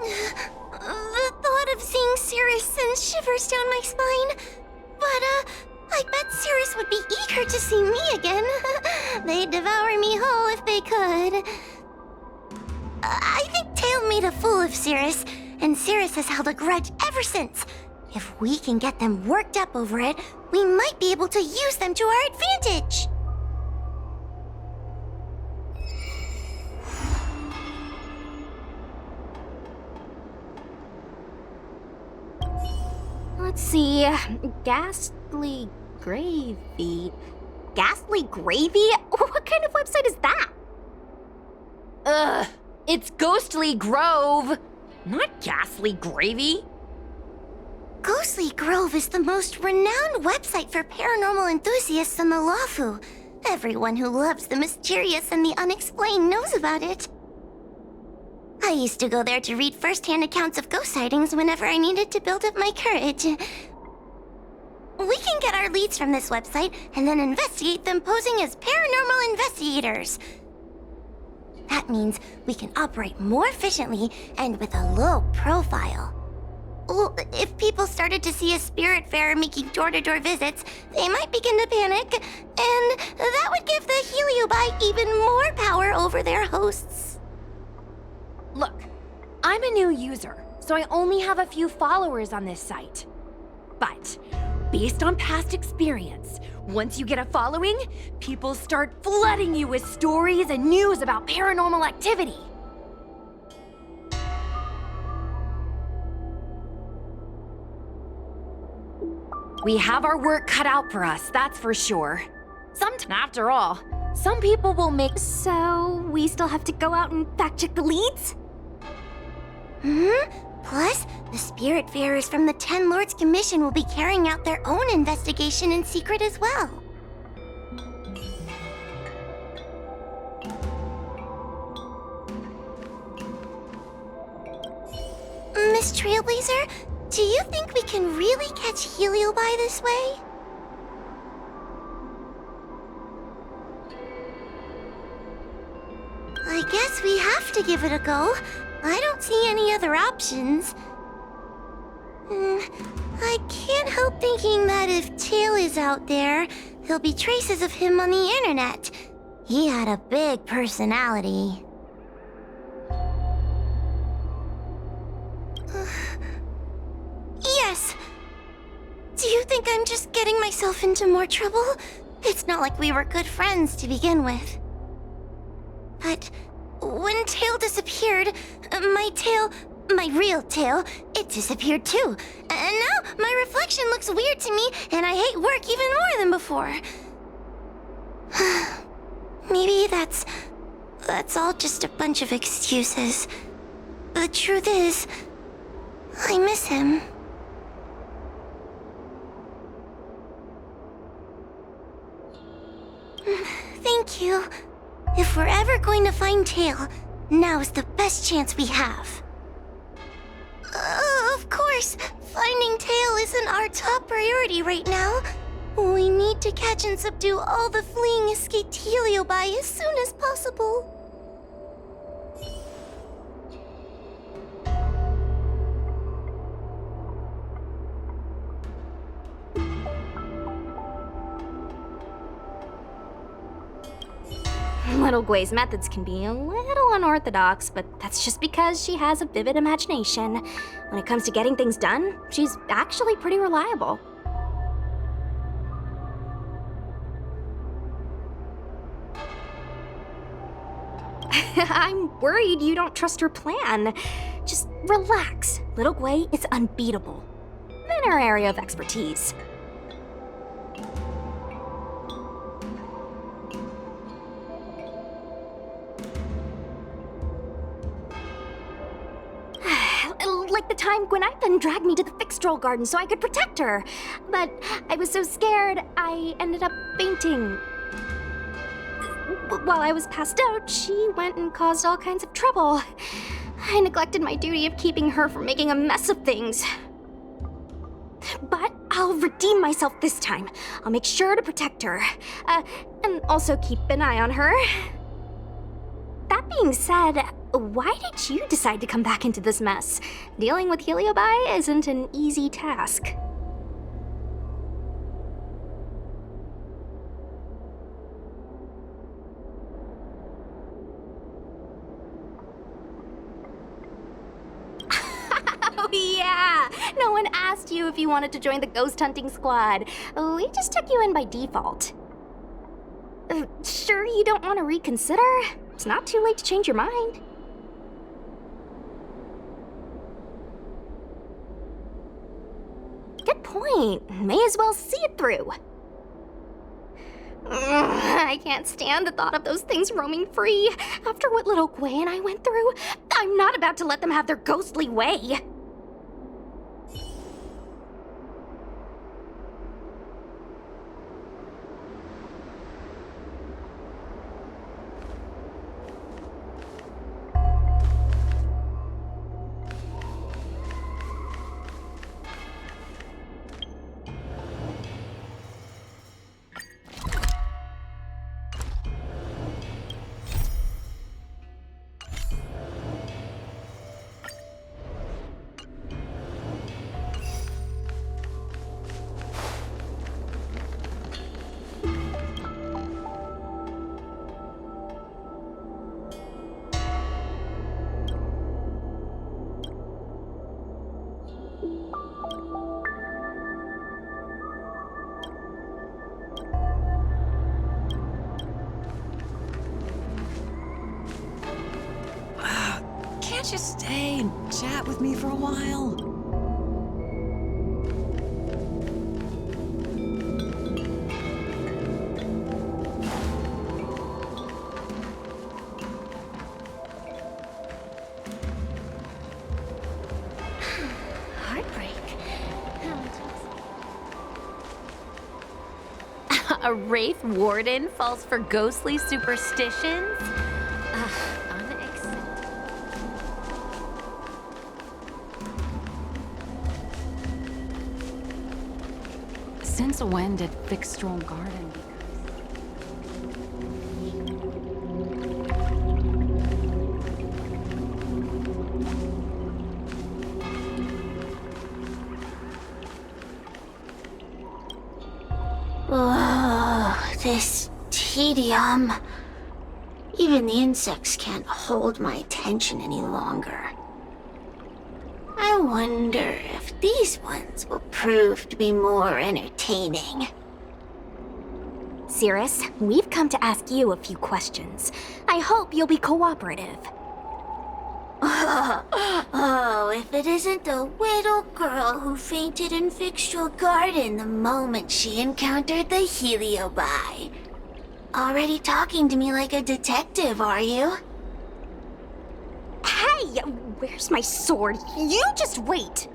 The thought of seeing Cirrus sends shivers down my spine. But, I bet Cirrus would be eager to see me again. They'd devour me whole if they could. I think Tail made a fool of Cirrus, and Cirrus has held a grudge ever since. If we can get them worked up over it, we might be able to use them to our advantage. Let's see. Ghastly Gravy. Ghastly Gravy? What kind of website is that? Ugh, it's Ghostly Grove, not Ghastly Gravy. Ghostly Grove is the most renowned website for paranormal enthusiasts in the Lawfu. Everyone who loves the mysterious and the unexplained knows about it. I used to go there to read first-hand accounts of ghost sightings whenever I needed to build up my courage. We can get our leads from this website and then investigate them posing as paranormal investigators. That means we can operate more efficiently and with a low profile. Well, if people started to see a spirit farer making door-to-door visits, they might begin to panic, and that would give the heliobi even more power over their hosts. Look, I'm a new user, so I only have a few followers on this site. But, based on past experience, once you get a following, people start flooding you with stories and news about paranormal activity. We have our work cut out for us, that's for sure. After all, some people will make... So, we still have to go out and fact-check the leads? Plus, the Spiritfarers from the Ten Lords Commission will be carrying out their own investigation in secret as well. Miss Trailblazer, do you think we can really catch heliobi this way? I guess we have to give it a go. I don't see any other options. I can't help thinking that if Tail is out there, there'll be traces of him on the internet. He had a big personality. Yes! Do you think I'm just getting myself into more trouble? It's not like we were good friends to begin with. But when Tail disappeared, my real tail, it disappeared too. And now my reflection looks weird to me, and I hate work even more than before. Maybe that's all just a bunch of excuses. The truth is, I miss him. Thank you. If we're ever going to find Tail, now is the best chance we have. Of course, finding Tail isn't our top priority right now. We need to catch and subdue all the fleeing escaped heliobi as soon as possible. Little Gui's methods can be a little unorthodox, but that's just because she has a vivid imagination. When it comes to getting things done, she's actually pretty reliable. I'm worried you don't trust her plan. Just relax. Little Gui is unbeatable. In her area of expertise. Like the time Gwenithan dragged me to the Fixtroll Garden so I could protect her. But I was so scared, I ended up fainting. While I was passed out, she went and caused all kinds of trouble. I neglected my duty of keeping her from making a mess of things. But I'll redeem myself this time. I'll make sure to protect her. And also keep an eye on her. That being said, why did you decide to come back into this mess? Dealing with Heliobi isn't an easy task. Oh yeah! No one asked you if you wanted to join the ghost hunting squad. We just took you in by default. Sure you don't want to reconsider? It's not too late to change your mind. Good point. May as well see it through. I can't stand the thought of those things roaming free. After what little Gui and I went through, I'm not about to let them have their ghostly way. Can't you stay and chat with me for a while? Heartbreak. A Wraith Warden falls for ghostly superstitions? Since when did Fixstrom Garden Oh, this tedium. Even the insects can't hold my attention any longer. I wonder if these ones will prove to be more entertaining. Cirrus, we've come to ask you a few questions. I hope you'll be cooperative. Oh, if it isn't the little girl who fainted in Fixstral Garden the moment she encountered the Heliobi. Already talking to me like a detective, are you? Hey, where's my sword? You just wait.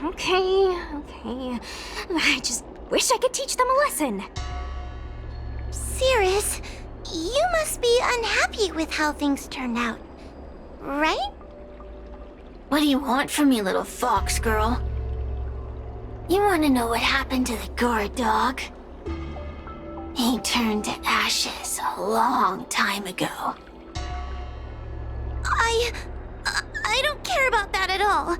Okay. I just wish I could teach them a lesson. Cirrus, you must be unhappy with how things turned out, right? What do you want from me, little fox girl? You want to know what happened to the guard dog? He turned to ashes a long time ago. I don't care about that at all.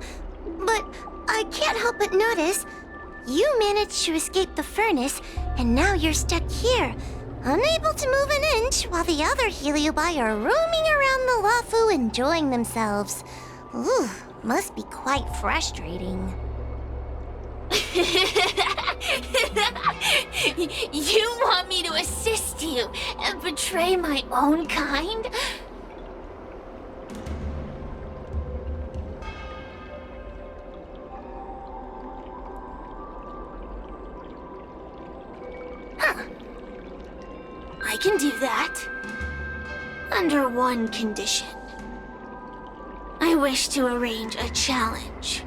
But I can't help but notice you managed to escape the furnace, and now you're stuck here, unable to move an inch while the other Heliobi are roaming around the Lafu enjoying themselves. Ooh, must be quite frustrating. You want me to assist you and betray my own kind? I can do that. Under one condition. I wish to arrange a challenge.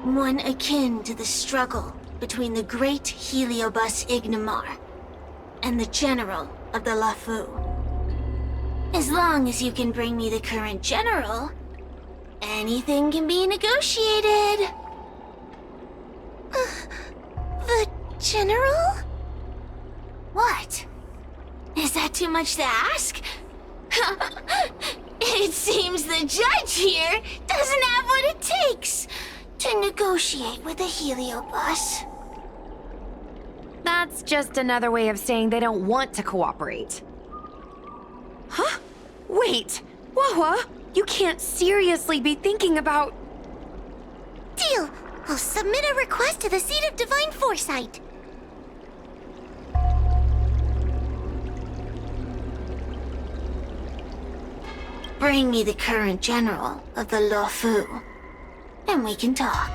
One akin to the struggle between the great Heliobus Ignimar and the general of the LeFou. As long as you can bring me the current general, anything can be negotiated. The general? What? Is that too much to ask? It seems the judge here doesn't have what it takes to negotiate with the Heliobus. That's just another way of saying they don't want to cooperate. Huh? Wait, Wawa, you can't seriously be thinking about... Deal! I'll submit a request to the Seat of Divine Foresight. Bring me the current general of the LeFou, and we can talk.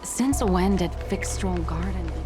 Since when did Fixstral Garden become?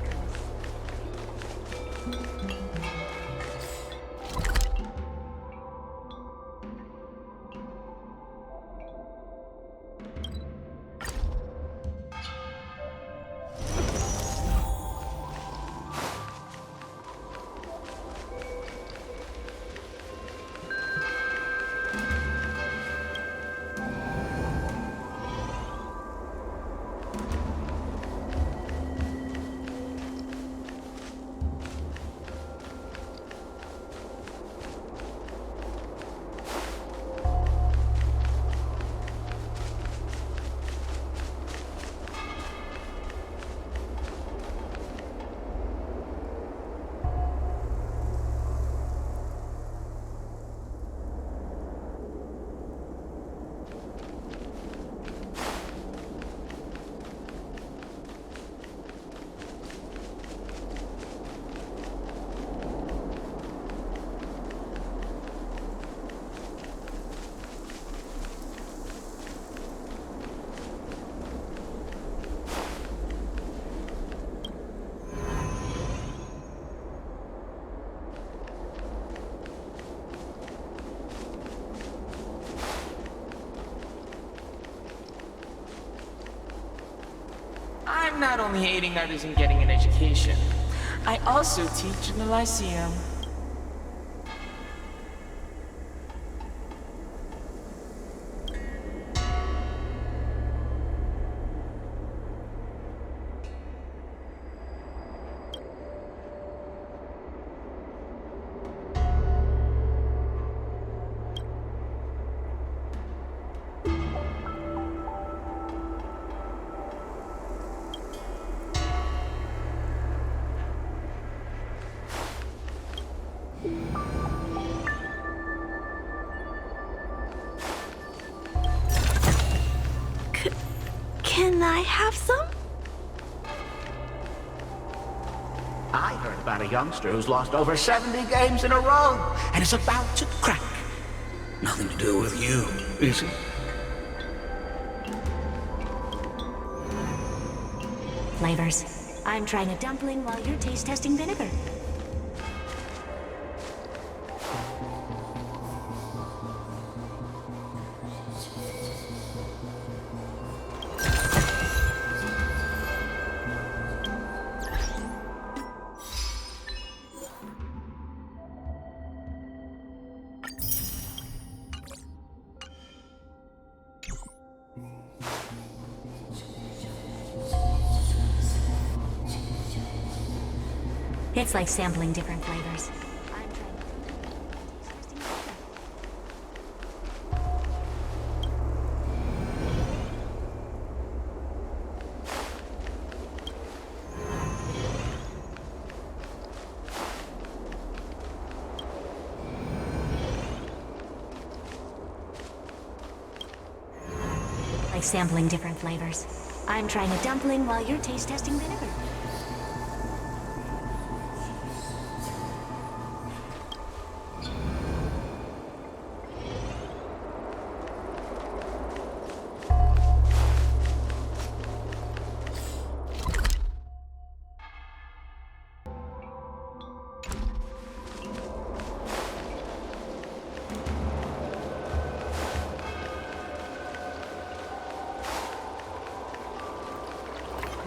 I'm not only aiding others in getting an education, I also teach in the Lyceum. Can I have some? I heard about a youngster who's lost over 70 games in a row and is about to crack. Nothing to do with you, is it? flavors. I'm trying a dumpling while you're taste testing vinegar. It's like sampling different flavors. Like sampling different flavors. I'm trying a dumpling while you're taste testing vinegar.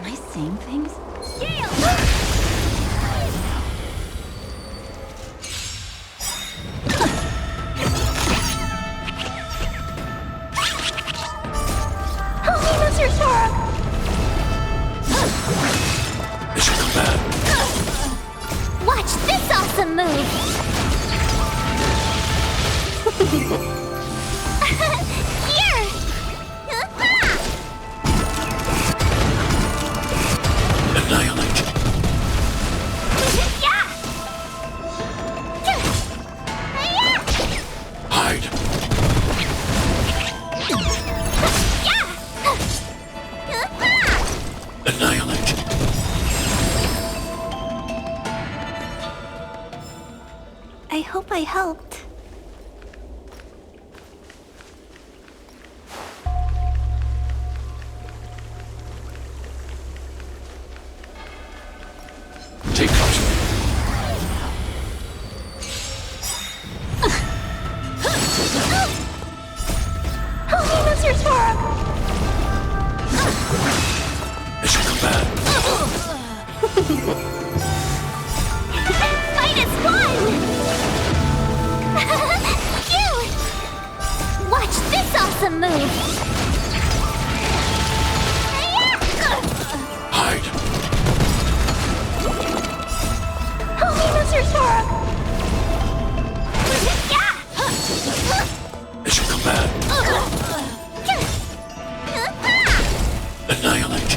Am I saying things? Watch this awesome move! Here! Annihilate. Hide. Annihilate. I hope I helped. Take caution. Holy Mr. Sora! Mission command. Fight is fun! Cute! Watch this awesome move! Hide. Holy Mr. Sora! Mission command. Annihilate.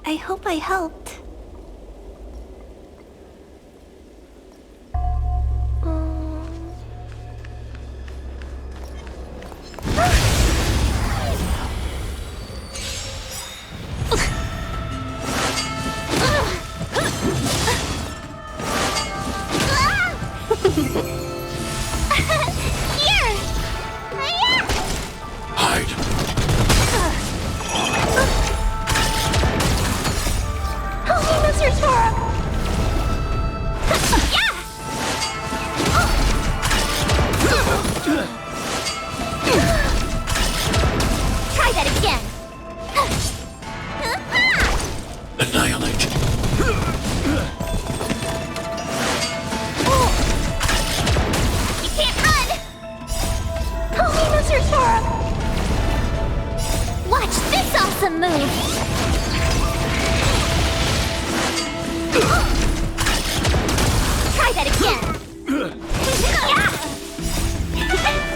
I hope I helped. Here! Hide. Holy Mr. Sora! Try that again! Annihilate. You can't run! Holy Mr. Sora! Watch this awesome move! Try that again!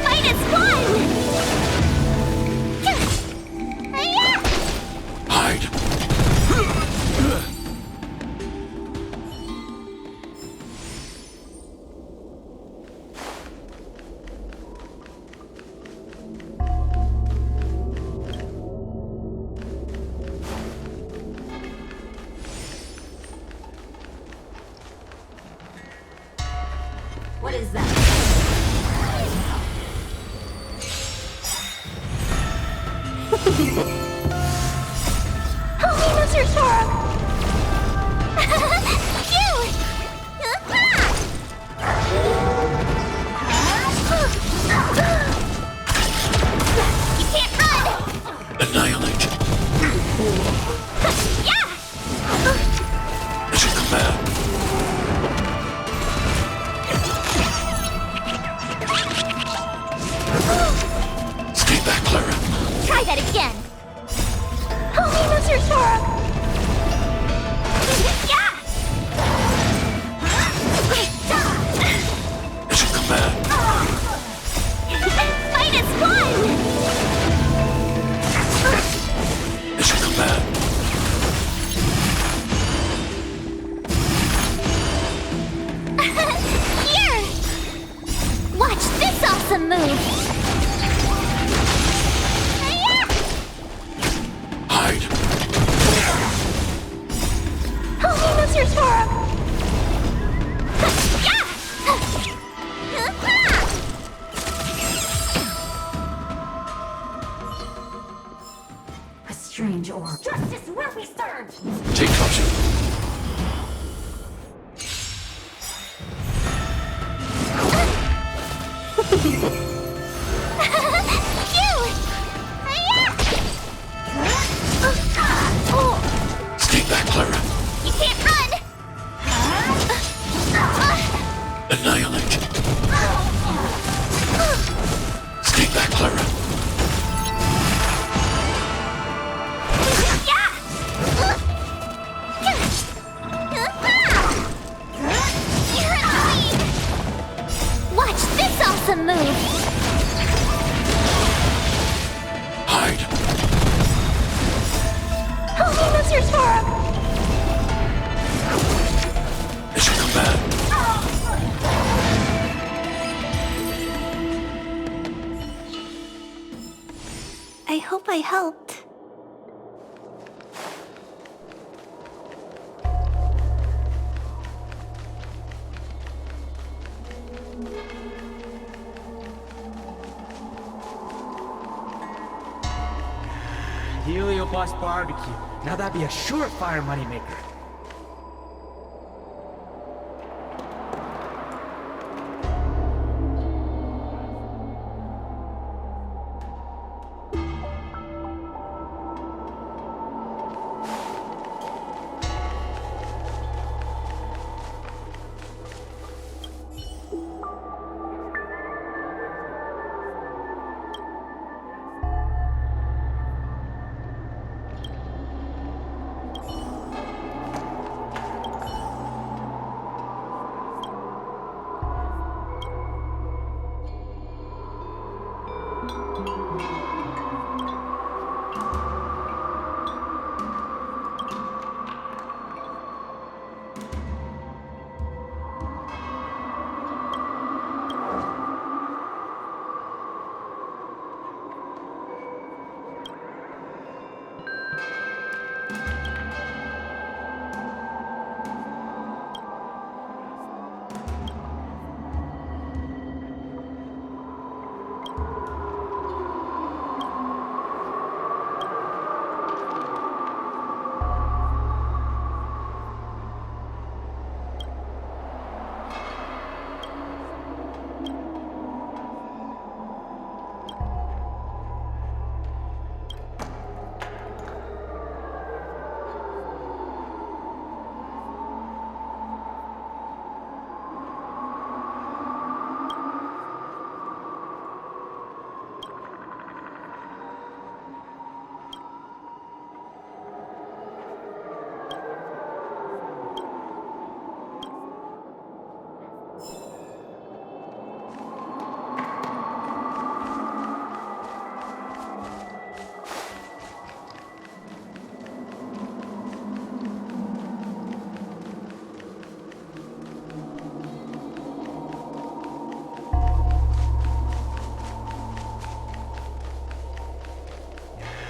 Fight is fun! Hide. What is that? Help me, Mr. Sora! Phew! You can't run! Annihilate. Yeah! As a command. Stay back, Clara. Try that again! Help me, Mr. Sora! Yeah! As a command. -1! As a command. Here! Watch this awesome move! Hide. Help me, Mr. Sora! A strange orb. Justice will be served! Take cover. Stay back, Clara. You can't run! Annihilate. Stay back, Clara. Watch this awesome move! Hide. Help me, Mr. Sora! As a command. I hope I helped. Heliobus barbecue. Now that'd be a surefire moneymaker.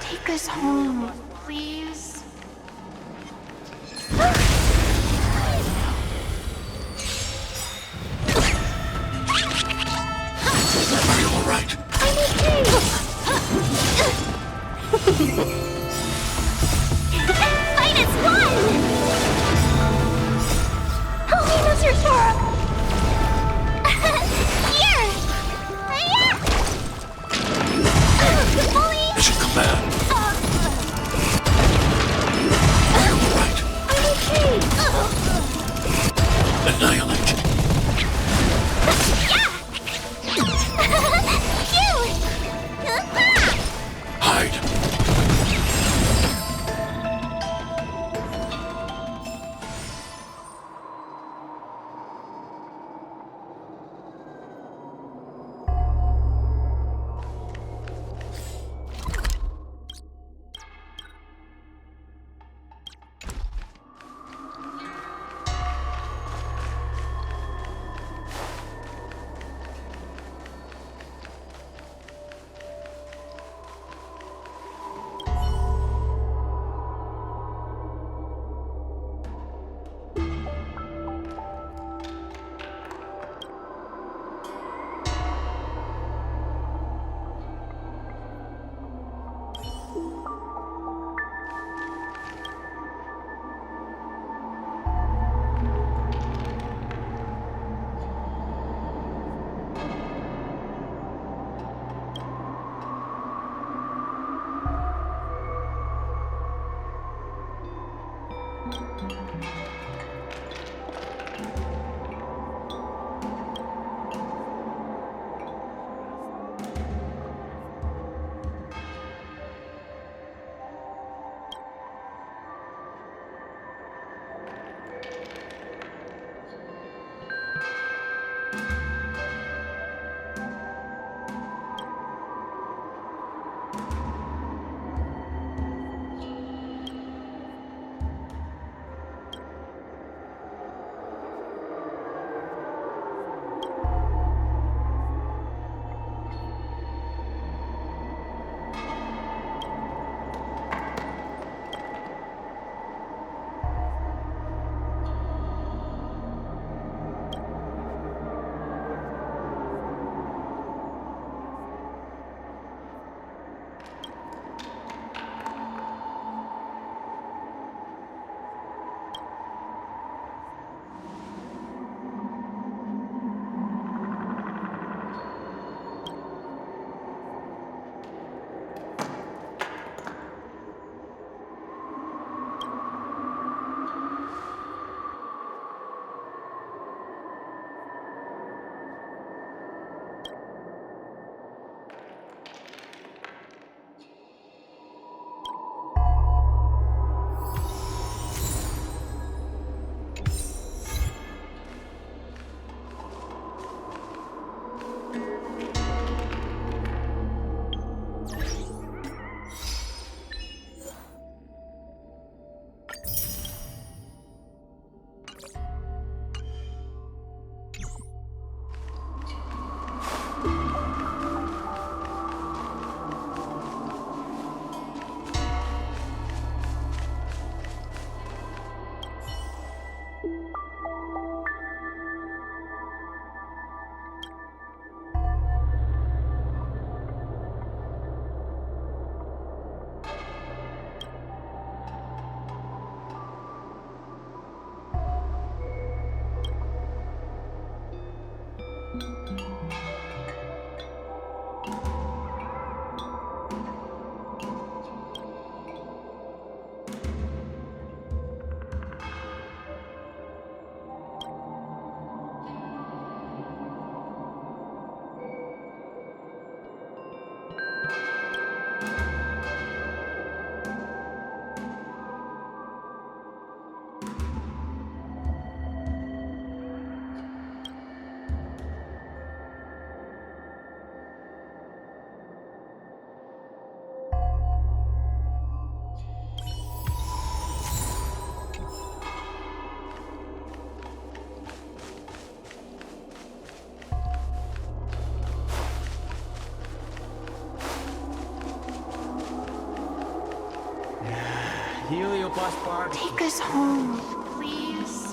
Take us home, please. Are you all right? I'm okay. Fight is won! Help me, Mr. Sora! Here! Hiya! Bully! Mission command. I'm okay! Annihilate. Yeah! Phew! Hide. Heliobus barbecue. Take us home, please.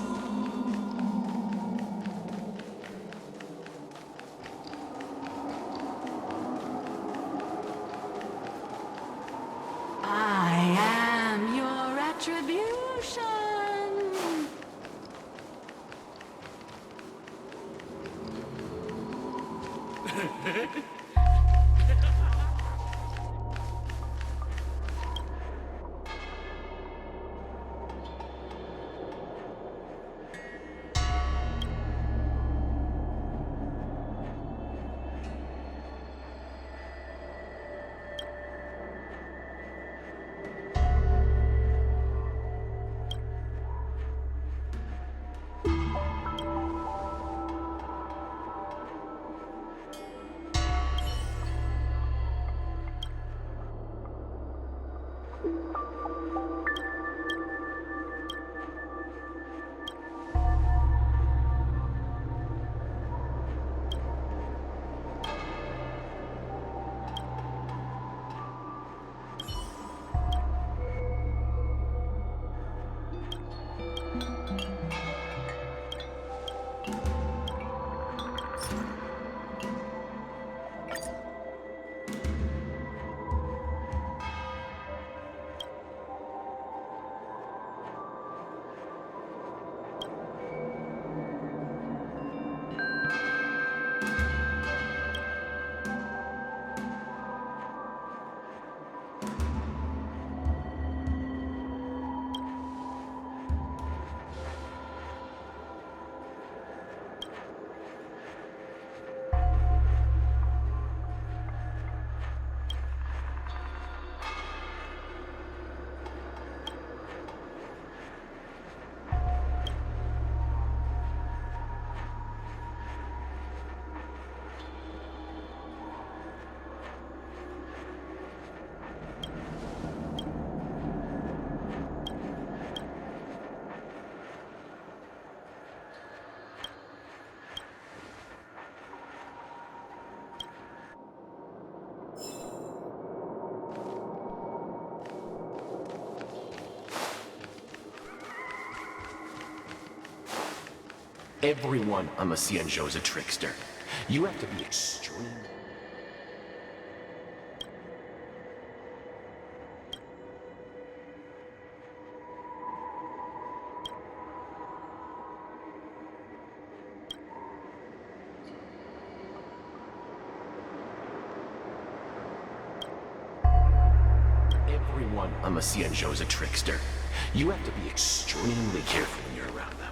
Everyone on the Xianzhou is a trickster. You have to be extreme. Everyone on the Xianzhou is a trickster. You have to be extremely careful when you're around them.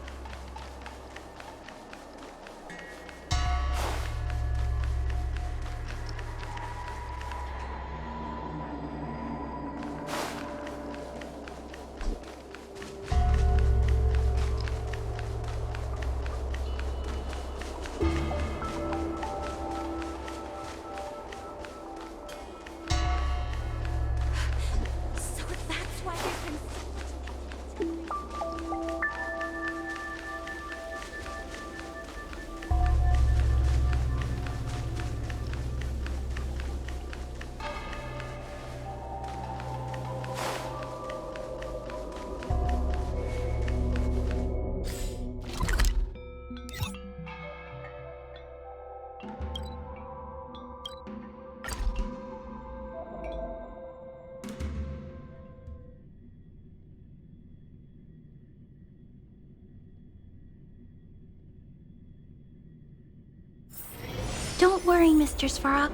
Don't worry, Mr. Svarog.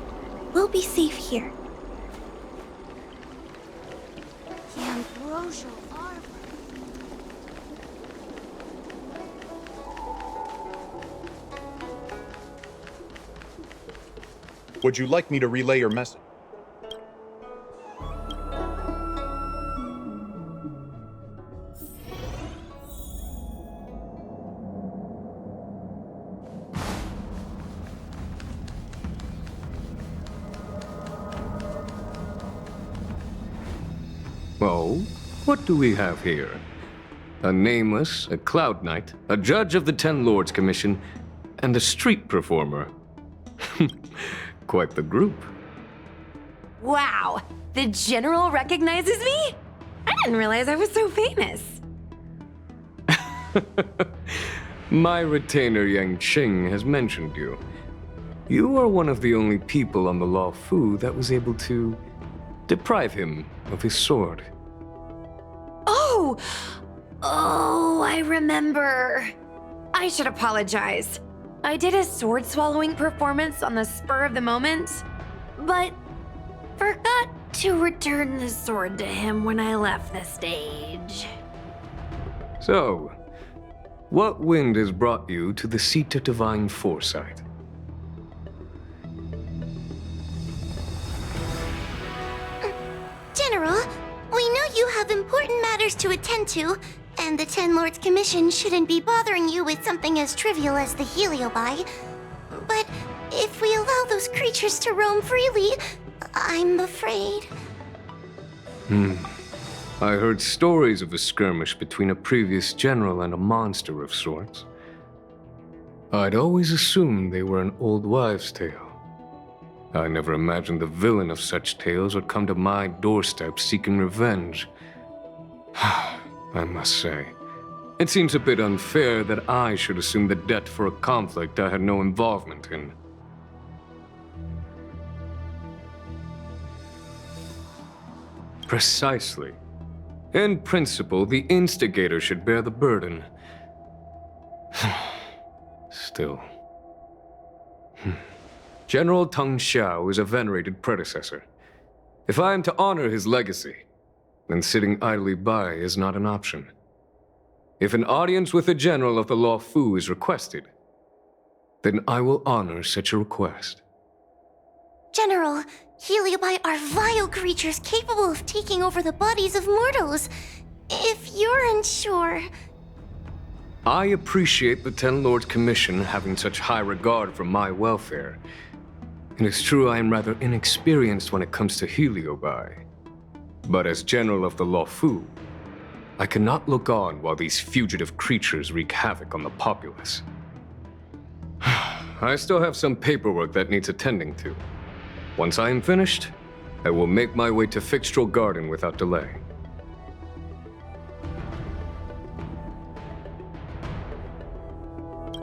We'll be safe here. The ambrosial arbor. Would you like me to relay your message? Oh, what do we have here? A nameless, a cloud knight, a judge of the Ten Lords Commission, and a street performer. Quite the group. Wow, the General recognizes me? I didn't realize I was so famous. My retainer Yang Qing has mentioned you. You are one of the only people on the Law Fu that was able to deprive him of his sword. Oh, I remember. I should apologize. I did a sword swallowing performance on the spur of the moment, but forgot to return the sword to him when I left the stage. So, what wind has brought you to the seat of divine foresight? General, we know you have important matters to attend to, and the Ten Lords Commission shouldn't be bothering you with something as trivial as the Heliobi. But if we allow those creatures to roam freely, I'm afraid. I heard stories of a skirmish between a previous general and a monster of sorts. I'd always assumed they were an old wives' tale. I never imagined the villain of such tales would come to my doorstep seeking revenge. I must say, it seems a bit unfair that I should assume the debt for a conflict I had no involvement in. Precisely. In principle, the instigator should bear the burden. Still. General Teng Xiao is a venerated predecessor. If I am to honor his legacy, then sitting idly by is not an option. If an audience with the general of the Law Fu is requested, then I will honor such a request. General, Heliobi are vile creatures capable of taking over the bodies of mortals. If you're unsure... I appreciate the Ten Lords Commission having such high regard for my welfare. It is true I am rather inexperienced when it comes to Heliobi. But as General of the Law Fu, I cannot look on while these fugitive creatures wreak havoc on the populace. I still have some paperwork that needs attending to. Once I am finished, I will make my way to Fixtral Garden without delay.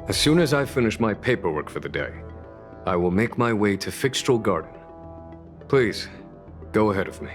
As soon as I finish my paperwork for the day, I will make my way to Fixtral Garden. Please, go ahead of me.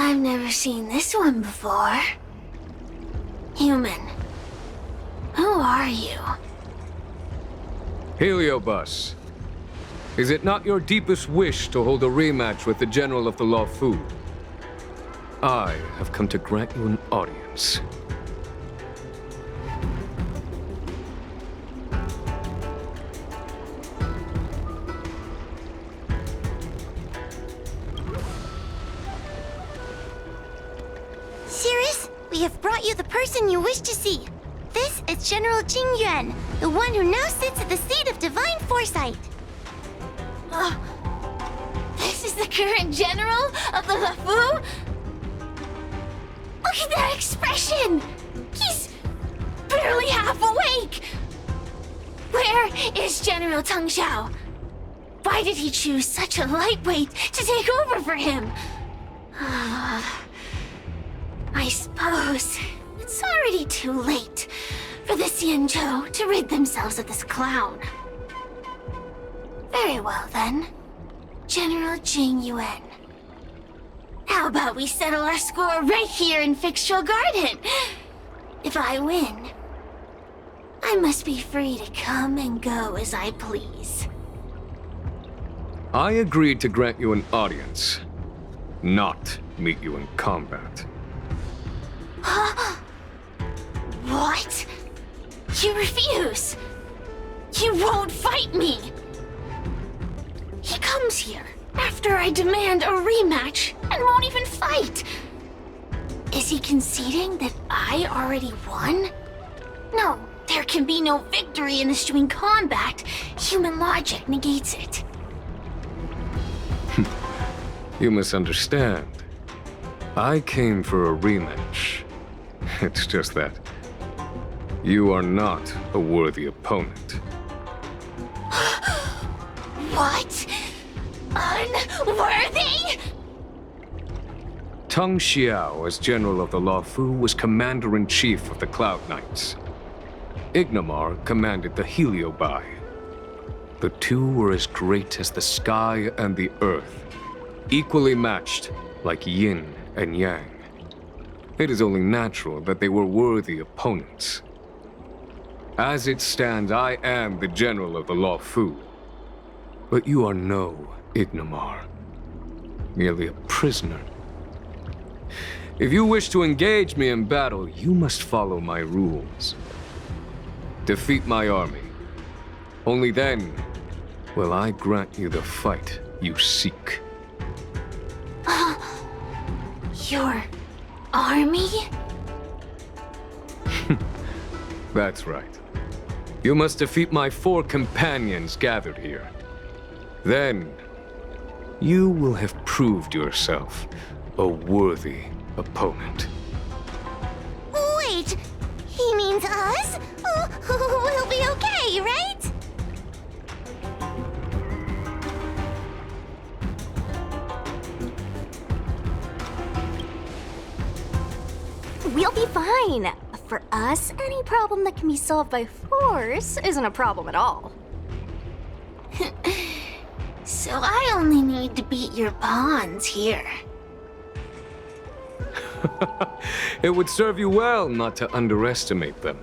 I've never seen this one before. Human. Who are you? Heliobus, is it not your deepest wish to hold a rematch with the General of the Law Fu? I have come to grant you an audience. Cirrus, we have brought you the person you wish to see. This is General Jing Yuan, the one who now sits at the seat of divine foresight. This is the current general of the LeFou? Look at that expression! He's barely half awake! Where is General Teng Xiao? Why did he choose such a lightweight to take over for him? I suppose it's already too late for the Xianzhou to rid themselves of this clown. Very well then, General Jing Yuan. How about we settle our score right here in Fixtral Garden? If I win, I must be free to come and go as I please. I agreed to grant you an audience, not meet you in combat. What? You refuse? You won't fight me? He comes here after I demand a rematch and won't even fight. Is he conceding that I already won? No, there can be no victory in ensuing combat. Human logic negates it. You misunderstand. I came for a rematch. It's just that you are not a worthy opponent. What? Unworthy? Tang Xiao, as General of the Luofu, was Commander-in-Chief of the Cloud Knights. Ignamar commanded the Heliobai. The two were as great as the sky and the earth, equally matched like yin and yang. It is only natural that they were worthy opponents. As it stands, I am the General of the Luofu. But you are no Ignamar, merely a prisoner. If you wish to engage me in battle, you must follow my rules. Defeat my army. Only then will I grant you the fight you seek. Your army? That's right. You must defeat my 4 companions gathered here. Then, you will have proved yourself a worthy opponent. Wait! He means us? We'll be okay, right? We'll be fine. For us, any problem that can be solved by force isn't a problem at all. So I only need to beat your pawns here. It would serve you well not to underestimate them.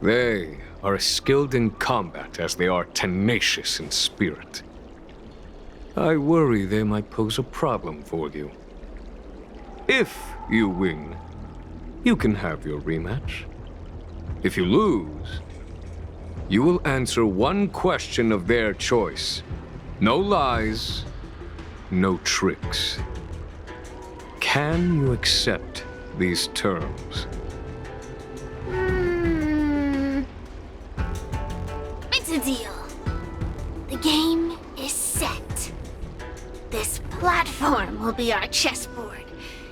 They are as skilled in combat as they are tenacious in spirit. I worry they might pose a problem for you. If you win, you can have your rematch. If you lose, you will answer one question of their choice. No lies, no tricks. Can you accept these terms? It's a deal. The game is set. This platform will be our chessboard,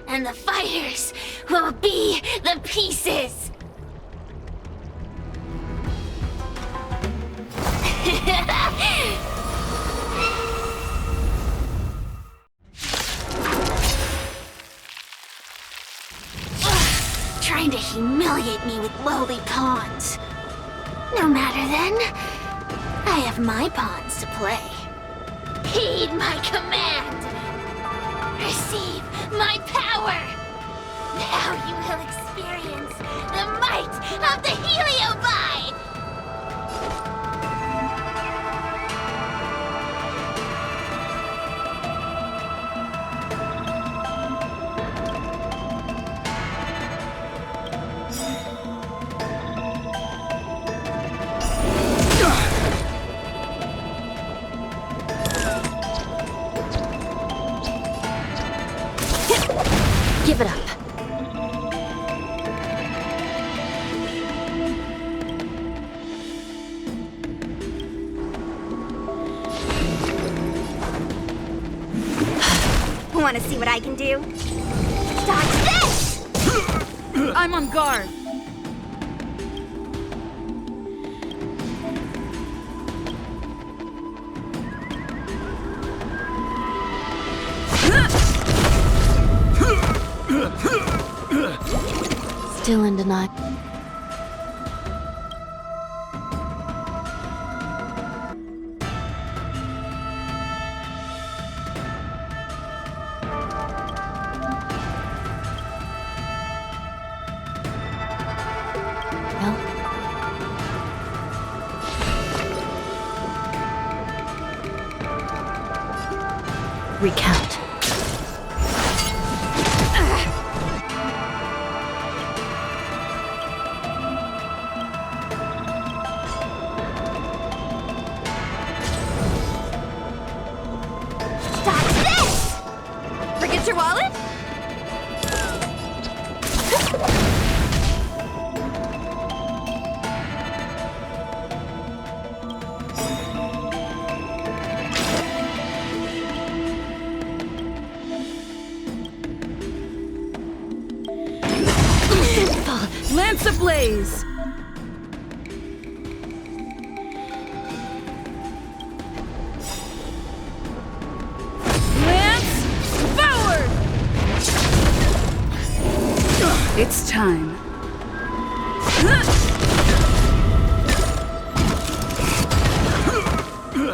and the fighters will be the pieces. Trying to humiliate me with lowly pawns. No matter then. I have my pawns to play. Heed my command. Receive my power. Now you will experience the might of the Heliobai. Give it up. Want to see what I can do? Dodge this! I'm on guard. Still in denial. Recount. Forget your wallet? Lance ablaze! Lance forward! It's time.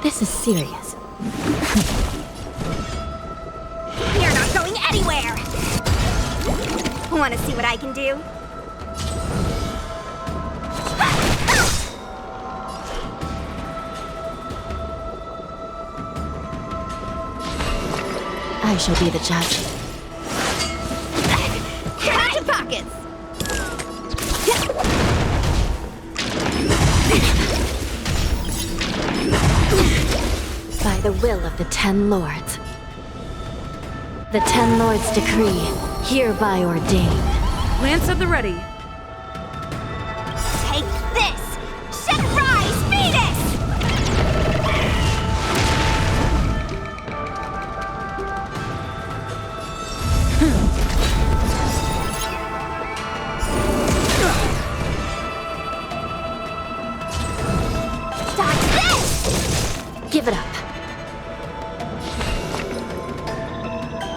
This is serious. You're not going anywhere! Want to see what I can do? I shall be the judge. Count your pockets! By the will of the Ten Lords. The Ten Lords decree, hereby ordain. Lance at the ready. Take this! Shed rise, Venus! Dodge this! Give it up.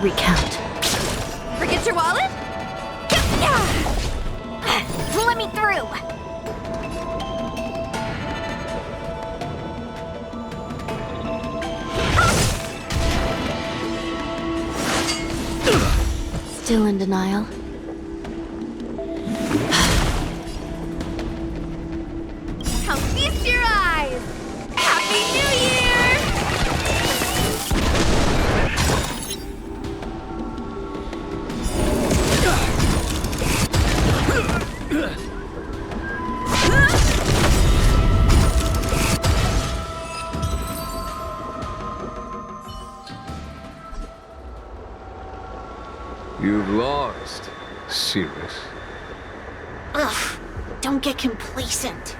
Recount. Forget your wallet? Let me through! Still in denial? Come feast your eyes! Happy New Year! You've lost, Cirrus. Ugh, don't get complacent.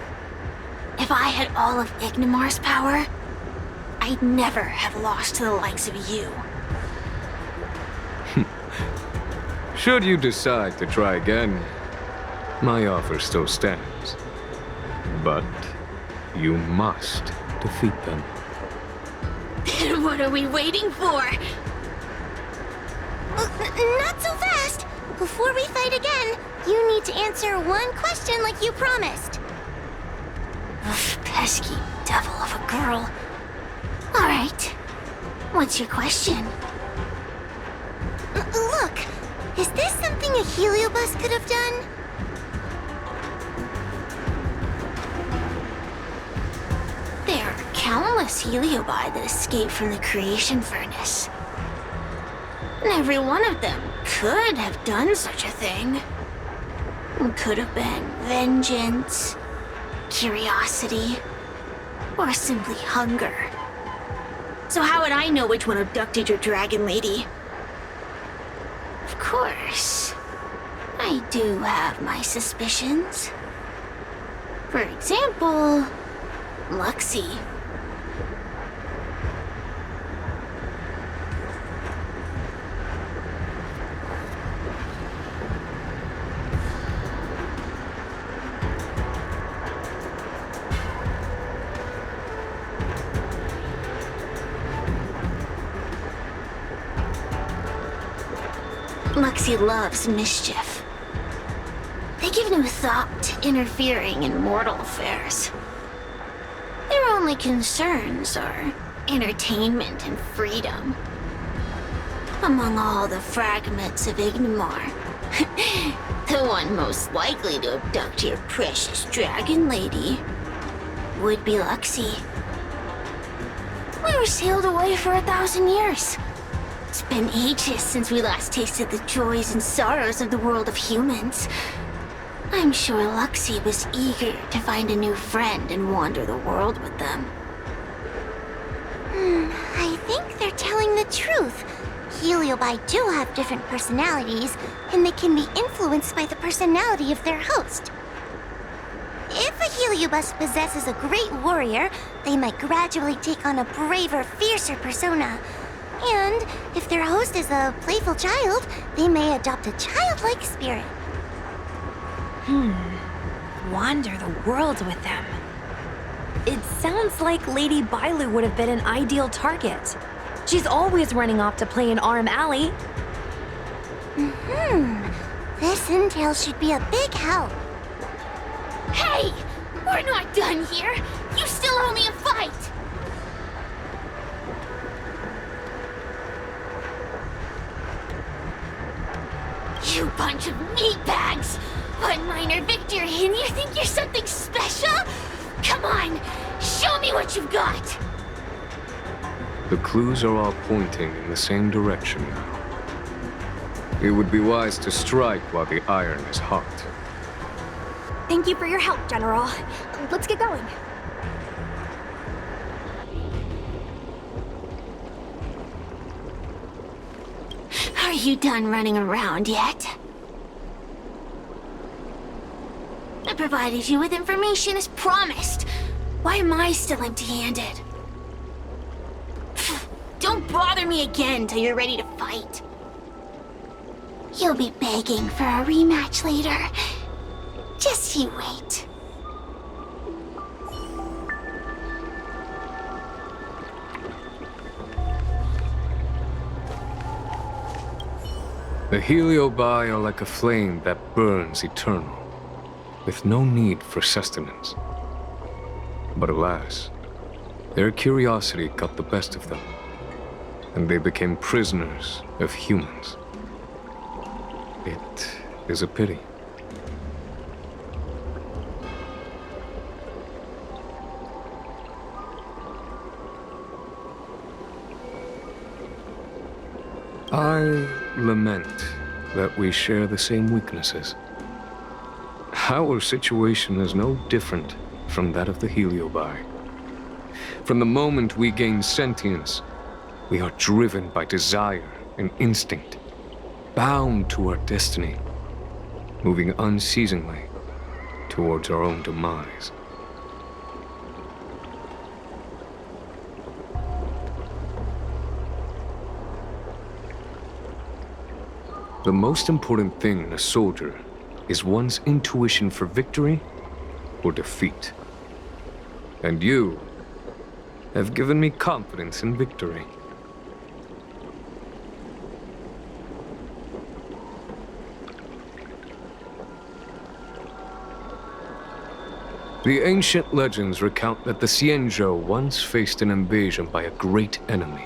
If I had all of Ignimar's power, I'd never have lost to the likes of you. Should you decide to try again, my offer still stands. But you must defeat them. What are we waiting for? Not so fast! Before we fight again, you need to answer one question like you promised. Ugh, pesky devil of a girl. Alright. What's your question? Look, is this something a heliobus could have done? There are countless heliobi that escaped from the creation furnace. And every one of them could have done such a thing. It could have been vengeance, curiosity, or simply hunger. So how would I know which one abducted your dragon lady? Of course, I do have my suspicions. For example, Luxie. Luxie loves mischief. They give no thought to interfering in mortal affairs. Their only concerns are entertainment and freedom. Among all the fragments of Ignimar, the one most likely to abduct your precious dragon lady would be Luxie. We were sealed away for 1,000 years. It's been ages since we last tasted the joys and sorrows of the world of humans. I'm sure Luxie was eager to find a new friend and wander the world with them. I think they're telling the truth. Heliobi do have different personalities, and they can be influenced by the personality of their host. If a heliobus possesses a great warrior, they might gradually take on a braver, fiercer persona. And if their host is a playful child, they may adopt a childlike spirit. Wander the world with them. It sounds like Lady Bailu would have been an ideal target. She's always running off to play in Arm Alley. This intel should be a big help. Hey! We're not done here! You still owe me a fight! You bunch of meatbags! One minor victory and you think you're something special? Come on, show me what you've got! The clues are all pointing in the same direction now. It would be wise to strike while the iron is hot. Thank you for your help, General. Let's get going. Are you done running around yet? I provided you with information as promised. Why am I still empty-handed? Don't bother me again till you're ready to fight. You'll be begging for a rematch later. Just you wait. The Heliobi are like a flame that burns eternal, with no need for sustenance. But alas, their curiosity got the best of them, and they became prisoners of humans. It is a pity. I lament that we share the same weaknesses. Our situation is no different from that of the Heliobi. From the moment we gain sentience, we are driven by desire and instinct, bound to our destiny, moving unceasingly towards our own demise. The most important thing in a soldier is one's intuition for victory or defeat. And you have given me confidence in victory. The ancient legends recount that the Xianzhou once faced an invasion by a great enemy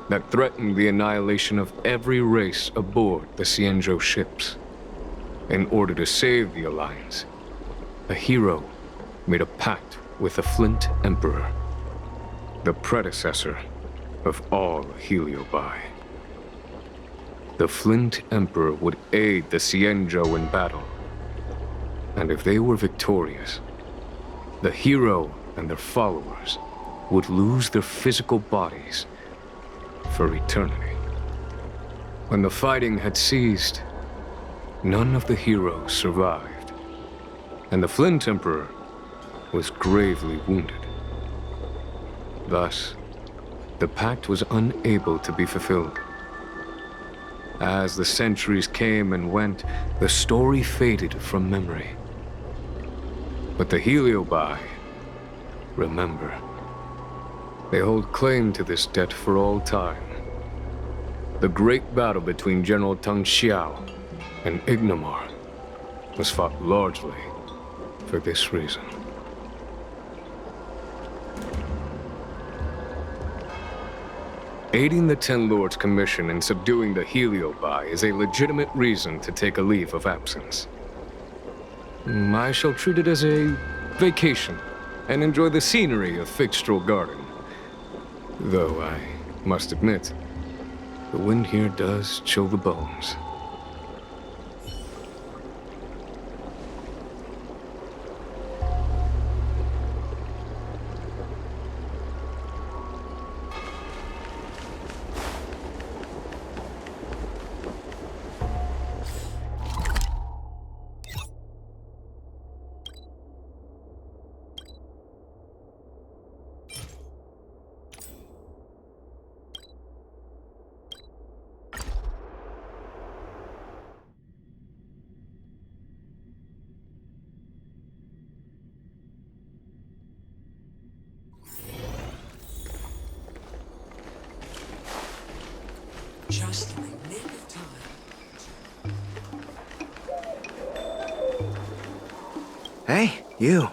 that threatened the annihilation of every race aboard the Xianzhou ships. In order to save the Alliance, a hero made a pact with the Flint Emperor, the predecessor of all Heliobi. The Flint Emperor would aid the Xianzhou in battle, and if they were victorious, the hero and their followers would lose their physical bodies for eternity. When the fighting had ceased, none of the heroes survived, and the Flint Emperor was gravely wounded. Thus, the pact was unable to be fulfilled. As the centuries came and went, the story faded from memory. But the Heliobi remember. They hold claim to this debt for all time. The great battle between General Tang Xiao and Ignomar was fought largely for this reason. Aiding the Ten Lords' Commission in subduing the Heliobi is a legitimate reason to take a leave of absence. I shall treat it as a vacation and enjoy the scenery of Fixtral Garden. Though I must admit, the wind here does chill the bones. Just in the nick of time. Hey, you.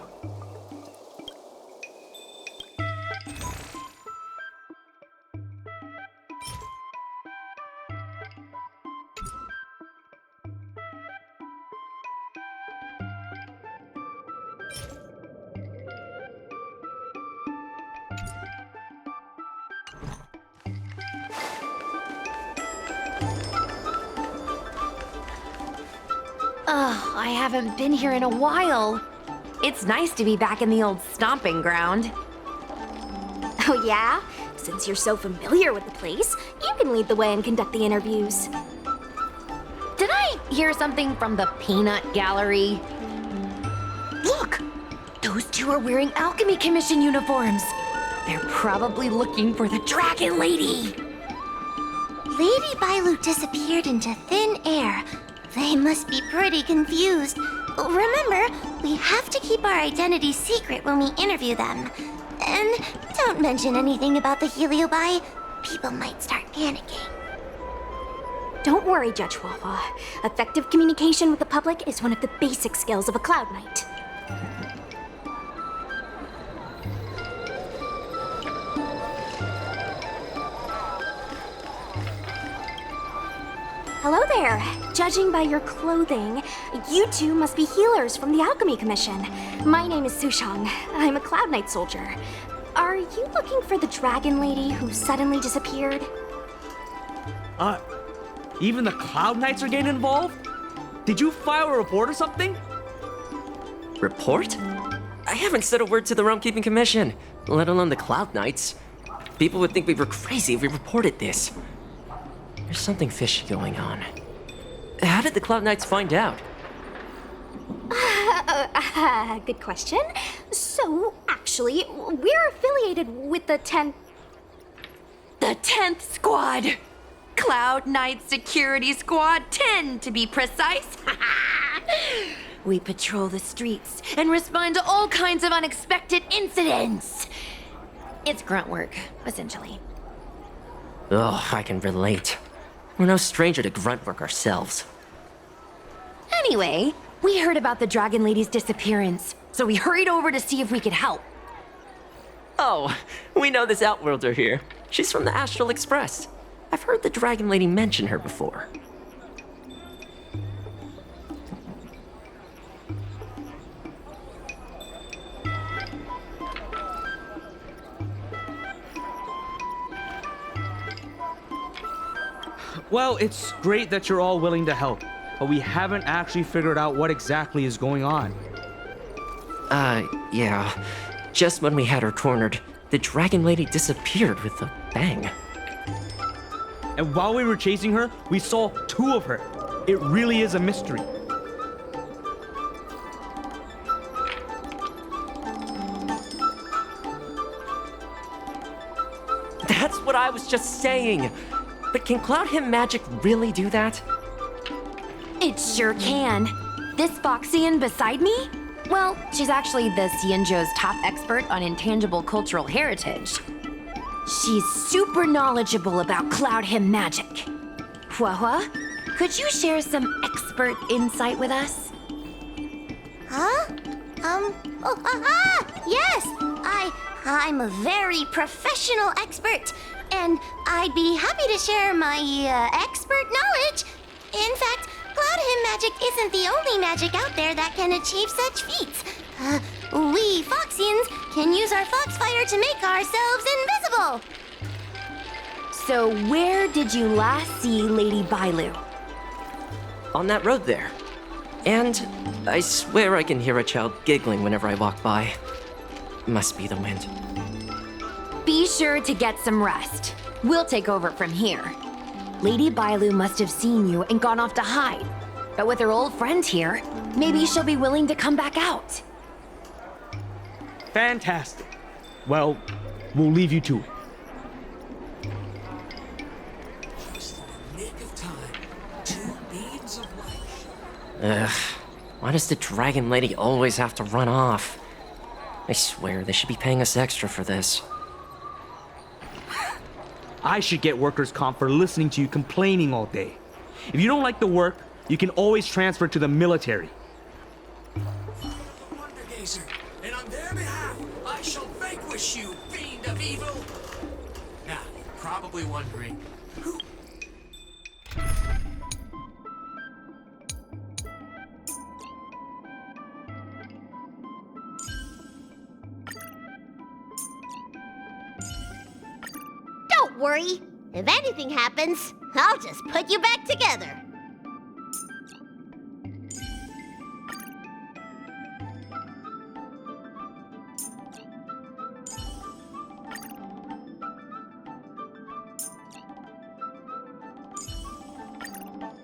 Ugh, I haven't been here in a while. It's nice to be back in the old stomping ground. Oh yeah? Since you're so familiar with the place, you can lead the way and conduct the interviews. Did I hear something from the peanut gallery? Look! Those two are wearing Alchemy Commission uniforms. They're probably looking for the Dragon Lady. Lady Bailu disappeared into thin air. They must be pretty confused. Remember, we have to keep our identities secret when we interview them. And don't mention anything about the Heliobi. People might start panicking. Don't worry, Judge Wawa. Effective communication with the public is one of the basic skills of a Cloud Knight. Hello there. Judging by your clothing, you two must be healers from the Alchemy Commission. My name is Sushang. I'm a Cloud Knight soldier. Are you looking for the Dragon Lady who suddenly disappeared? Even the Cloud Knights are getting involved? Did you file a report or something? Report? I haven't said a word to the Realm Keeping Commission, let alone the Cloud Knights. People would think we were crazy if we reported this. There's something fishy going on. How did the Cloud Knights find out? Good question. So, actually, we're affiliated with the 10th... The 10th Squad! Cloud Knight Security Squad 10, to be precise. We patrol the streets and respond to all kinds of unexpected incidents. It's grunt work, essentially. Oh, I can relate. We're no stranger to grunt work ourselves. Anyway, we heard about the Dragon Lady's disappearance, so we hurried over to see if we could help. Oh, we know this Outworlder here. She's from the Astral Express. I've heard the Dragon Lady mention her before. Well, it's great that you're all willing to help, but we haven't actually figured out what exactly is going on. Yeah. Just when we had her cornered, the Dragon Lady disappeared with a bang. And while we were chasing her, we saw two of her. It really is a mystery. That's what I was just saying. But can Cloud Him Magic really do that? It sure can. This Foxian beside me? Well, she's actually the Xianzhou's top expert on intangible cultural heritage. She's super knowledgeable about Cloud Him Magic. Huahua, could you share some expert insight with us? Huh? Yes! I'm a very professional expert, and I'd be happy to share my, expert knowledge. In fact, Cloud Him Magic isn't the only magic out there that can achieve such feats. We Foxians can use our Foxfire to make ourselves invisible. So where did you last see Lady Bailu? On that road there. And I swear I can hear a child giggling whenever I walk by. Must be the wind. Be sure to get some rest. We'll take over from here. Lady Bailu must have seen you and gone off to hide. But with her old friend here, maybe she'll be willing to come back out. Fantastic. Well, we'll leave you to it. Just in the nick of time. 2 beams of light. Ugh. Why does the Dragon Lady always have to run off? I swear they should be paying us extra for this. I should get workers' comp for listening to you complaining all day. If you don't like the work, you can always transfer to the military. Wonder Gazer, and on their behalf, I shall vanquish you, fiend of evil! Now, you're probably wondering, who... Don't worry. If anything happens, I'll just put you back together.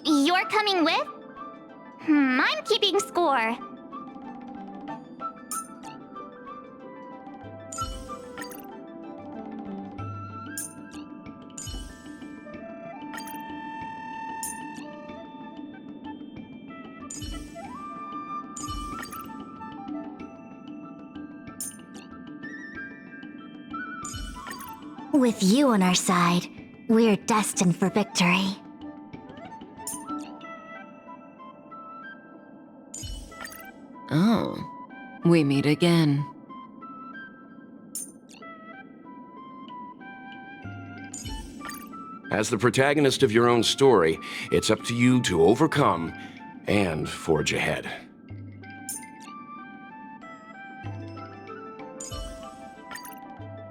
You're coming with? I'm keeping score. With you on our side, we're destined for victory. Oh, we meet again. As the protagonist of your own story, it's up to you to overcome and forge ahead.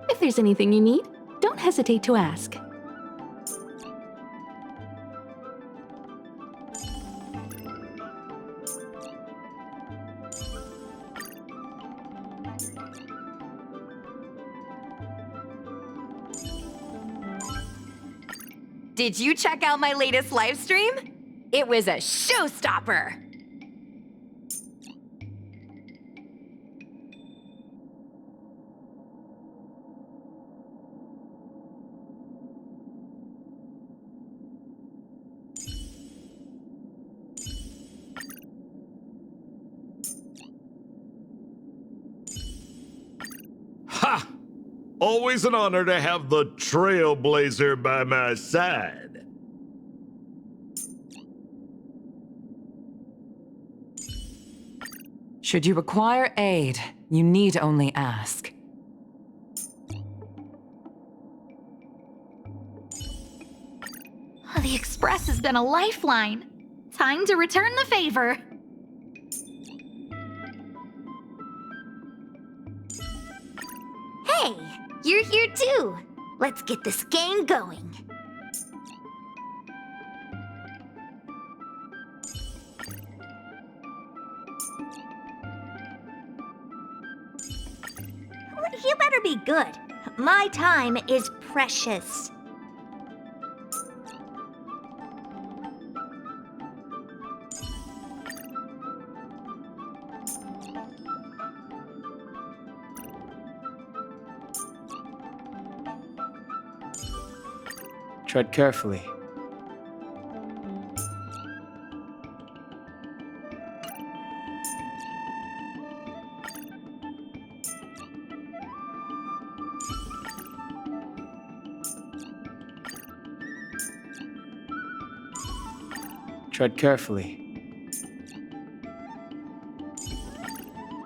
If there's anything you need, don't hesitate to ask. Did you check out my latest live stream? It was a showstopper! Ha! Always an honor to have the Trailblazer by my side. Should you require aid, you need only ask. The Express has been a lifeline. Time to return the favor. Hey, you're here too. Let's get this game going. You better be good. My time is precious. Tread carefully. Tread carefully.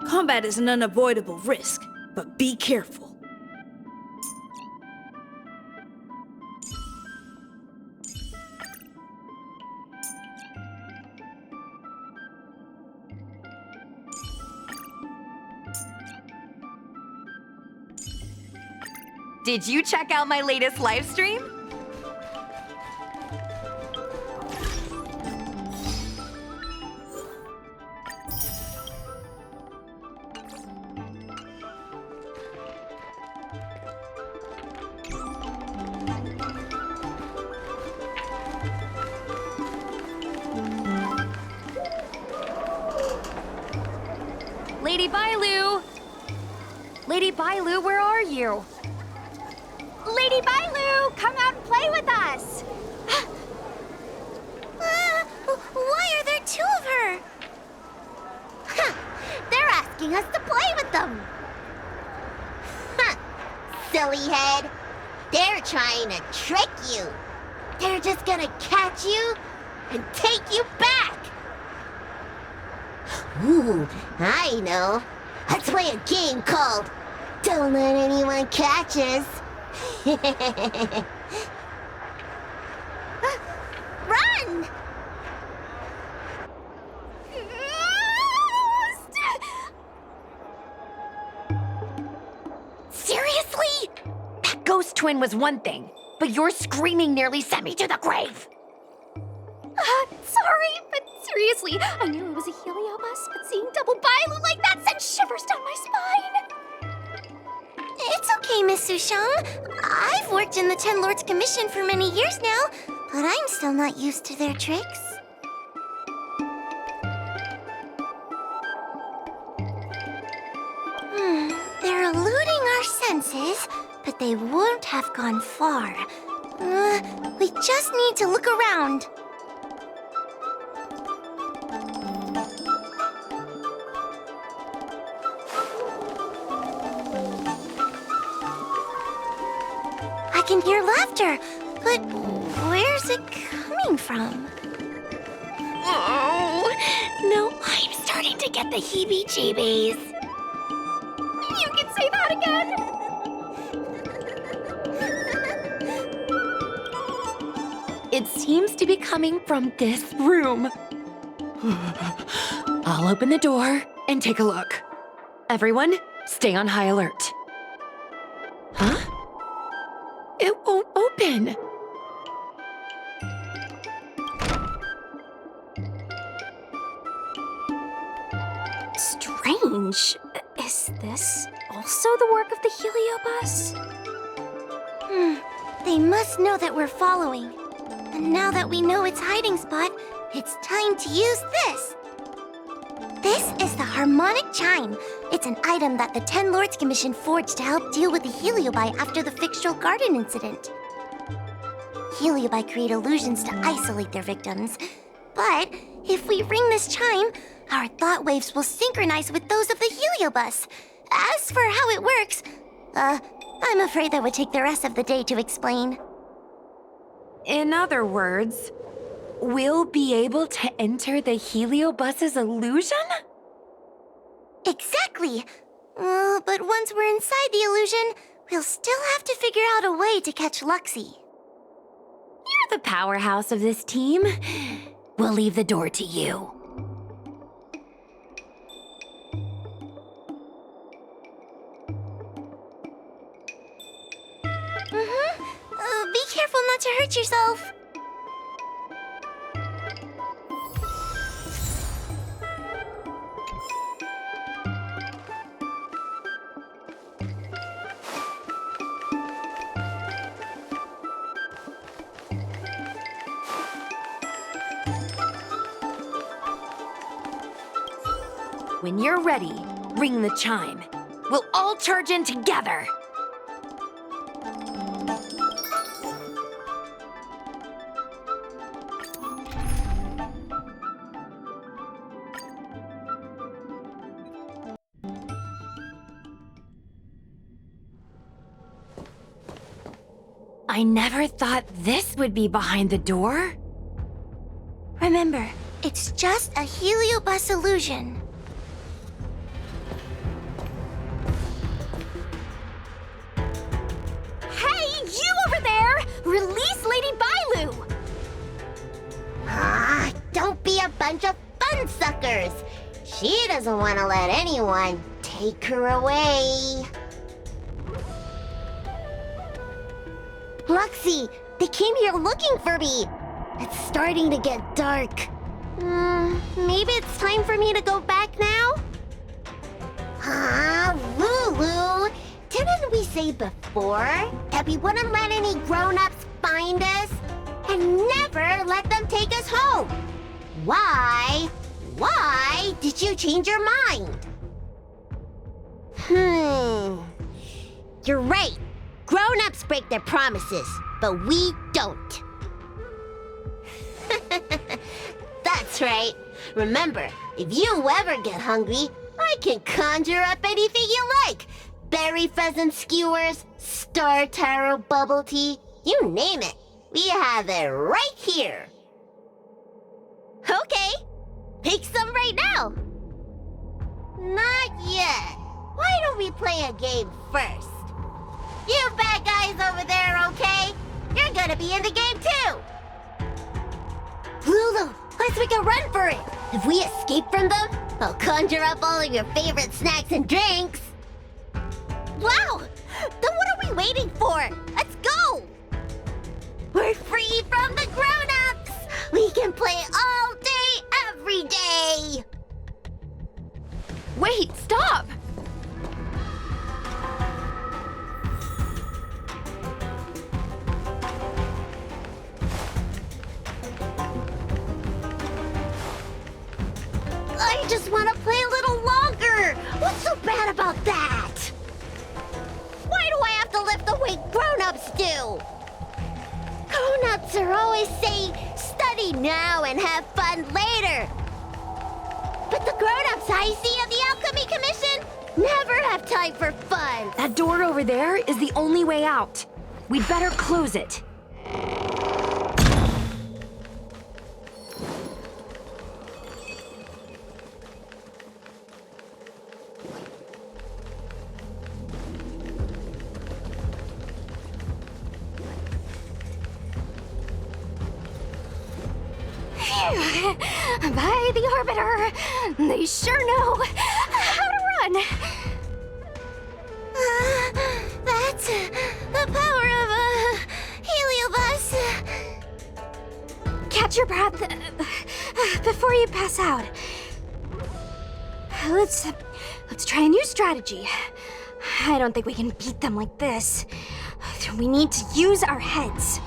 Combat is an unavoidable risk, but be careful. Did you check out my latest live stream? Lady Bailu! Lady Bailu, where are you? Lady Bailu, come out and play with us! Why are there two of her? They're asking us to play with them. Silly head. They're trying to trick you. They're just gonna catch you and take you back. Ooh, I know. Let's play a game called Don't Let Anyone Catch Us. Run! Seriously? That ghost twin was one thing, but your screaming nearly sent me to the grave. Sorry, but seriously, I knew it was a heliobus, but seeing double Bailu like that sent shivers down my spine. It's okay, Miss Sushang. I've worked in the Ten Lords Commission for many years now, but I'm still not used to their tricks. They're eluding our senses, but they won't have gone far. We just need to look around. I can hear laughter, but where's it coming from? Oh, no, I'm starting to get the heebie-jeebies. You can say that again! It seems to be coming from this room. I'll open the door and take a look. Everyone, stay on high alert. Huh? It won't open. Strange. Is this also the work of the heliobus? They must know that we're following. And now that we know its hiding spot, it's time to use this. This is the harmonic chime. It's an item that the Ten Lords Commission forged to help deal with the heliobi after the Fictional Garden incident. Heliobi create illusions to isolate their victims. But if we ring this chime, our thought waves will synchronize with those of the heliobus. As for how it works, I'm afraid that would take the rest of the day to explain. In other words, we'll be able to enter the heliobus's illusion? Exactly. But once we're inside the illusion, we'll still have to figure out a way to catch Luxie. You're the powerhouse of this team. We'll leave the door to you. Be careful not to hurt yourself. When you're ready, ring the chime. We'll all charge in together. I never thought this would be behind the door. Remember, it's just a heliobus illusion. Hey, you over there! Release Lady Bailu! Don't be a bunch of fun suckers. She doesn't want to let anyone take her away. Luxie, they came here looking for me. It's starting to get dark. Maybe it's time for me to go back now? Lulu, didn't we say before that we wouldn't let any grown-ups find us and never let them take us home? Why did you change your mind? You're right. Grown-ups break their promises, but we don't. That's right. Remember, if you ever get hungry, I can conjure up anything you like. berry pheasant skewers, star taro bubble tea, you name it. We have it right here. Okay, make some right now. Not yet. Why don't we play a game first? You bad guys over there, okay? You're gonna be in the game too. Lulu, let's make a run for it. If we escape from them, I'll conjure up all of your favorite snacks and drinks. Wow! Then what are we waiting for? Let's go! We're free from the grown-ups! We can play all day, every day! Wait, stop! I just want to play a little longer! What's so bad about that? Why do I have to lift the weight grown-ups do? Grown-ups are always saying, study now and have fun later. But the grown-ups I see at the Alchemy Commission never have time for fun. That door over there is the only way out. We'd better close it. By the Orbiter, they sure know how to run. That's the power of a heliobus. Catch your breath before you pass out. Let's try a new strategy. I don't think we can beat them like this. We need to use our heads.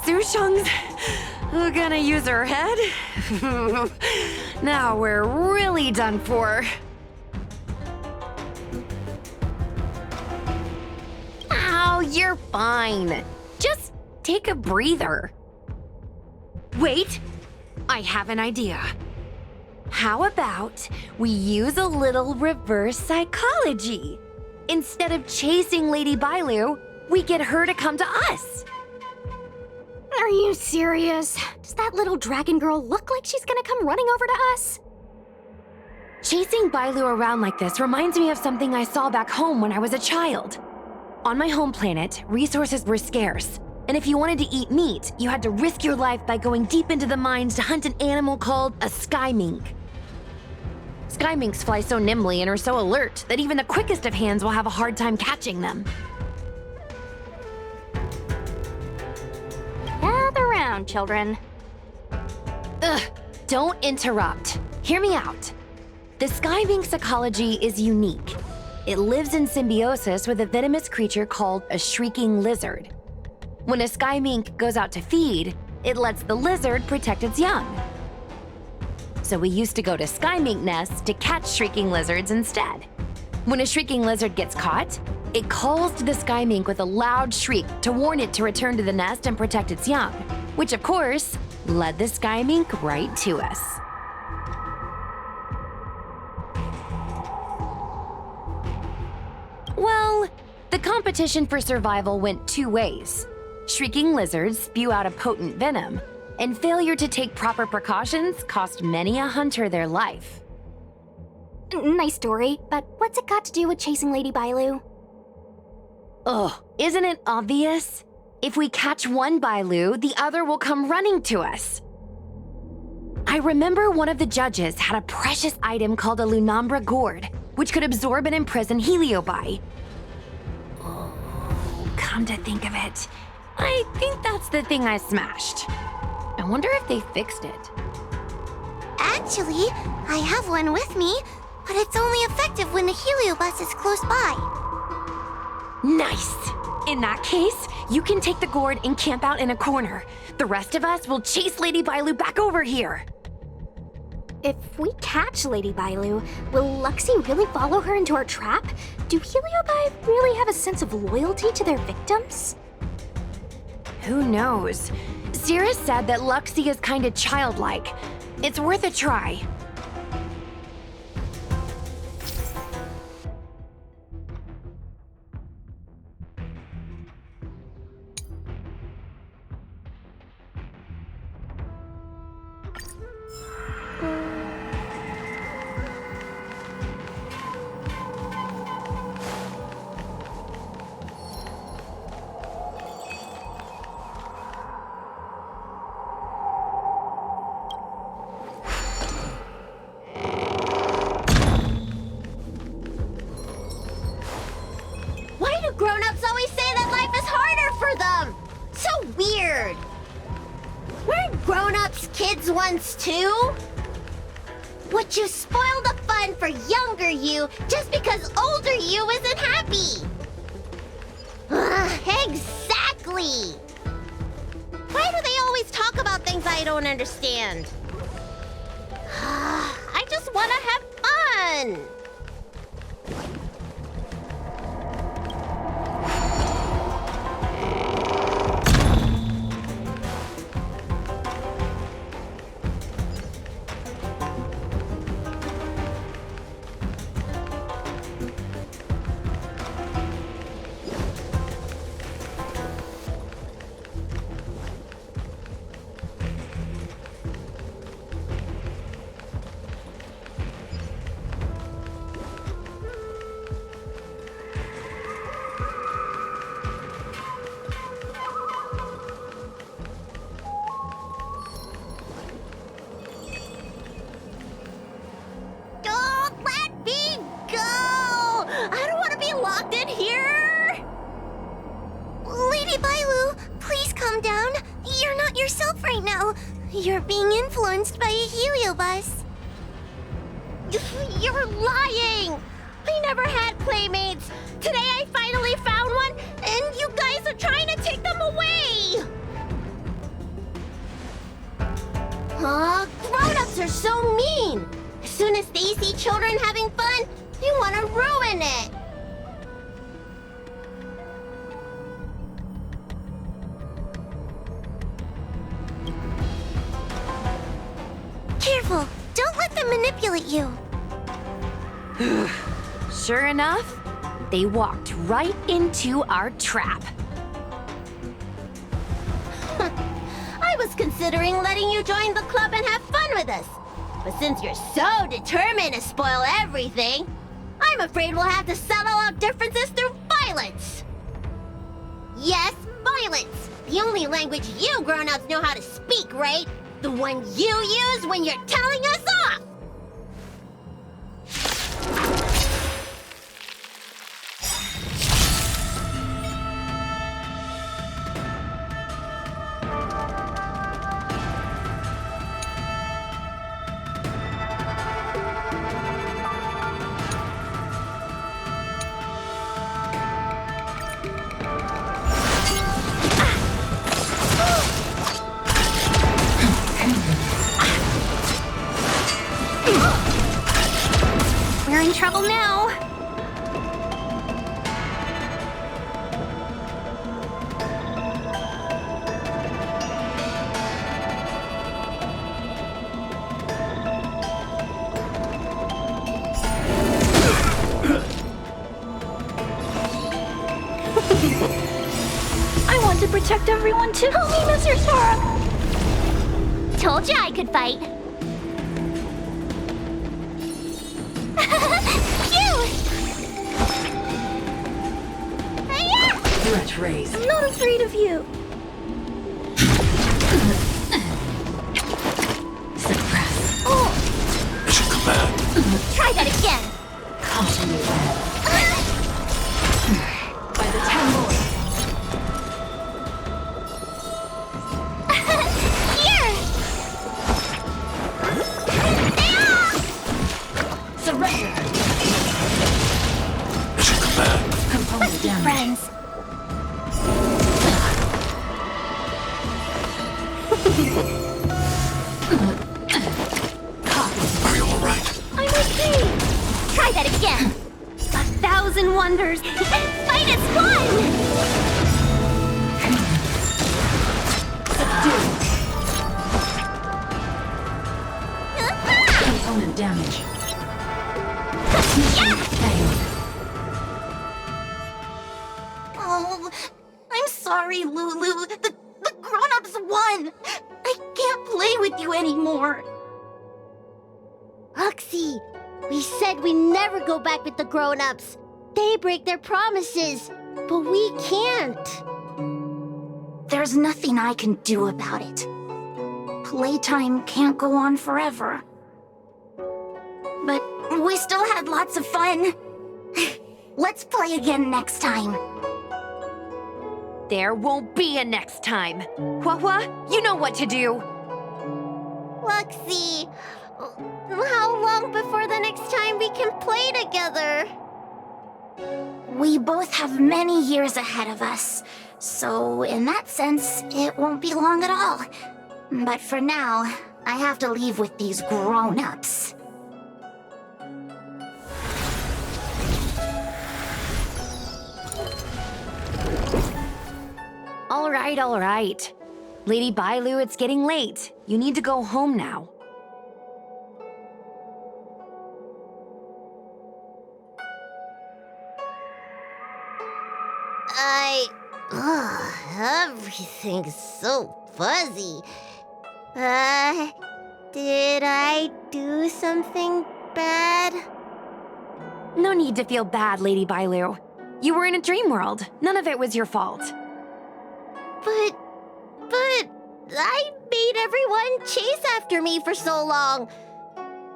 Sushung's gonna use her head? Now we're really done for. Ow, you're fine. Just take a breather. Wait, I have an idea. How about we use a little reverse psychology? Instead of chasing Lady Bailu, we get her to come to us. Are you serious? Does that little dragon girl look like she's gonna come running over to us? Chasing Bailu around like this reminds me of something I saw back home when I was a child. On my home planet, resources were scarce, and if you wanted to eat meat, you had to risk your life by going deep into the mines to hunt an animal called a sky mink. Sky minks fly so nimbly and are so alert that even the quickest of hands will have a hard time catching them. Gather round, children. Ugh, don't interrupt. Hear me out. The sky mink's ecology is unique. It lives in symbiosis with a venomous creature called a shrieking lizard. When a sky mink goes out to feed, it lets the lizard protect its young. So we used to go to sky mink nests to catch shrieking lizards instead. When a shrieking lizard gets caught, it calls to the sky mink with a loud shriek to warn it to return to the nest and protect its young, which of course led the sky mink right to us. Well, the competition for survival went two ways. Shrieking lizards spew out a potent venom, and failure to take proper precautions cost many a hunter their life. Nice story, but what's it got to do with chasing Lady Bailu? Ugh, isn't it obvious? If we catch one Bailu, the other will come running to us. I remember one of the judges had a precious item called a Lunambra gourd, which could absorb and imprison Heliobi. Oh, come to think of it, I think that's the thing I smashed. I wonder if they fixed it. Actually, I have one with me, but it's only effective when the heliobus is close by. Nice! In that case, you can take the gourd and camp out in a corner. The rest of us will chase Lady Bailu back over here. If we catch Lady Bailu, will Luxie really follow her into our trap? Do Heliobi really have a sense of loyalty to their victims? Who knows? Sierra said that Luxie is kinda childlike. It's worth a try. kids' ones too? Would you spoil the fun for younger you just because older you isn't happy? Exactly! Why do they always talk about things I don't understand? I just want to have fun! You're being influenced by a heliobus. You're lying! I never had playmates! Today I finally found one, and you guys are trying to take them away! Grown-ups are so mean! As soon as they see children having fun, they want to ruin it! Careful! Don't let them manipulate you! Sure enough, they walked right into our trap. I was considering letting you join the club and have fun with us. But since you're so determined to spoil everything, I'm afraid we'll have to settle out differences through violence. Yes, violence. The only language you grown-ups know how to speak, right? The one you use when you're telling us off! We're in trouble now. I want to protect everyone too. Help me, Mr. Sora. Told you I could fight. Threat raised. I'm not afraid of you. Suppress. Oh. Mission command. Try that again. Caution you. By the 10 lords. Here. Surrender. Mission command. Component damage. Friends. Are you alright? I'm okay. Try that again. 1,000 wonders. Fight is fun. Component damage. Oh, I'm sorry, Lulu. The grown-ups won. I can't play with you anymore. Oxy, we said we never go back with the grown-ups. They break their promises, but we can't. There's nothing I can do about it. Playtime can't go on forever. But we still had lots of fun. Let's play again next time. There won't be a next time. Hua, you know what to do. Luxie! How long before the next time we can play together? We both have many years ahead of us, so in that sense, it won't be long at all. But for now, I have to leave with these grown-ups. All right. Lady Bailu, it's getting late. You need to go home now. Everything's so fuzzy. Did I do something bad? No need to feel bad, Lady Bailu. You were in a dream world. None of it was your fault. But I made everyone chase after me for so long.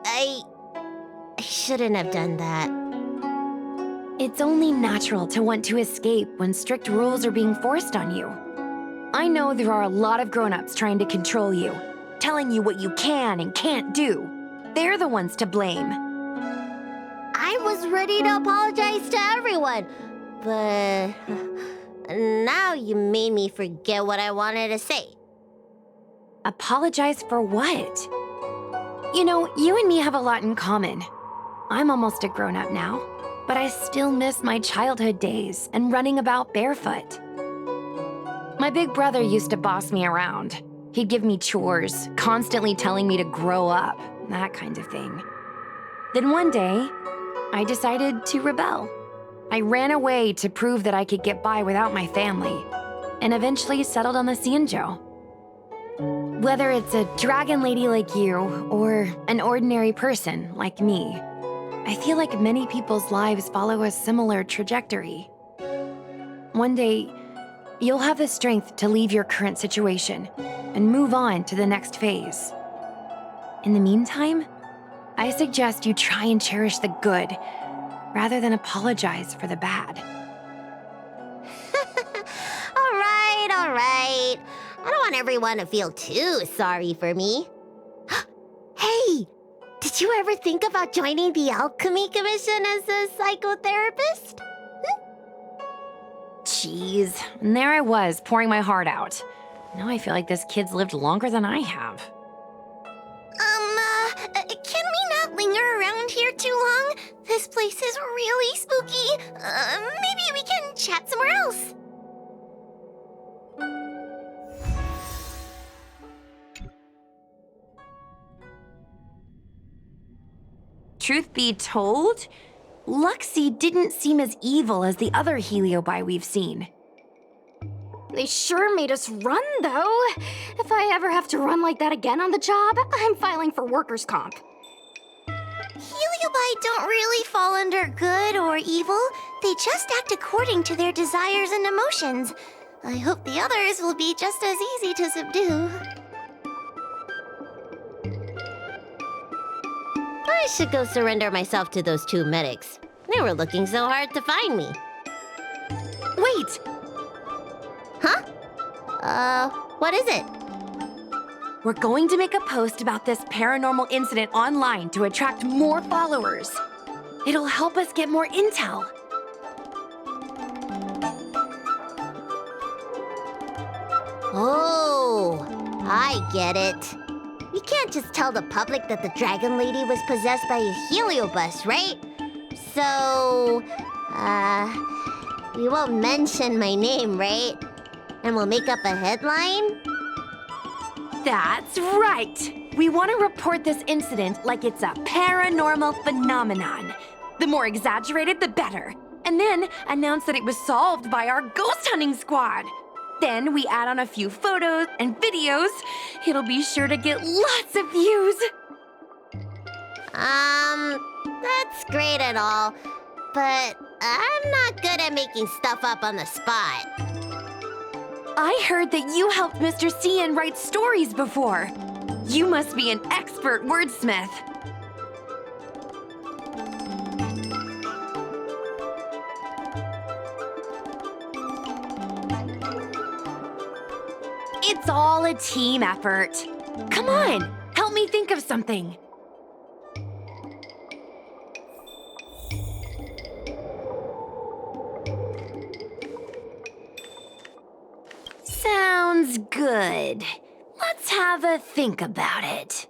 I shouldn't have done that. It's only natural to want to escape when strict rules are being forced on you. I know there are a lot of grown-ups trying to control you, telling you what you can and can't do. They're the ones to blame. I was ready to apologize to everyone, but now you made me forget what I wanted to say. Apologize for what? You know, you and me have a lot in common. I'm almost a grown-up now, but I still miss my childhood days and running about barefoot. My big brother used to boss me around. He'd give me chores, constantly telling me to grow up, that kind of thing. Then one day, I decided to rebel. I ran away to prove that I could get by without my family, and eventually settled on the Xianzhou. Whether it's a dragon lady like you, or an ordinary person like me, I feel like many people's lives follow a similar trajectory. One day, you'll have the strength to leave your current situation and move on to the next phase. In the meantime, I suggest you try and cherish the good, rather than apologize for the bad. All right. I don't want everyone to feel too sorry for me. Hey, did you ever think about joining the Alchemy Commission as a psychotherapist? Jeez, and there I was, pouring my heart out. Now I feel like this kid's lived longer than I have. Can we not linger around here too long? This place is really spooky. Maybe we can chat somewhere else. Truth be told, Luxie didn't seem as evil as the other Heliobi we've seen. They sure made us run, though. If I ever have to run like that again on the job, I'm filing for workers' comp. Heliobi don't really fall under good or evil. They just act according to their desires and emotions. I hope the others will be just as easy to subdue. I should go surrender myself to those two medics. They were looking so hard to find me. Wait! Huh? What is it? We're going to make a post about this paranormal incident online to attract more followers. It'll help us get more intel. Oh, I get it. We can't just tell the public that the Dragon Lady was possessed by a heliobus, right? So, we won't mention my name, right? And we'll make up a headline? That's right! We want to report this incident like it's a paranormal phenomenon. The more exaggerated, the better. And then announce that it was solved by our ghost hunting squad. Then we add on a few photos and videos. It'll be sure to get lots of views. That's great and all, but I'm not good at making stuff up on the spot. I heard that you helped Mr. Cian write stories before. You must be an expert wordsmith. It's all a team effort. Come on, help me think of something. Sounds good. Let's have a think about it.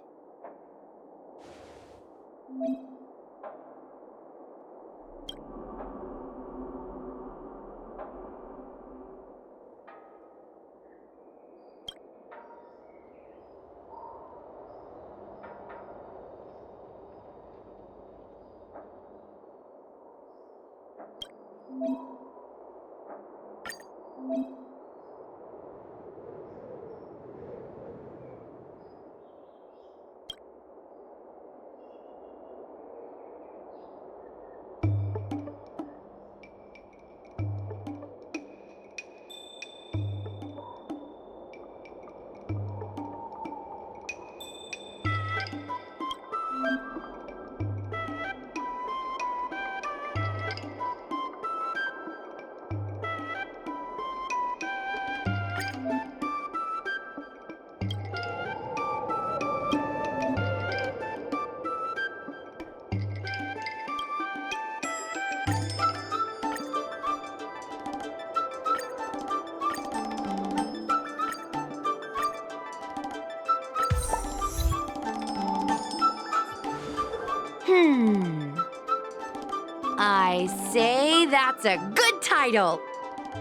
I say that's a good title.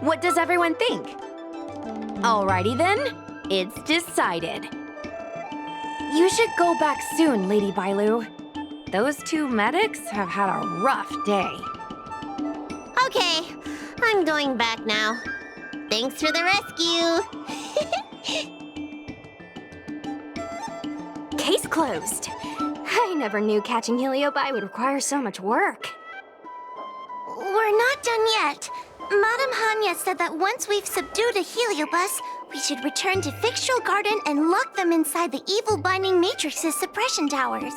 What does everyone think? Alrighty then, it's decided. You should go back soon, Lady Bailu. Those two medics have had a rough day. Okay, I'm going back now. Thanks for the rescue. Case closed. I never knew catching Heliobi would require so much work. We're not done yet. Madame Hanya said that once we've subdued a heliobus, we should return to Fixtral Garden and lock them inside the evil binding matrix's suppression towers.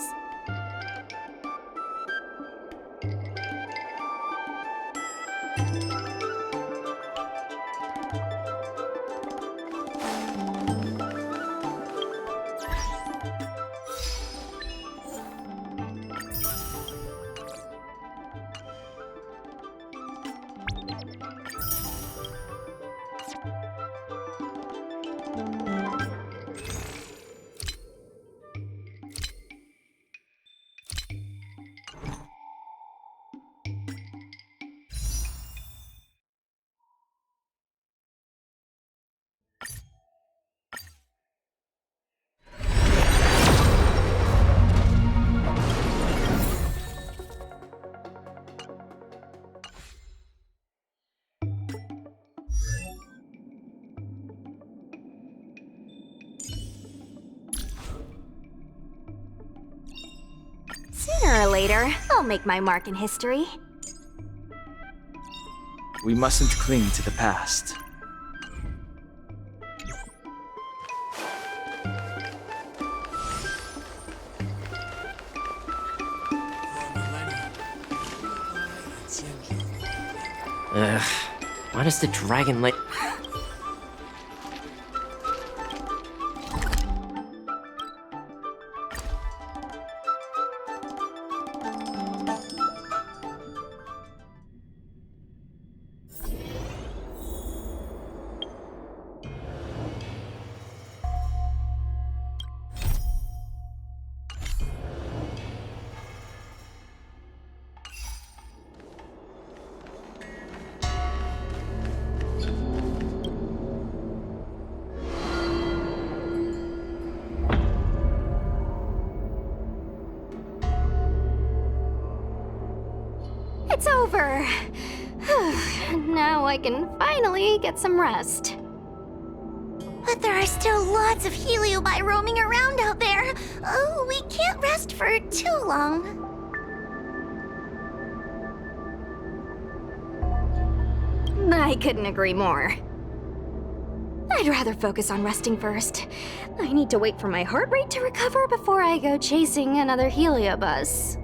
Sooner or later, I'll make my mark in history. We mustn't cling to the past. Ugh, why does the dragon let... It's over. Now I can finally get some rest. But there are still lots of Heliobi roaming around out there. Oh, we can't rest for too long. I couldn't agree more. I'd rather focus on resting first. I need to wait for my heart rate to recover before I go chasing another heliobus.